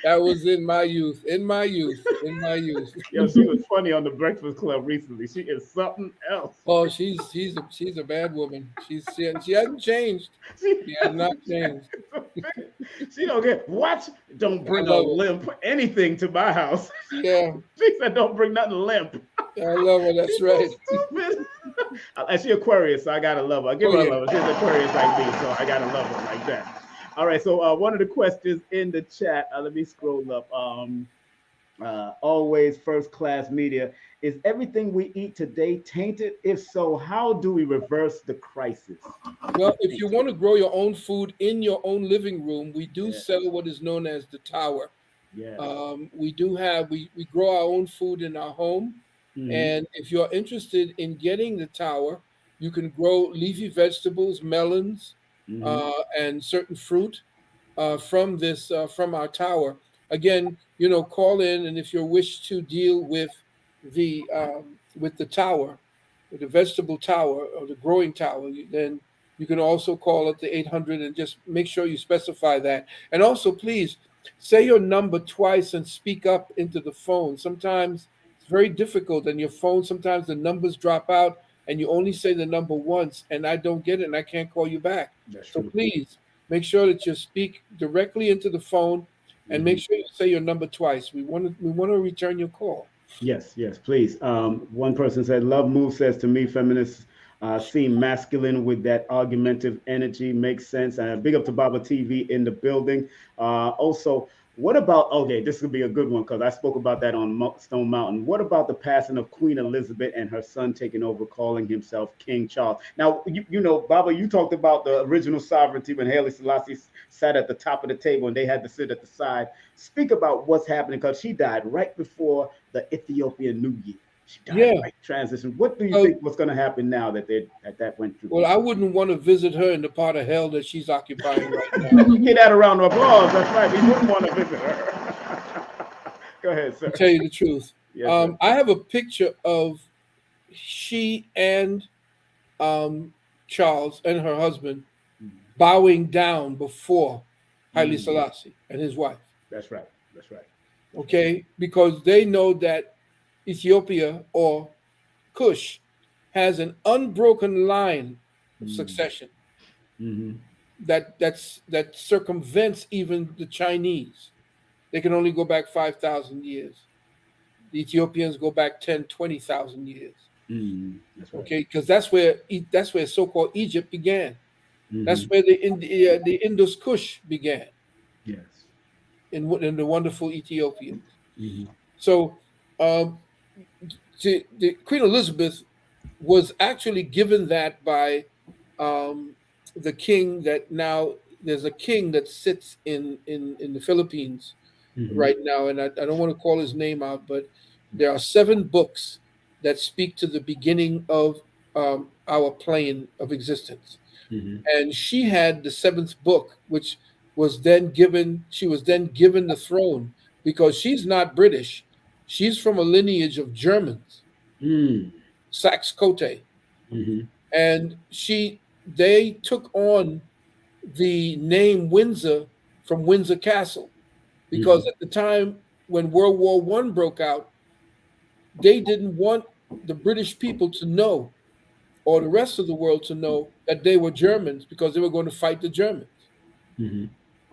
Speaker 3: that was in my youth. In my youth.
Speaker 1: Yo, she was funny on the Breakfast Club recently. She is something else.
Speaker 3: Oh, she's a bad woman. She hasn't changed. She has not changed.
Speaker 1: She don't get what? Don't bring a
Speaker 3: love it.
Speaker 1: limp anything to my house.
Speaker 3: Yeah,
Speaker 1: She said, "Don't bring nothing limp."
Speaker 3: I love her. That's
Speaker 1: She's
Speaker 3: right.
Speaker 1: so stupid. And she Aquarius, so I gotta love her. I give
Speaker 3: Oh,
Speaker 1: her a
Speaker 3: yeah.
Speaker 1: love her. She's Aquarius like me, so I gotta love her like that. All right, so one of the questions in the chat. Let me scroll up. Always first class media. Is everything we eat today tainted? If so, how do we reverse the crisis?
Speaker 3: Well, if you want to grow your own food in your own living room, we do
Speaker 1: Yes.
Speaker 3: sell what is known as the tower.
Speaker 1: Yes.
Speaker 3: We grow our own food in our home.
Speaker 1: Mhm.
Speaker 3: And if you're interested in getting the tower, you can grow leafy vegetables, melons,
Speaker 1: Mhm.
Speaker 3: and certain fruit from our tower. Again, call in, and if you wish to deal with the tower, with the vegetable tower or the growing tower, then you can also call up the 800 and just make sure you specify that. And also, please say your number twice and speak up into the phone. Sometimes it's very difficult, and your phone, sometimes the numbers drop out, and you only say the number once, and I don't get it, and I can't call you back.
Speaker 1: That's
Speaker 3: So
Speaker 1: true.
Speaker 3: please make sure that you speak directly into the phone, and make sure you say your number twice. We want to return your call.
Speaker 1: Yes, yes, please. One person said, "Love Move says to me, feminists seem masculine with that argumentative energy. Makes sense." And big up to Baba TV in the building. Also, what about? Okay, this could be a good one because I spoke about that on Stone Mountain. What about the passing of Queen Elizabeth and her son taking over, calling himself King Charles? Now, Baba, you talked about the original sovereignty when Haile Selassie sat at the top of the table and they had to sit at the side. Speak about what's happening because she died right before the Ethiopian New Year. She died
Speaker 3: Yeah.
Speaker 1: right transition. What do you think what's going to happen now that went through?
Speaker 3: Well, I wouldn't want to visit her in the part of hell that she's occupying right now.
Speaker 1: Get that a round of applause. That's right. We wouldn't want to visit her. Go ahead, sir.
Speaker 3: To tell you the truth,
Speaker 1: Yes,
Speaker 3: I have a picture of she and Charles and her husband bowing down before Haile Selassie and his wife.
Speaker 1: That's right. That's right.
Speaker 3: Okay, because they know that Ethiopia or Kush has an unbroken line of succession that circumvents even the Chinese. They can only go back 5,000 years. The Ethiopians go back 10, 20,000 years.
Speaker 1: That's right.
Speaker 3: Okay, because that's where so-called Egypt began. That's where the Indus Kush began.
Speaker 1: Yes.
Speaker 3: In the wonderful Ethiopians. So the Queen Elizabeth was actually given that by the king that now there's a king that sits in the Philippines right now, and I don't want to call his name out, but there are 7 books that speak to the beginning of our plane of existence. And she had the 7th book, which was then given. She was then given the throne because she's not British. She's from a lineage of Germans, Saxe-Cote, and they took on the name Windsor from Windsor Castle because at the time when World War I broke out, they didn't want the British people to know, or the rest of the world to know, that they were Germans because they were going to fight the Germans.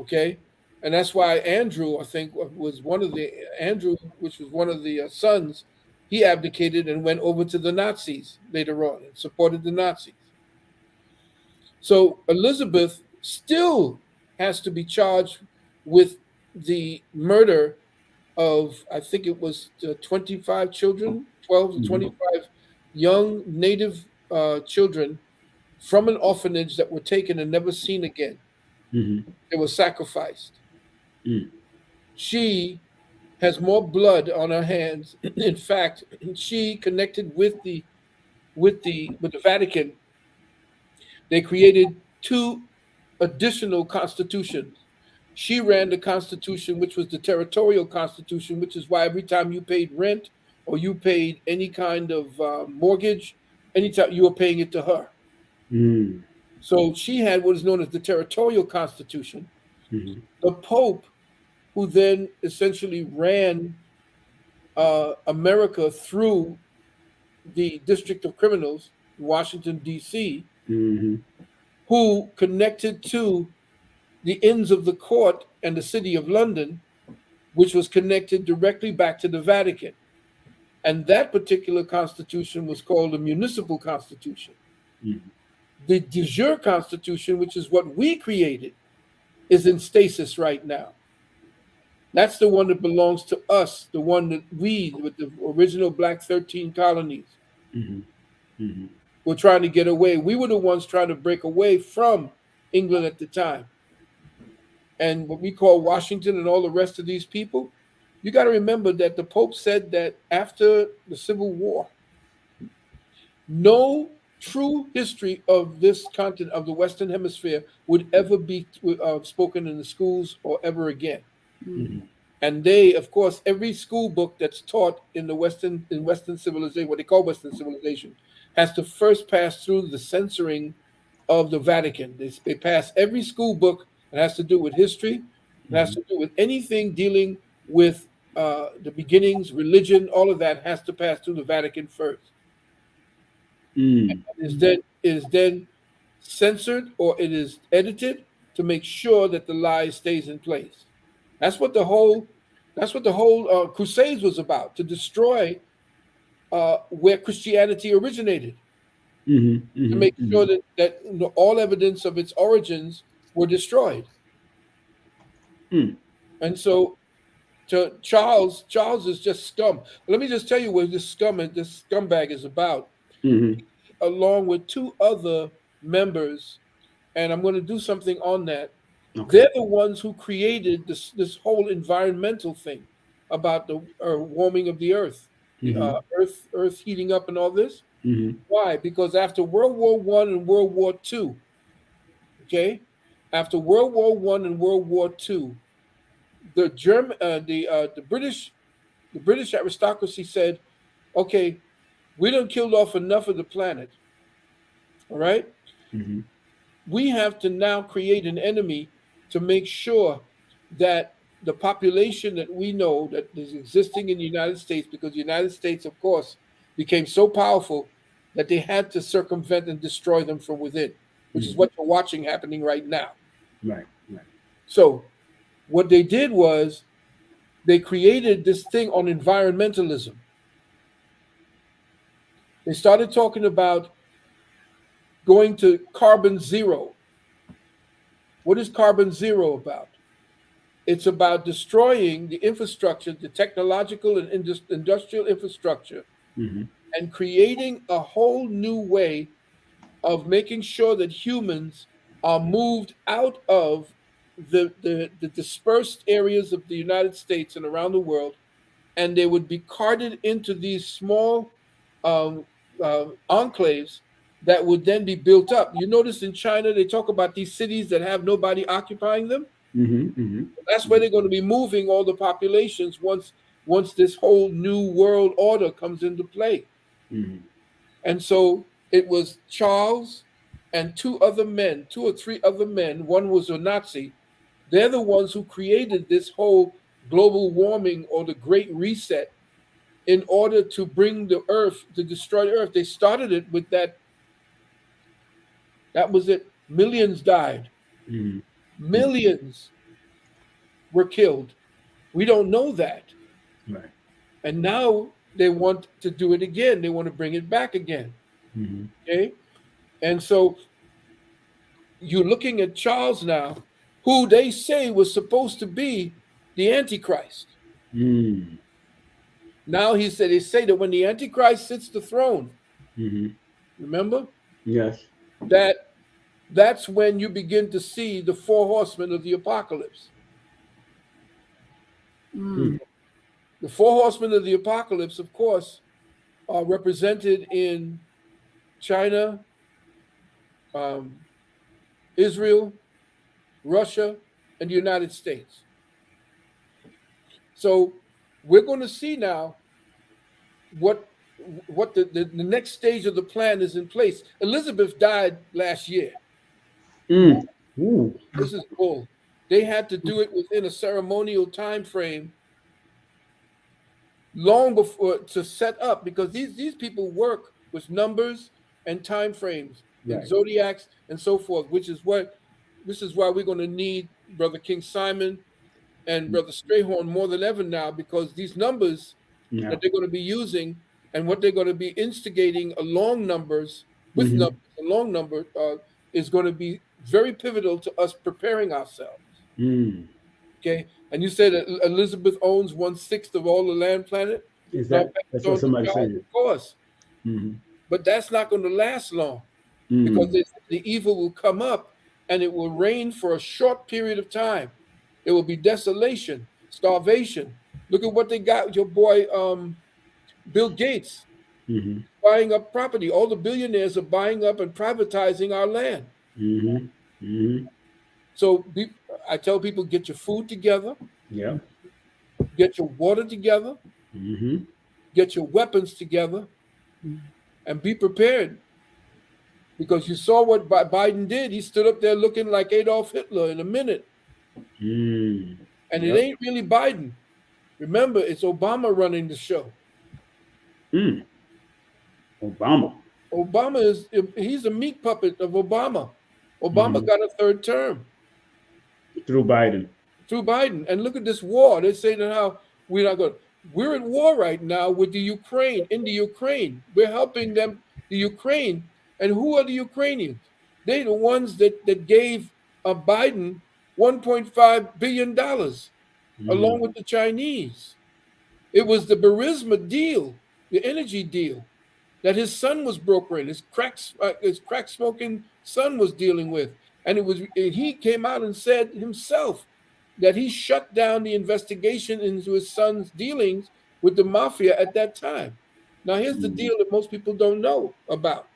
Speaker 3: Okay, and that's why Andrew, I think, which was one of the sons, he abdicated and went over to the Nazis later on and supported the Nazis. So Elizabeth still has to be charged with the murder of, I think it was 25 children, 12 to 25 young native children from an orphanage that were taken and never seen again. They were sacrificed. She has more blood on her hands. In fact, she connected with the Vatican. They created 2 additional constitutions. She ran the constitution, which was the territorial constitution, which is why every time you paid rent or you paid any kind of mortgage, anytime you were paying it to her. So she had what is known as the territorial constitution. The Pope, who then essentially ran America through the District of Criminals, Washington, D.C., who connected to the Inns of the Court and the City of London, which was connected directly back to the Vatican. And that particular constitution was called the Municipal Constitution. The de jure Constitution, which is what we created, is in stasis right now. That's the one that belongs to us, the one that we, with the original Black 13 colonies, were trying to get away. We were the ones trying to break away from England at the time. And what we call Washington and all the rest of these people, you got to remember that the Pope said that after the Civil War, no true history of this continent, of the Western Hemisphere, would ever be spoken in the schools or ever again. And they, of course, every school book that's taught in the Western civilization, what they call Western civilization, has to first pass through the censoring of the Vatican. They pass every school book that has to do with history, it has to do with anything dealing with the beginnings, religion, all of that has to pass through the Vatican first. And it is then censored, or it is edited to make sure that the lie stays in place. That's what the whole Crusades was about, to destroy where Christianity originated, to make sure that all evidence of its origins were destroyed. And so, to Charles is just scum. Let me just tell you what this scumbag is about. Along with 2 other members, and I'm going to do something on that. They're the ones who created this whole environmental thing about the warming of the earth, earth heating up and all this. Why? Because after World War I and World War II, after World War I and World War II, the British aristocracy said, okay, we done killed off enough of the planet. All right? We have to now create an enemy to make sure that the population that we know that is existing in the United States, because the United States, of course, became so powerful that they had to circumvent and destroy them from within, which is what you're watching happening right now.
Speaker 1: Right.
Speaker 3: So what they did was they created this thing on environmentalism. They started talking about going to carbon zero. What is carbon zero about? It's about destroying the infrastructure, the technological and industrial infrastructure, and creating a whole new way of making sure that humans are moved out of the dispersed areas of the United States and around the world, and they would be carted into these small enclaves that would then be built up. You notice in China, they talk about these cities that have nobody occupying them. That's where they're going to be moving all the populations once this whole new world order comes into play. And so it was Charles and 2 or 3 other men. One was a Nazi. They're the ones who created this whole global warming or the Great Reset in order to bring the earth, to destroy the earth. They started it with that. That was it. Millions died. Millions were killed. We don't know that.
Speaker 1: Right.
Speaker 3: And now they want to do it again. They want to bring it back again. Okay? And so you're looking at Charles now, who they say was supposed to be the Antichrist. Now they say that when the Antichrist sits the throne, remember?
Speaker 1: Yes.
Speaker 3: that's when you begin to see the 4 horsemen of the apocalypse.
Speaker 2: Mm.
Speaker 3: The 4 horsemen of the apocalypse, of course, are represented in China, Israel, Russia, and the United States. So we're going to see now what the next stage of the plan is in place. Elizabeth died last year.
Speaker 1: Ooh.
Speaker 3: This is bull. They had to do it within a ceremonial time frame long before to set up, because these people work with numbers and time frames and zodiacs and so forth, which is why we're going to need Brother King Simon and Brother Strayhorn more than ever now, because these numbers that they're going to be using and what they're going to be instigating along numbers with numbers, a long number is going to be very pivotal to us preparing ourselves. Okay, and you said that Elizabeth owns 1/6 of all the land planet.
Speaker 1: Is that's what somebody said?
Speaker 3: Of course, but that's not going to last long, because the evil will come up and it will reign for a short period of time. It will be desolation, starvation. Look at what they got with your boy Bill Gates buying up property. All the billionaires are buying up and privatizing our land. So I tell people, get your food together.
Speaker 1: Yeah.
Speaker 3: Get your water together. Get your weapons together, and be prepared. Because you saw what Biden did. He stood up there looking like Adolf Hitler in a minute. And it ain't really Biden. Remember, it's Obama running the show. Obama he's a meat puppet of Obama. Obama got a 3rd term. Through Biden. And look at this war. They're saying how we're not going. We're at war right now with the Ukraine, in the Ukraine. We're helping them, the Ukraine. And who are the Ukrainians? They're the ones that gave Biden $1.5 billion, along with the Chinese. It was the Burisma deal, the energy deal, that his son was brokering, his crack smoking son was dealing with. And he came out and said himself that he shut down the investigation into his son's dealings with the mafia at that time. Now, here's the deal that most people don't know about.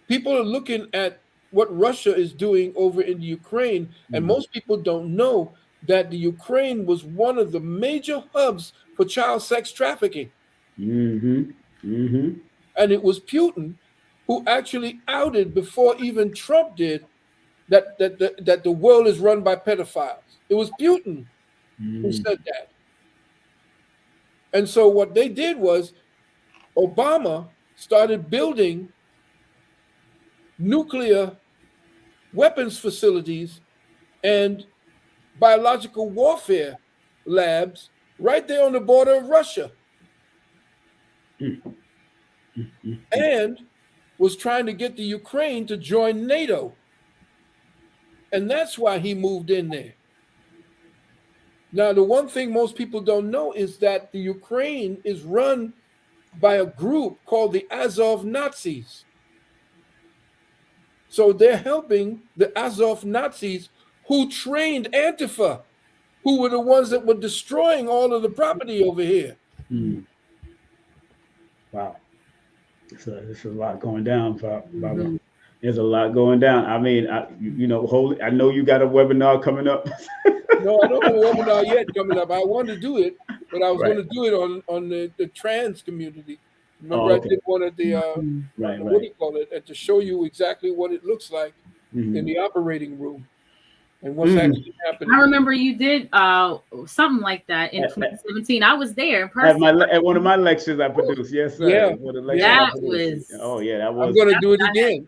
Speaker 3: People are looking at what Russia is doing over in the Ukraine, and most people don't know that the Ukraine was one of the major hubs for child sex trafficking. And it was Putin who actually outed, before even Trump did, that the world is run by pedophiles. It was Putin who said that. And so what they did was Obama started building nuclear weapons facilities and biological warfare labs right there on the border of Russia. And was trying to get the Ukraine to join NATO. And that's why he moved in there. Now, the one thing most people don't know is that the Ukraine is run by a group called the Azov Nazis. So they're helping the Azov Nazis who trained Antifa, who were the ones that were destroying all of the property over here.
Speaker 1: Wow. There's a lot going down, Baba. There's a lot going down. I mean, I know you got a webinar coming up.
Speaker 3: No, I don't have a webinar yet coming up. I wanted to do it, but I was going to do it on the trans community. Remember, I did one at the what do you call it? To show you exactly what it looks like in the operating room and what's actually happening.
Speaker 2: I remember you did something like that in 2017. I was there in person.
Speaker 1: At one of my lectures I produced. Yes, sir.
Speaker 3: Yeah.
Speaker 2: That was.
Speaker 1: Oh yeah, that was.
Speaker 3: I'm going to do it again.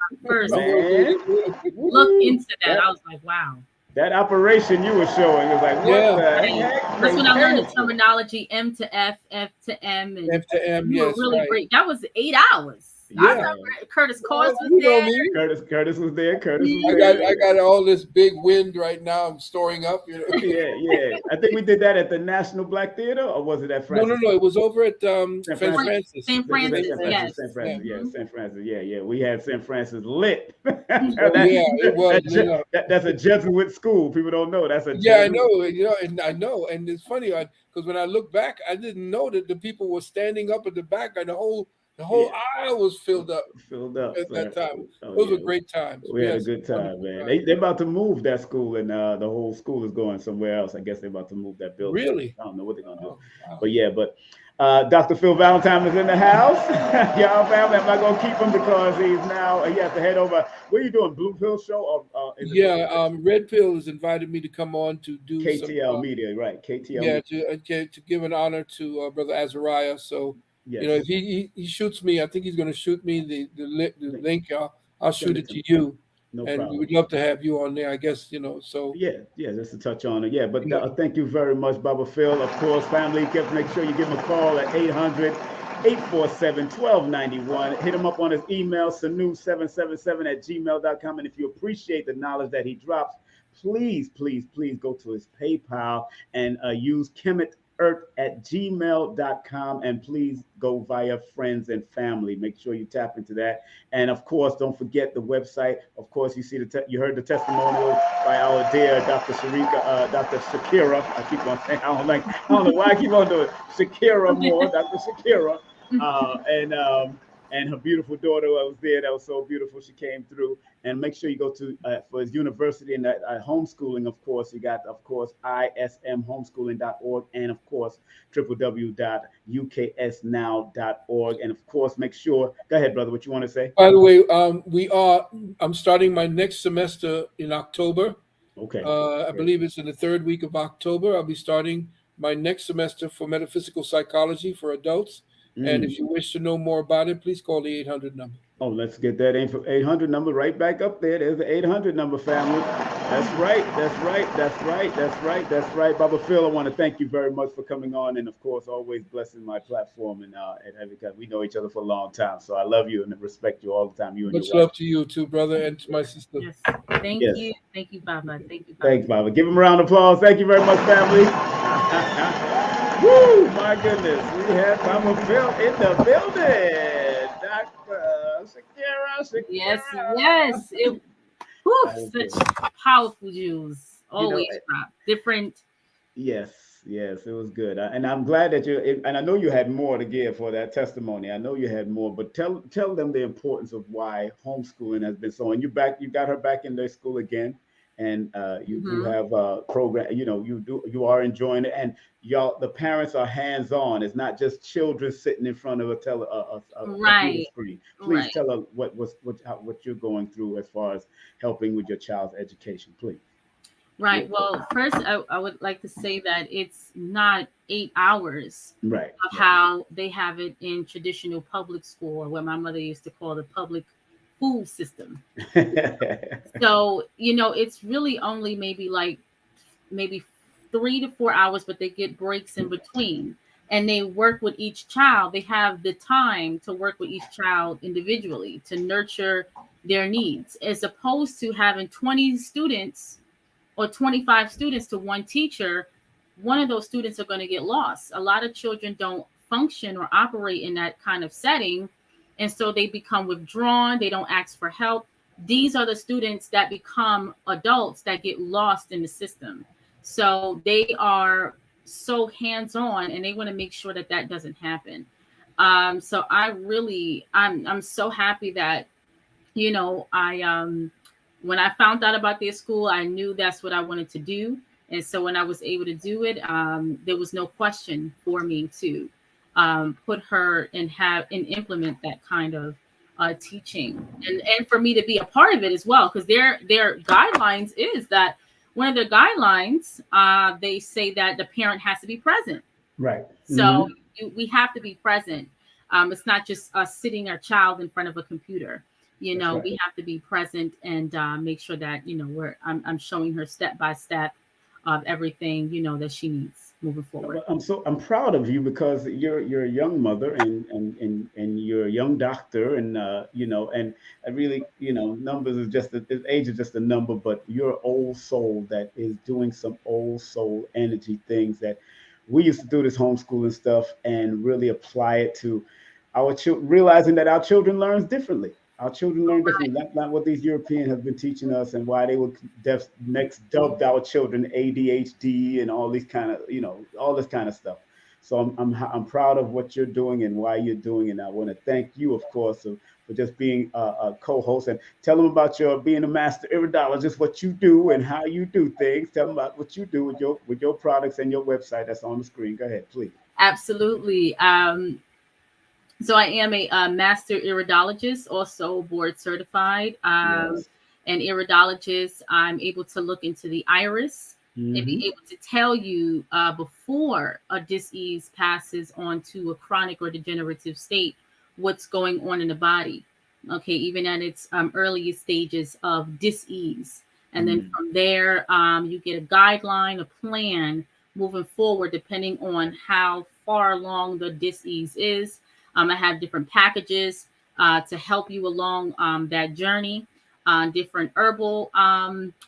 Speaker 2: Look into that. I was like, wow.
Speaker 1: That operation you were showing was like, what the heck?
Speaker 2: That's when I learned the terminology M to F, F to M, and
Speaker 3: F to M.
Speaker 2: you were really great. That was 8 hours. I
Speaker 3: Yeah.
Speaker 2: remember Curtis Course was
Speaker 3: You know
Speaker 2: there.
Speaker 3: me.
Speaker 1: Curtis was there. Curtis was
Speaker 3: I
Speaker 1: there.
Speaker 3: got all this big wind right now. I'm storing up. You know.
Speaker 1: Yeah. I think we did that at the National Black Theater, or was it at Francis?
Speaker 3: No. It was over at
Speaker 1: St.
Speaker 3: St.
Speaker 1: Francis.
Speaker 3: Francis.
Speaker 2: St. Francis, yes.
Speaker 1: St. Francis,
Speaker 3: Yeah.
Speaker 1: St. Francis, yeah. We had St. Francis lit.
Speaker 3: It was.
Speaker 1: That's a Jesuit school. People don't know that's a
Speaker 3: Yeah, I
Speaker 1: Jesuit.
Speaker 3: know. And I know, and it's funny because when I look back, I didn't know that the people were standing up at the back, and the whole aisle was filled up at that time. Those were great times.
Speaker 1: We had a good time, man. They're about to move that school, and the whole school is going somewhere else. I guess they're about to move that building.
Speaker 3: Really?
Speaker 1: I don't know what they're gonna do.
Speaker 3: Wow.
Speaker 1: But Dr. Phil Valentine is in the house. Y'all family, I'm not gonna keep him because he has to head over. What are you doing? Blue Pill show? Or
Speaker 3: Red Pill has invited me to come on to do
Speaker 1: KTL Media, right? KTL.
Speaker 3: Yeah, to give an honor to Brother Azariah. So
Speaker 1: yes.
Speaker 3: if he shoots me, I think he's going to shoot me the link. I'll shoot it to you.
Speaker 1: No
Speaker 3: and
Speaker 1: problem.
Speaker 3: We would love to have you on there, I guess, So
Speaker 1: yeah, just to touch on it. Yeah, but thank you very much, Baba Phil. Of course, family, make sure you give him a call at 800-847-1291. Hit him up on his email, sanu777@gmail.com. And if you appreciate the knowledge that he drops, please go to his PayPal and use kemetearth@gmail.com, and please go via friends and family. Make sure you tap into that. And of course, don't forget the website. Of course, you see you heard the testimonial by our dear Dr. Shakirah. I keep on saying, I don't know why I keep on doing Shakirah more, Dr. Shakirah. And her beautiful daughter was there. That was so beautiful. She came through. And make sure you go to for his university and homeschooling. Of course, you got ismhomeschooling.org, and of course www.uksnow.org. And of course, make sure. Go ahead, brother. What you want to say?
Speaker 3: By the way, I'm starting my next semester in October.
Speaker 1: Okay.
Speaker 3: I believe it's in the third week of October. I'll be starting my next semester for metaphysical psychology for adults. And if you wish to know more about it, please call the 800 number.
Speaker 1: Oh, let's get that 800 number right back up there. There's the 800 number, family. That's right. Baba Phil, I want to thank you very much for coming on, and of course, always blessing my platform. And because we know each other for a long time, so I love you and respect you all the time. You and
Speaker 3: much love to you too, brother, and to my sister.
Speaker 2: Yes. Thank you, Baba. Thank you, Baba.
Speaker 1: Thanks, Baba. Give him a round of applause. Thank you very much, family. Woo! My goodness, we had Baba Phil in the building. Dr. Shakirah.
Speaker 2: Yes. Such powerful Jews. Always different.
Speaker 1: Yes, it was good. And I'm glad that and I know you had more to give for that testimony. I know you had more, but tell them the importance of why homeschooling has been so. And you got her back in their school again. And you have a program, you are enjoying it, and the parents are hands-on. It's not just children sitting in front of a screen. Please tell us what you're going through as far as helping with your child's education, please.
Speaker 2: Right. Well, first, I would like to say that it's not 8 hours of how they have it in traditional public school, or what my mother used to call the public school system. So, it's really only maybe 3 to 4 hours, but they get breaks in between. And they work with each child. They have the time to work with each child individually to nurture their needs, as opposed to having 20 students or 25 students to one teacher. One of those students are going to get lost. A lot of children don't function or operate in that kind of setting. And so they become withdrawn. They don't ask for help. These are the students that become adults that get lost in the system. So they are so hands-on, and they want to make sure that doesn't happen. So I'm so happy that, when I found out about their school, I knew that's what I wanted to do. And so when I was able to do it, there was no question for me to put her and implement that kind of teaching, and for me to be a part of it as well, because their guidelines is that one of their guidelines, they say that the parent has to be present.
Speaker 1: Right.
Speaker 2: So we have to be present. It's not just us sitting our child in front of a computer. We have to be present and make sure that I'm showing her step by step of everything that she needs. moving forward.
Speaker 1: I'm proud of you because you're a young mother and you're a young doctor and and I really numbers is just age is just a number, but you're an old soul that is doing some old soul energy things that we used to do this homeschooling stuff and really apply it to our children, realizing that our children learns differently. Our children learn differently. That's not what these Europeans have been teaching us, and why they would next dubbed our children ADHD and all these kind of all this kind of stuff. So I'm proud of what you're doing and why you're doing, and I want to thank you, of course, for just being a co-host and tell them about your being a master iridologist, what you do and how you do things. Tell them about what you do with your products and your website that's on the screen. Go ahead, please.
Speaker 2: Absolutely. So I am a master iridologist, also board certified.
Speaker 1: Yes.
Speaker 2: An iridologist, I'm able to look into the iris and be able to tell you before a disease passes on to a chronic or degenerative state, what's going on in the body. Okay, even at its earliest stages of disease. And then from there, you get a guideline, a plan moving forward, depending on how far along the disease is. I have different packages to help you along that journey, different herbal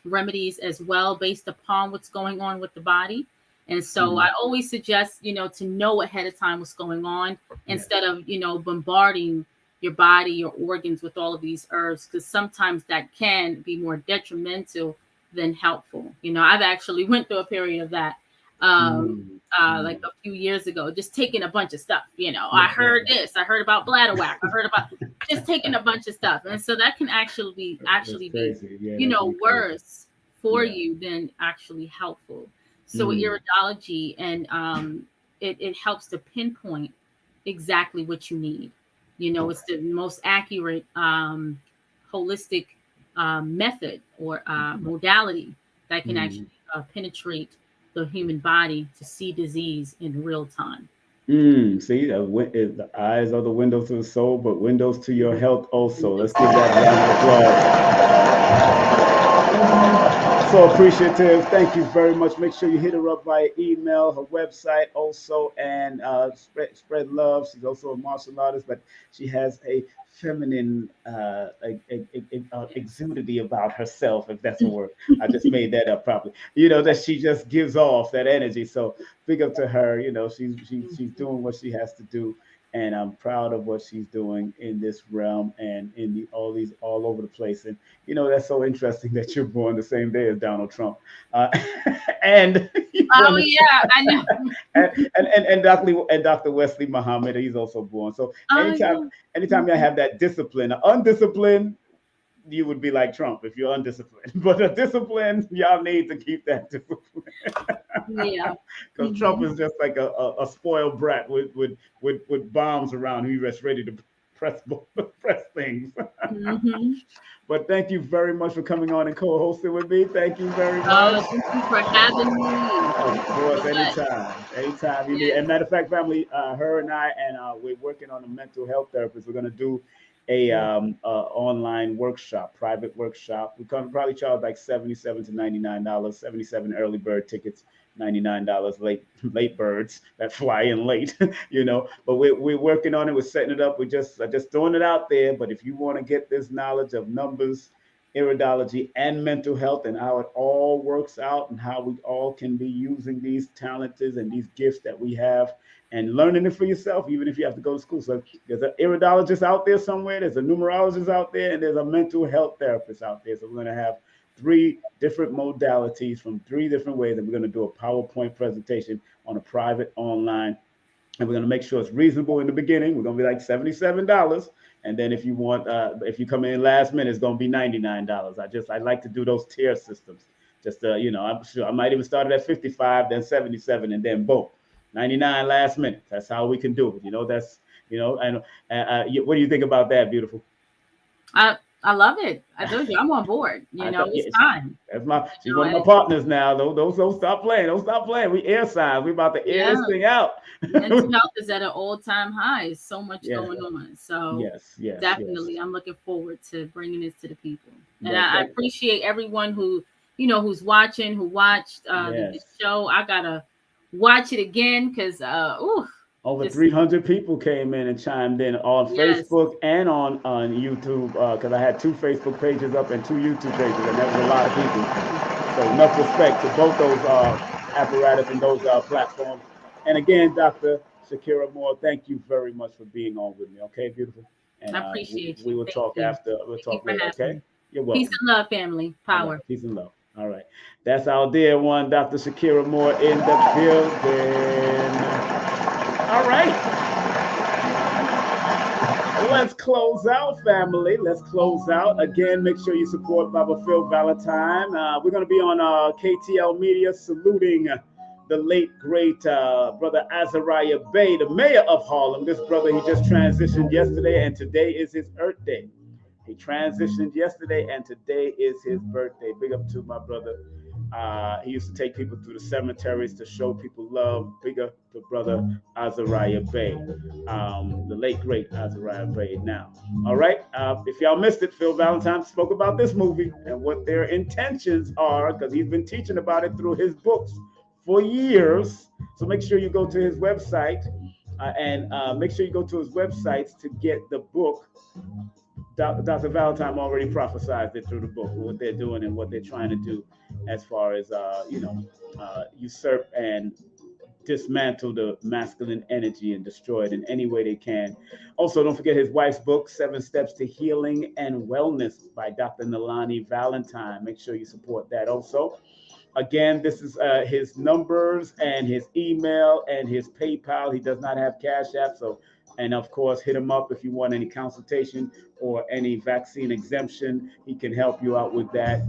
Speaker 2: remedies as well, based upon what's going on with the body. And so I always suggest, to know ahead of time what's going on instead of, bombarding your body, your organs with all of these herbs, because sometimes that can be more detrimental than helpful. I've actually went through a period of that. Like a few years ago, just taking a bunch of stuff, I heard this, I heard about bladder whack, I heard about just taking a bunch of stuff. And so that can actually be worse for you than actually helpful. So with iridology and it helps to pinpoint exactly what you need. It's the most accurate holistic method or modality that can actually penetrate the human body to see disease in real time.
Speaker 1: See, the eyes are the windows to the soul, but windows to your health also. Let's give that round of applause. So appreciative. Thank you very much. Make sure you hit her up via email, her website also, and spread love. She's also a martial artist, but she has a feminine exudity about herself, if that's a word. I just made that up properly. That she just gives off that energy. So big up to her. She's doing what she has to do, and I'm proud of what she's doing in this realm and in all over the place. And that's so interesting that you're born the same day as Donald Trump, and
Speaker 2: I know.
Speaker 1: and Dr. Wesley Muhammad, he's also born. So anytime you have that discipline, undisciplined, you would be like Trump if you're undisciplined. But a discipline, y'all need to keep that discipline.
Speaker 2: Yeah.
Speaker 1: Because Trump is just like a spoiled brat with bombs around who he's ready to press things. But thank you very much for coming on and co-hosting with me. Thank you very much.
Speaker 2: Thank you for having me.
Speaker 1: Of course, anytime you need. And matter of fact, family, her and I, we're working on a mental health therapist. We're gonna do a online workshop, private workshop. We can probably charge like $77 to $99, $77 early bird tickets, $99 late birds that fly in late, But we're working on it. We're setting it up. We're just throwing it out there. But if you want to get this knowledge of numbers, iridology, and mental health, and how it all works out, and how we all can be using these talents and these gifts that we have, and learning it for yourself, even if you have to go to school. So there's an iridologist out there somewhere, there's a numerologist out there, and there's a mental health therapist out there. So we're going to have 3 different modalities from 3 different ways, and we're going to do a PowerPoint presentation on a private online, and we're going to make sure it's reasonable in the beginning. We're going to be like $77, and then if you want, if you come in last minute, it's going to be $99. I like to do those tier systems. Just I'm sure I might even start it at 55, then 77, and then boom, 99 last minute. That's how we can do it. That's and what do you think about that, beautiful?
Speaker 2: I love it. I told you I'm on board. It's time.
Speaker 1: She's one of my partners now. Don't stop playing. Don't stop playing. We air signs. We about to air this thing out.
Speaker 2: Mental health is at an all-time high. There's so much going on. So definitely, I'm looking forward to bringing this to the people. And I appreciate everyone who who's watching, who watched the show. I got a watch it again because
Speaker 1: Over
Speaker 2: just
Speaker 1: 300 people came in and chimed in on
Speaker 2: yes.
Speaker 1: Facebook and on YouTube, because I had 2 Facebook pages up and 2 YouTube pages, and that was a lot of people. So enough respect to both those apparatus and those platforms. And again, Dr. Shakirah Moore, thank you very much for being on with me. Okay, beautiful. And
Speaker 2: I appreciate
Speaker 1: we
Speaker 2: you.
Speaker 1: will
Speaker 2: Thank
Speaker 1: talk
Speaker 2: you.
Speaker 1: after. We'll
Speaker 2: Thank you
Speaker 1: talk
Speaker 2: for
Speaker 1: later.
Speaker 2: having
Speaker 1: Okay.
Speaker 2: me.
Speaker 1: You're
Speaker 2: Peace
Speaker 1: welcome.
Speaker 2: and love, family.
Speaker 1: All right.
Speaker 2: Power.
Speaker 1: Peace and love. All right. That's our dear one, Dr. Shakirah Moore in the building. All right. Let's close out, family. Let's close out. Again, make sure you support Baba Phil Valentine. We're going to be on KTL Media saluting the late, great brother Azariah Bey, the mayor of Harlem. This brother, he just transitioned yesterday, and today is his Earth Day. He transitioned yesterday, and today is his birthday. Big up to my brother. He used to take people through the cemeteries to show people love. Big up to brother Azariah Bey, the late great Azariah Bey. Now, all right. If y'all missed it, Phil Valentine spoke about this movie and what their intentions are, because he's been teaching about it through his books for years. So make sure you go to his website and make sure you go to his websites to get the book. Dr. Valentine already prophesied it through the book, what they're doing and what they're trying to do as far as, usurp and dismantle the masculine energy and destroy it in any way they can. Also, don't forget his wife's book, 7 Steps to Healing and Wellness by Dr. Nalani Valentine. Make sure you support that also. Again, this is his numbers and his email and his PayPal. He does not have Cash App, so and of course, hit him up if you want any consultation or any vaccine exemption. He can help you out with that.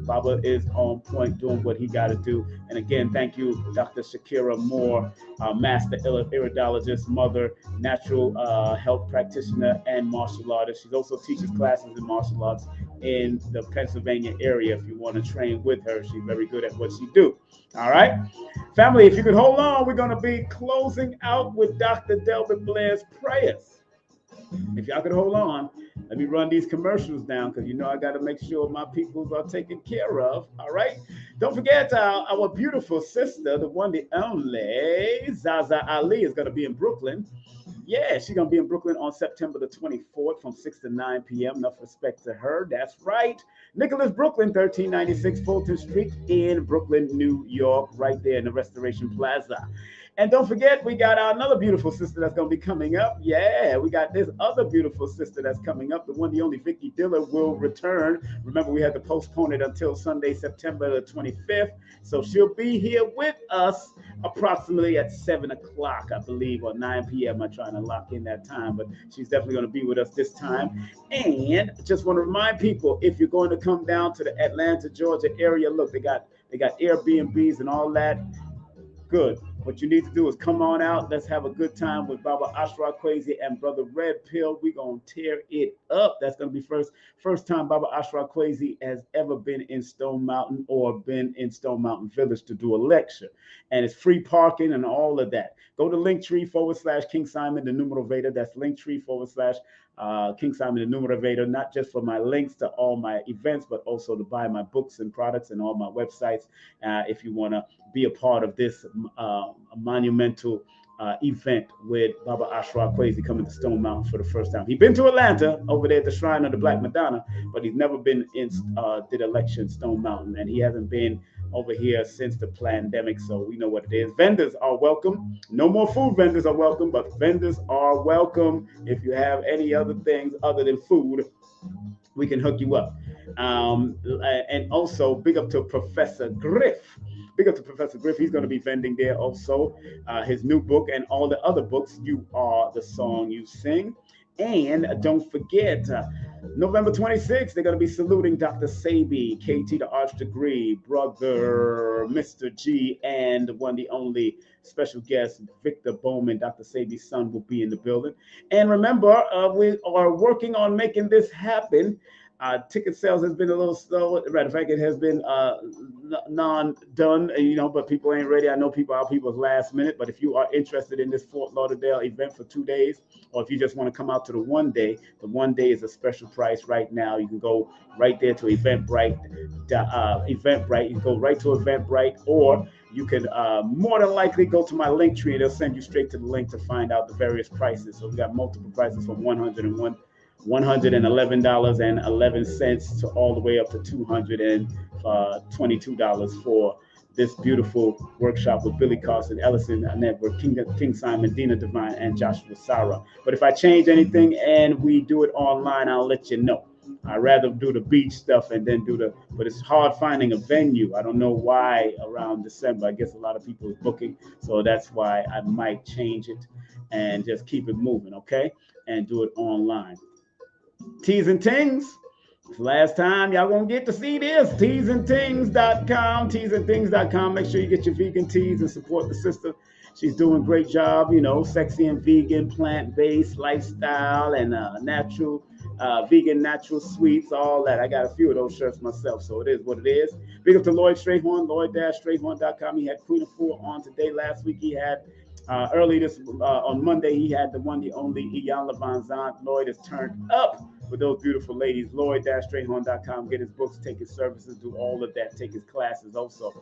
Speaker 1: Baba is on point doing what he got to do. And again, thank you, Dr. Shakirah Moore, master iridologist, mother, natural health practitioner, and martial artist. She also teaches classes in martial arts in the Pennsylvania area. If you want to train with her, she's very good at what she do. All right, family, if you could hold on, we're going to be closing out with Dr. Delbert Blair's prayers. If y'all could hold on, let me run these commercials down, because I got to make sure my peoples are taken care of. All right, don't forget our beautiful sister, the one, the only Zaza Ali, is going to be in Brooklyn. Yeah, she's going to be in Brooklyn on September the 24th from 6 to 9 p.m. Enough respect to her. That's right. Nicholas Brooklyn, 1396 Fulton Street in Brooklyn, New York, right there in the Restoration Plaza. And don't forget, we got another beautiful sister that's going to be coming up. Yeah, we got this other beautiful sister that's coming up. The one, the only Vicky Diller will return. Remember, we had to postpone it until Sunday, September the 25th. So she'll be here with us approximately at 7 o'clock, I believe, or 9 p.m. I'm trying to lock in that time, but she's definitely going to be with us this time. And just want to remind people, if you're going to come down to the Atlanta, Georgia area, look, they got Airbnbs and all that. Good. What you need to do is come on out. Let's have a good time with Baba Ashra Kwesi and Brother Red Pill. We're going to tear it up. That's going to be first time Baba Ashra Kwesi has ever been in Stone Mountain or been in Stone Mountain Village to do a lecture. And it's free parking and all of that. Go to Linktree/King Simon, the numero Veda. That's Linktree/King Simon, the numero Veda, not just for my links to all my events, but also to buy my books and products and all my websites. If you want to be a part of this monumental event with Baba Ashra Kwesi coming to Stone Mountain for the first time. He's been to Atlanta over there at the Shrine of the Black Madonna, but he's never been in did a lecture in Stone Mountain, and he hasn't been over here since the pandemic, so we know what it is. Vendors are welcome. No more food vendors are welcome, but vendors are welcome. If you have any other things other than food, we can hook you up. And also, big up to Professor Griff. Big up to Professor Griff. He's going to be vending there also. His new book and all the other books, You Are the Song You Sing. And don't forget, November 26th, they're going to be saluting Dr. Sabi, KT, the Arch Degree, Brother Mr. G, and the one, the only special guest, Victor Bowman, Dr. Sabi's son, will be in the building. And remember, we are working on making this happen. Ticket sales has been a little slow. Matter of fact, it has been non-done, but people ain't ready. I know people's last minute. But if you are interested in this Fort Lauderdale event for 2 days, or if you just want to come out to the 1 day, the 1 day is a special price right now. You can go right there to Eventbrite. Eventbrite. You can go right to Eventbrite, or you can more than likely go to my link tree, and it'll send you straight to the link to find out the various prices. So we got multiple prices from $111.11 to all the way up to $222 for this beautiful workshop with Billy Carson, Ellison Network, King Simon, Dina Divine, and Joshua Sarah. But if I change anything and we do it online, I'll let you know. I'd rather do the beach stuff and then but it's hard finding a venue. I don't know why around December. I guess a lot of people are booking. So that's why I might change it and just keep it moving, okay? And do it online. Teas and Tings. Last time y'all gonna get to see this. teasandtings.com. teasandthings.com. Make sure you get your vegan teas and support the sister. She's doing a great job, sexy and vegan, plant-based lifestyle and natural, vegan natural sweets, all that. I got a few of those shirts myself, so it is what it is. Big up to Lloyd Strayhorn, lloyd-strayhorn.com. He had Queen of Four on today. Last week he had early on Monday, he had the one, the only Iyanla Vanzant. Lloyd is turned up with those beautiful ladies. Lloyd-strayhorn.com. Get his books, take his services, do all of that, take his classes also.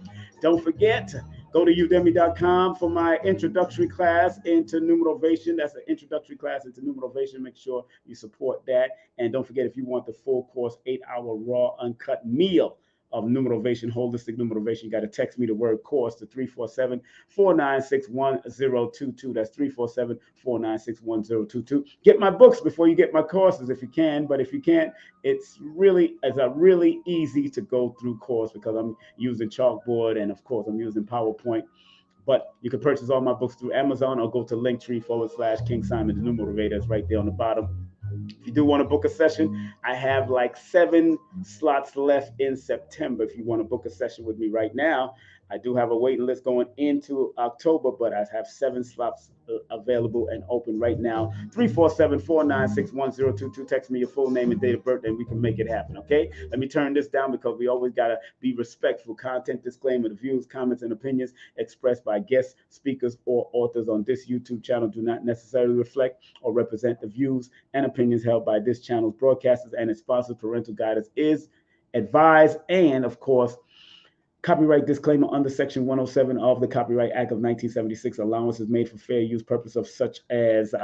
Speaker 1: Don't forget, go to udemy.com for my introductory class into numerovation. That's an introductory class into numerovation. Make sure you support that. And don't forget, if you want the full course, 8-hour raw, uncut meal of numerovation, holistic numerovation, you got to text me the word course to 347-496-1022. That's 347-496-1022. Get my books before you get my courses if you can, but if you can't, it's a really easy to go through course because I'm using chalkboard and of course I'm using PowerPoint. But you can purchase all my books through Amazon or go to linktree/King Simon the Numerator. It's right there on the bottom. If you do want to book a session, I have like 7 slots left in September. If you want to book a session with me right now, I do have a waiting list going into October, but I have 7 slots available and open right now. 347-496-1022. Text me your full name and date of birth, and we can make it happen, okay? Let me turn this down because we always got to be respectful. Content disclaimer: the views, comments, and opinions expressed by guest speakers or authors on this YouTube channel do not necessarily reflect or represent the views and opinions held by this channel's broadcasters and its sponsors. Parental guidance is advised, and of course, copyright disclaimer under Section 107 of the Copyright Act of 1976. Allowance is made for fair use purpose of such as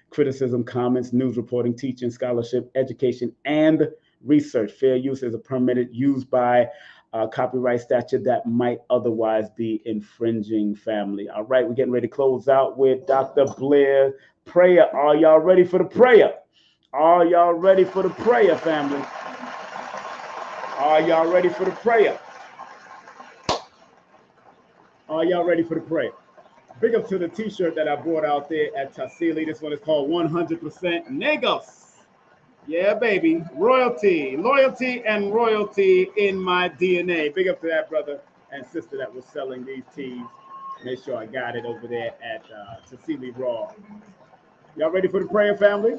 Speaker 1: criticism, comments, news reporting, teaching, scholarship, education, and research. Fair use is a permitted use by copyright statute that might otherwise be infringing, family. All right, we're getting ready to close out with Dr. Blair prayer. Are y'all ready for the prayer? Are y'all ready for the prayer, family? Are y'all ready for the prayer? Are y'all ready for the prayer? Big up to the t-shirt that I bought out there at Tassili. This one is called 100% Negos. Yeah, baby. Royalty, loyalty, and royalty in my DNA. Big up to that brother and sister that was selling these tees. Make sure I got it over there at Tassili Raw. Y'all ready for the prayer, family?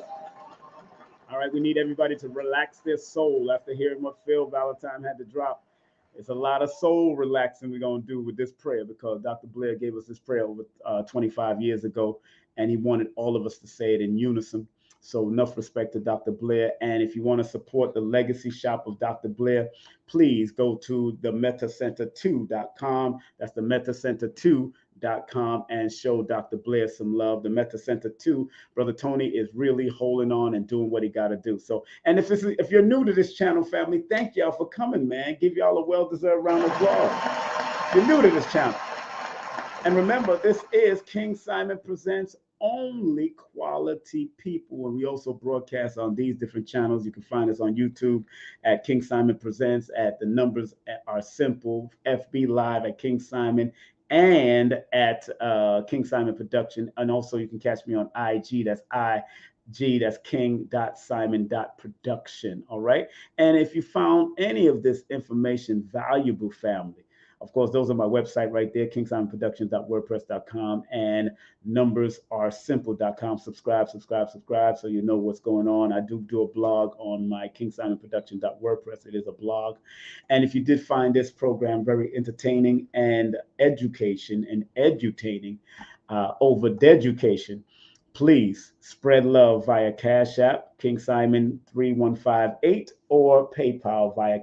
Speaker 1: All right, we need everybody to relax their soul after hearing what PHILLIP Valentine had to drop. It's a lot of soul relaxing we're going to do with this prayer because Dr. Blair gave us this prayer over 25 years ago, and he wanted all of us to say it in unison. So enough respect to Dr. Blair. And if you want to support the legacy shop of Dr. Blair, please go to the metacenter2.com. That's the metacenter2.com and show Dr. Blair some love. The Meta Center 2, Brother Tony is really holding on and doing what he got to do. So, and if you're new to this channel, family, thank y'all for coming, man. Give y'all a well-deserved round of applause. You're new to this channel. And remember, this is King Simon Presents only quality people. And we also broadcast on these different channels. You can find us on YouTube at King Simon Presents, at The Numbers Are Simple, FB Live at King Simon, and at King Simon Production. And also you can catch me on IG. That's that's king.simon.production. All right. And if you found any of this information valuable, family, Of course, those are my website right there, kingsimonproductions.wordpress.com, and numbersaresimple.com. Subscribe, so you know what's going on. I do a blog on my kingsimonproductions.wordpress. It is a blog. And if you did find this program very entertaining and edutaining over DEAD-U-CATION, please spread love via Cash App, King Simon 3158, or PayPal via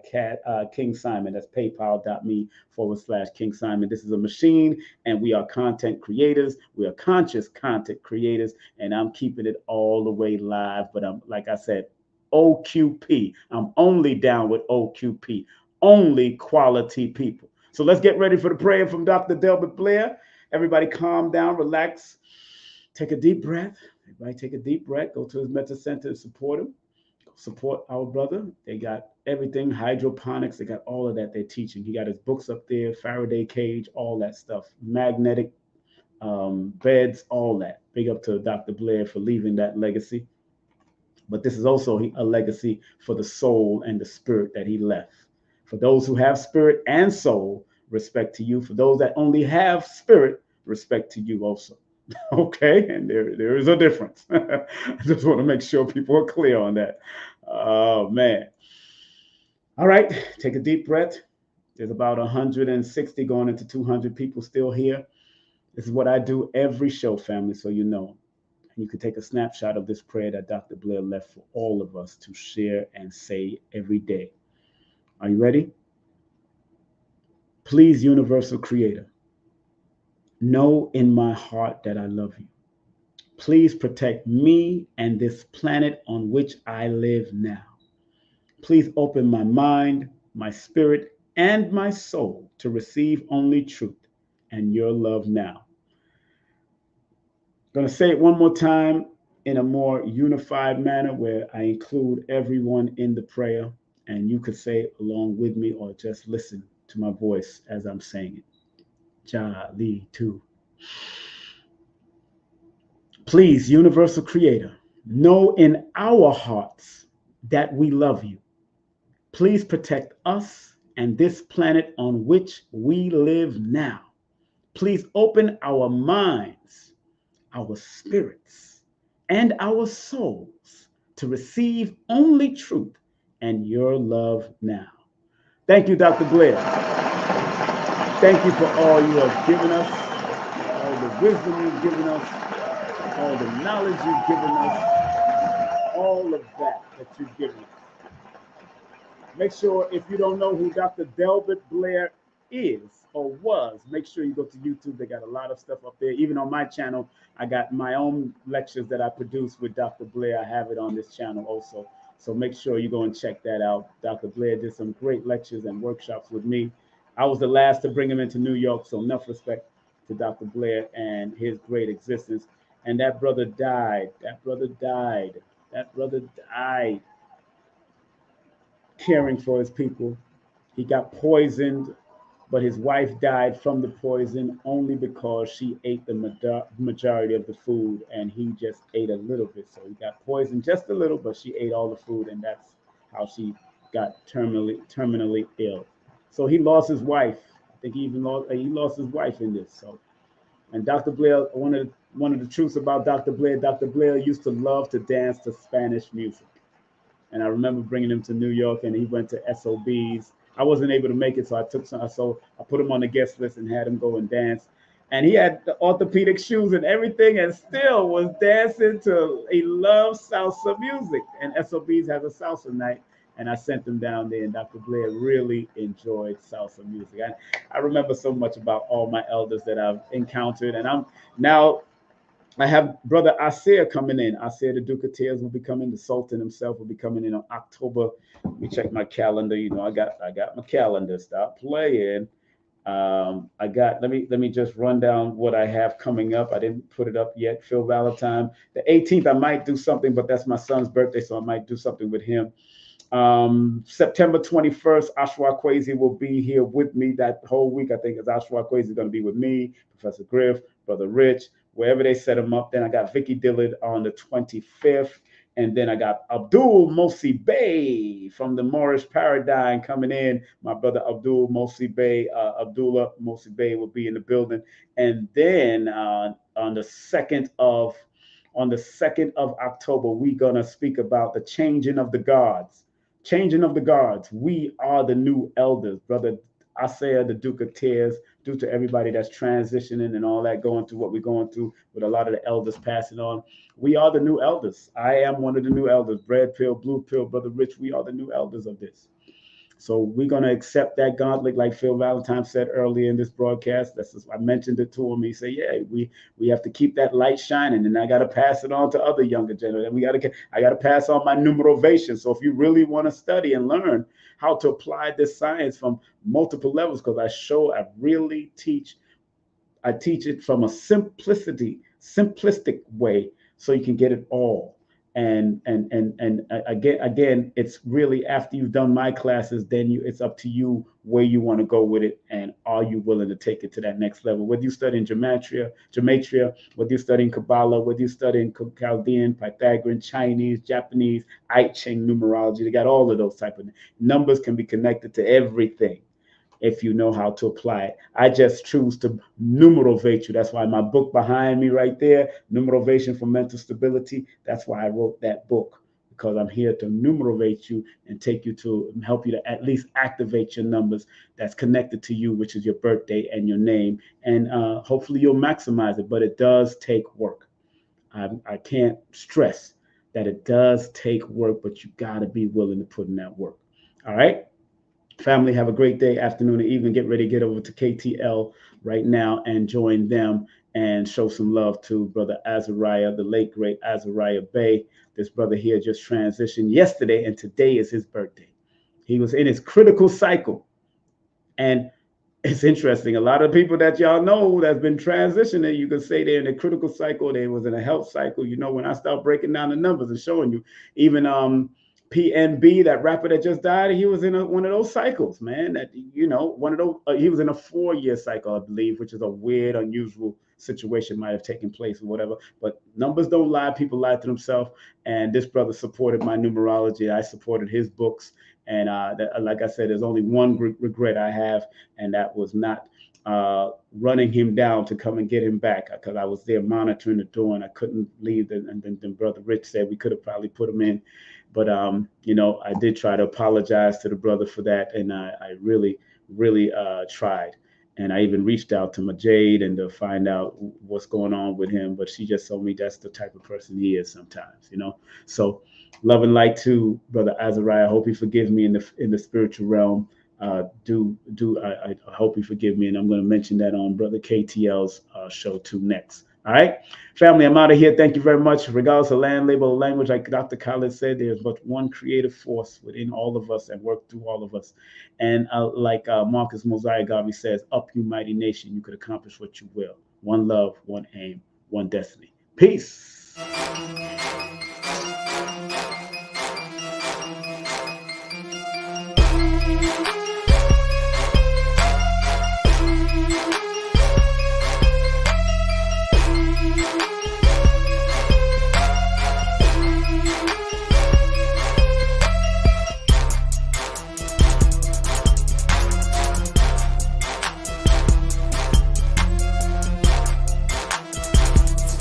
Speaker 1: King Simon. That's paypal.me/King Simon. This is a machine, and we are content creators. We are conscious content creators, and I'm keeping it all the way live. But I'm, like I said, OQP. I'm only down with OQP. Only quality people. So let's get ready for the prayer from Dr. Delbert Blair. Everybody calm down, relax. Take a deep breath. Everybody take a deep breath. Go to his mental center and support him. Support our brother. They got everything, hydroponics. They got all of that they're teaching. He got his books up there, Faraday cage, all that stuff, magnetic beds, all that. Big up to Dr. Blair for leaving that legacy. But this is also a legacy for the soul and the spirit that he left. For those who have spirit and soul, respect to you. For those that only have spirit, respect to you also. Okay, and there is a difference. I just want to make sure people are clear on that. Oh, man. All right, take a deep breath. There's about 160 going into 200 people still here. This is what I do every show, family, so you know. And you can take a snapshot of this prayer that Dr. Blair left for all of us to share and say every day. Are you ready? Please, Universal Creator, know in my heart that I love you. Please protect me and this planet on which I live now. Please open my mind, my spirit, and my soul to receive only truth and your love now. I'm going to say it one more time in a more unified manner where I include everyone in the prayer, and you could say it along with me or just listen to my voice as I'm saying it. Jali too. Please, Universal Creator, know in our hearts that we love you. Please protect us and this planet on which we live now. Please open our minds, our spirits, and our souls to receive only truth and your love now. Thank you, Dr. Blair. Thank you for all you have given us, all the wisdom you've given us, all the knowledge you've given us, all of that you've given us. Make sure, if you don't know who Dr. Delbert Blair is or was, make sure you go to YouTube. They got a lot of stuff up there. Even on my channel, I got my own lectures that I produce with Dr. Blair. I have it on this channel also. So make sure you go and check that out. Dr. Blair did some great lectures and workshops with me. I was the last to bring him into New York, so enough respect to Dr. Blair and his great existence. And that brother died. That brother died. That brother died caring for his people. He got poisoned, but his wife died from the poison only because she ate the majority of the food, and he just ate a little bit. So he got poisoned just a little, but she ate all the food, and that's how she got terminally ill. So he lost his wife. I think he lost his wife in this. So, and Dr. Blair, one of the truths about Dr. Blair used to love to dance to Spanish music. And I remember bringing him to New York, and he went to SOBs. I wasn't able to make it, so I put him on the guest list and had him go and dance. And he had the orthopedic shoes and everything, and still was dancing to. He loves salsa music, and SOBs has a salsa night. And I sent him down there, and Dr. Blair really enjoyed salsa music. I remember so much about all my elders that I've encountered, and I have Brother Asir coming in. Asir the Duke of Tears will be coming. The Sultan himself will be coming in on October. Let me check my calendar. You know, I got my calendar. Stop playing. Let me just run down what I have coming up. I didn't put it up yet. PHILLIP Valentine. The 18th, I might do something, but that's my son's birthday, so I might do something with him. September 21st, Ashwa Kwesi will be here with me that whole week. I think Ashwa Kwesi is going to be with me, Professor Griff, Brother Rich, wherever they set him up. Then I got Vicky Dillard on the 25th, And then I got Abdul Mosi Bey from the Moorish Paradigm coming in. My brother Abdul Mosi Bey, Abdullah Mosi Bey will be in the building. And then on the 2nd of October, we're gonna speak about the changing of the guards. Changing of the guards. We are the new elders, brother Isaiah, the Duke of Tears, due to everybody that's transitioning and all that, going through what we're going through with a lot of the elders passing on. We are the new elders. I am one of the new elders. Red pill, blue pill, brother Rich. We are the new elders of this. So we're going to accept that gauntlet, like Phil Valentine said earlier in this broadcast. I mentioned it to him. He said, yeah, we have to keep that light shining, and I got to pass it on to other younger generations. I got to pass on my numerovation. So if you really want to study and learn how to apply this science from multiple levels, because I teach it from a simplistic way, so you can get it all. And again, it's really after you've done my classes, then it's up to you where you want to go with it, and are you willing to take it to that next level? Whether you're studying gematria, whether you're studying Kabbalah, whether you're studying Chaldean, Pythagorean, Chinese, Japanese, I Ching numerology, they got all of those type of numbers can be connected to everything if you know how to apply it. I just choose to numerovate you. That's why my book behind me right there, Numerovation for Mental Stability, that's why I wrote that book, because I'm here to numerovate you and take you to help you to at least activate your numbers that's connected to you, which is your birthday and your name. And hopefully you'll maximize it, but it does take work. I can't stress that it does take work, but you got to be willing to put in that work. All right? Family, have a great day, afternoon, and evening. Get ready to get over to KTL right now and join them and show some love to Brother Azariah, the late, great Azariah Bey. This brother here just transitioned yesterday, and today is his birthday. He was in his critical cycle. And it's interesting. A lot of people that y'all know that's been transitioning, you can say they're in a critical cycle. They was in a health cycle. You know, when I start breaking down the numbers and showing you, even PNB, that rapper that just died, he was in one of those cycles, man. That, you know, one of those. He was in a 4-year cycle, I believe, which is a weird, unusual situation might have taken place or whatever. But numbers don't lie; people lie to themselves. And this brother supported my numerology. I supported his books. And like I said, there's only one regret I have, and that was not running him down to come and get him back, because I was there monitoring the door and I couldn't leave. And then Brother Rich said we could have probably put him in. But, you know, I did try to apologize to the brother for that. And I really tried. And I even reached out to Majade and to find out what's going on with him. But she just told me that's the type of person he is sometimes, you know. So love and light to Brother Azariah. I hope he forgives me in the spiritual realm. I hope you forgive me. And I'm going to mention that on Brother KTL's show too next. All right, family, I'm out of here. Thank you very much. Regardless of land, label, or language, like Dr. Khaled said, there's but one creative force within all of us and work through all of us. And like Marcus Mosiah Garvey says, up you mighty nation, you could accomplish what you will. One love, one aim, one destiny. Peace.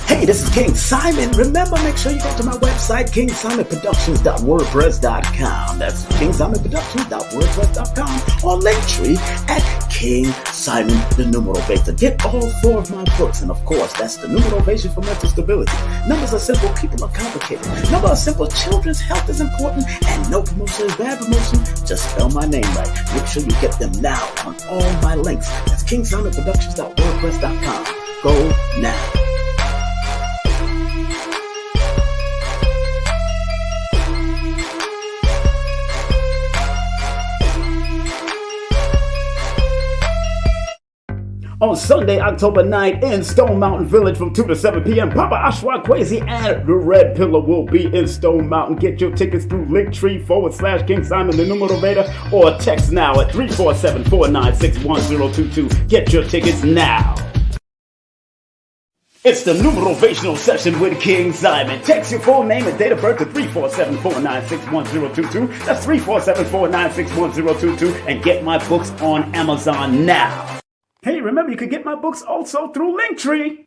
Speaker 4: Hey, this is King Simon. Remember, make sure you go to my website, KingSimonProductions.wordpress.com. That's KingSimonProductions.wordpress.com, or Linktree at King Simon the Numeral Beta. Get all 4 of my books, and of course, that's the Numerovation for Mental Stability. Numbers are simple, people are complicated. Numbers are simple, children's health is important, and no promotion is bad promotion. Just spell my name right. Make sure you get them now on all my links. That's KingSimonProductions.wordpress.com. Go now. On Sunday, October 9th, in Stone Mountain Village from 2 to 7 p.m., Papa Ashwa Kwesi and the Red Pillar will be in Stone Mountain. Get your tickets through Linktree/King Simon the Numero Beta, or text now at 347-496-1022. Get your tickets now. It's the numerovational session with King Simon. Text your full name and date of birth to 347-496-1022. That's 347-496-1022. And get my books on Amazon now. Hey, remember you can get my books also through Linktree.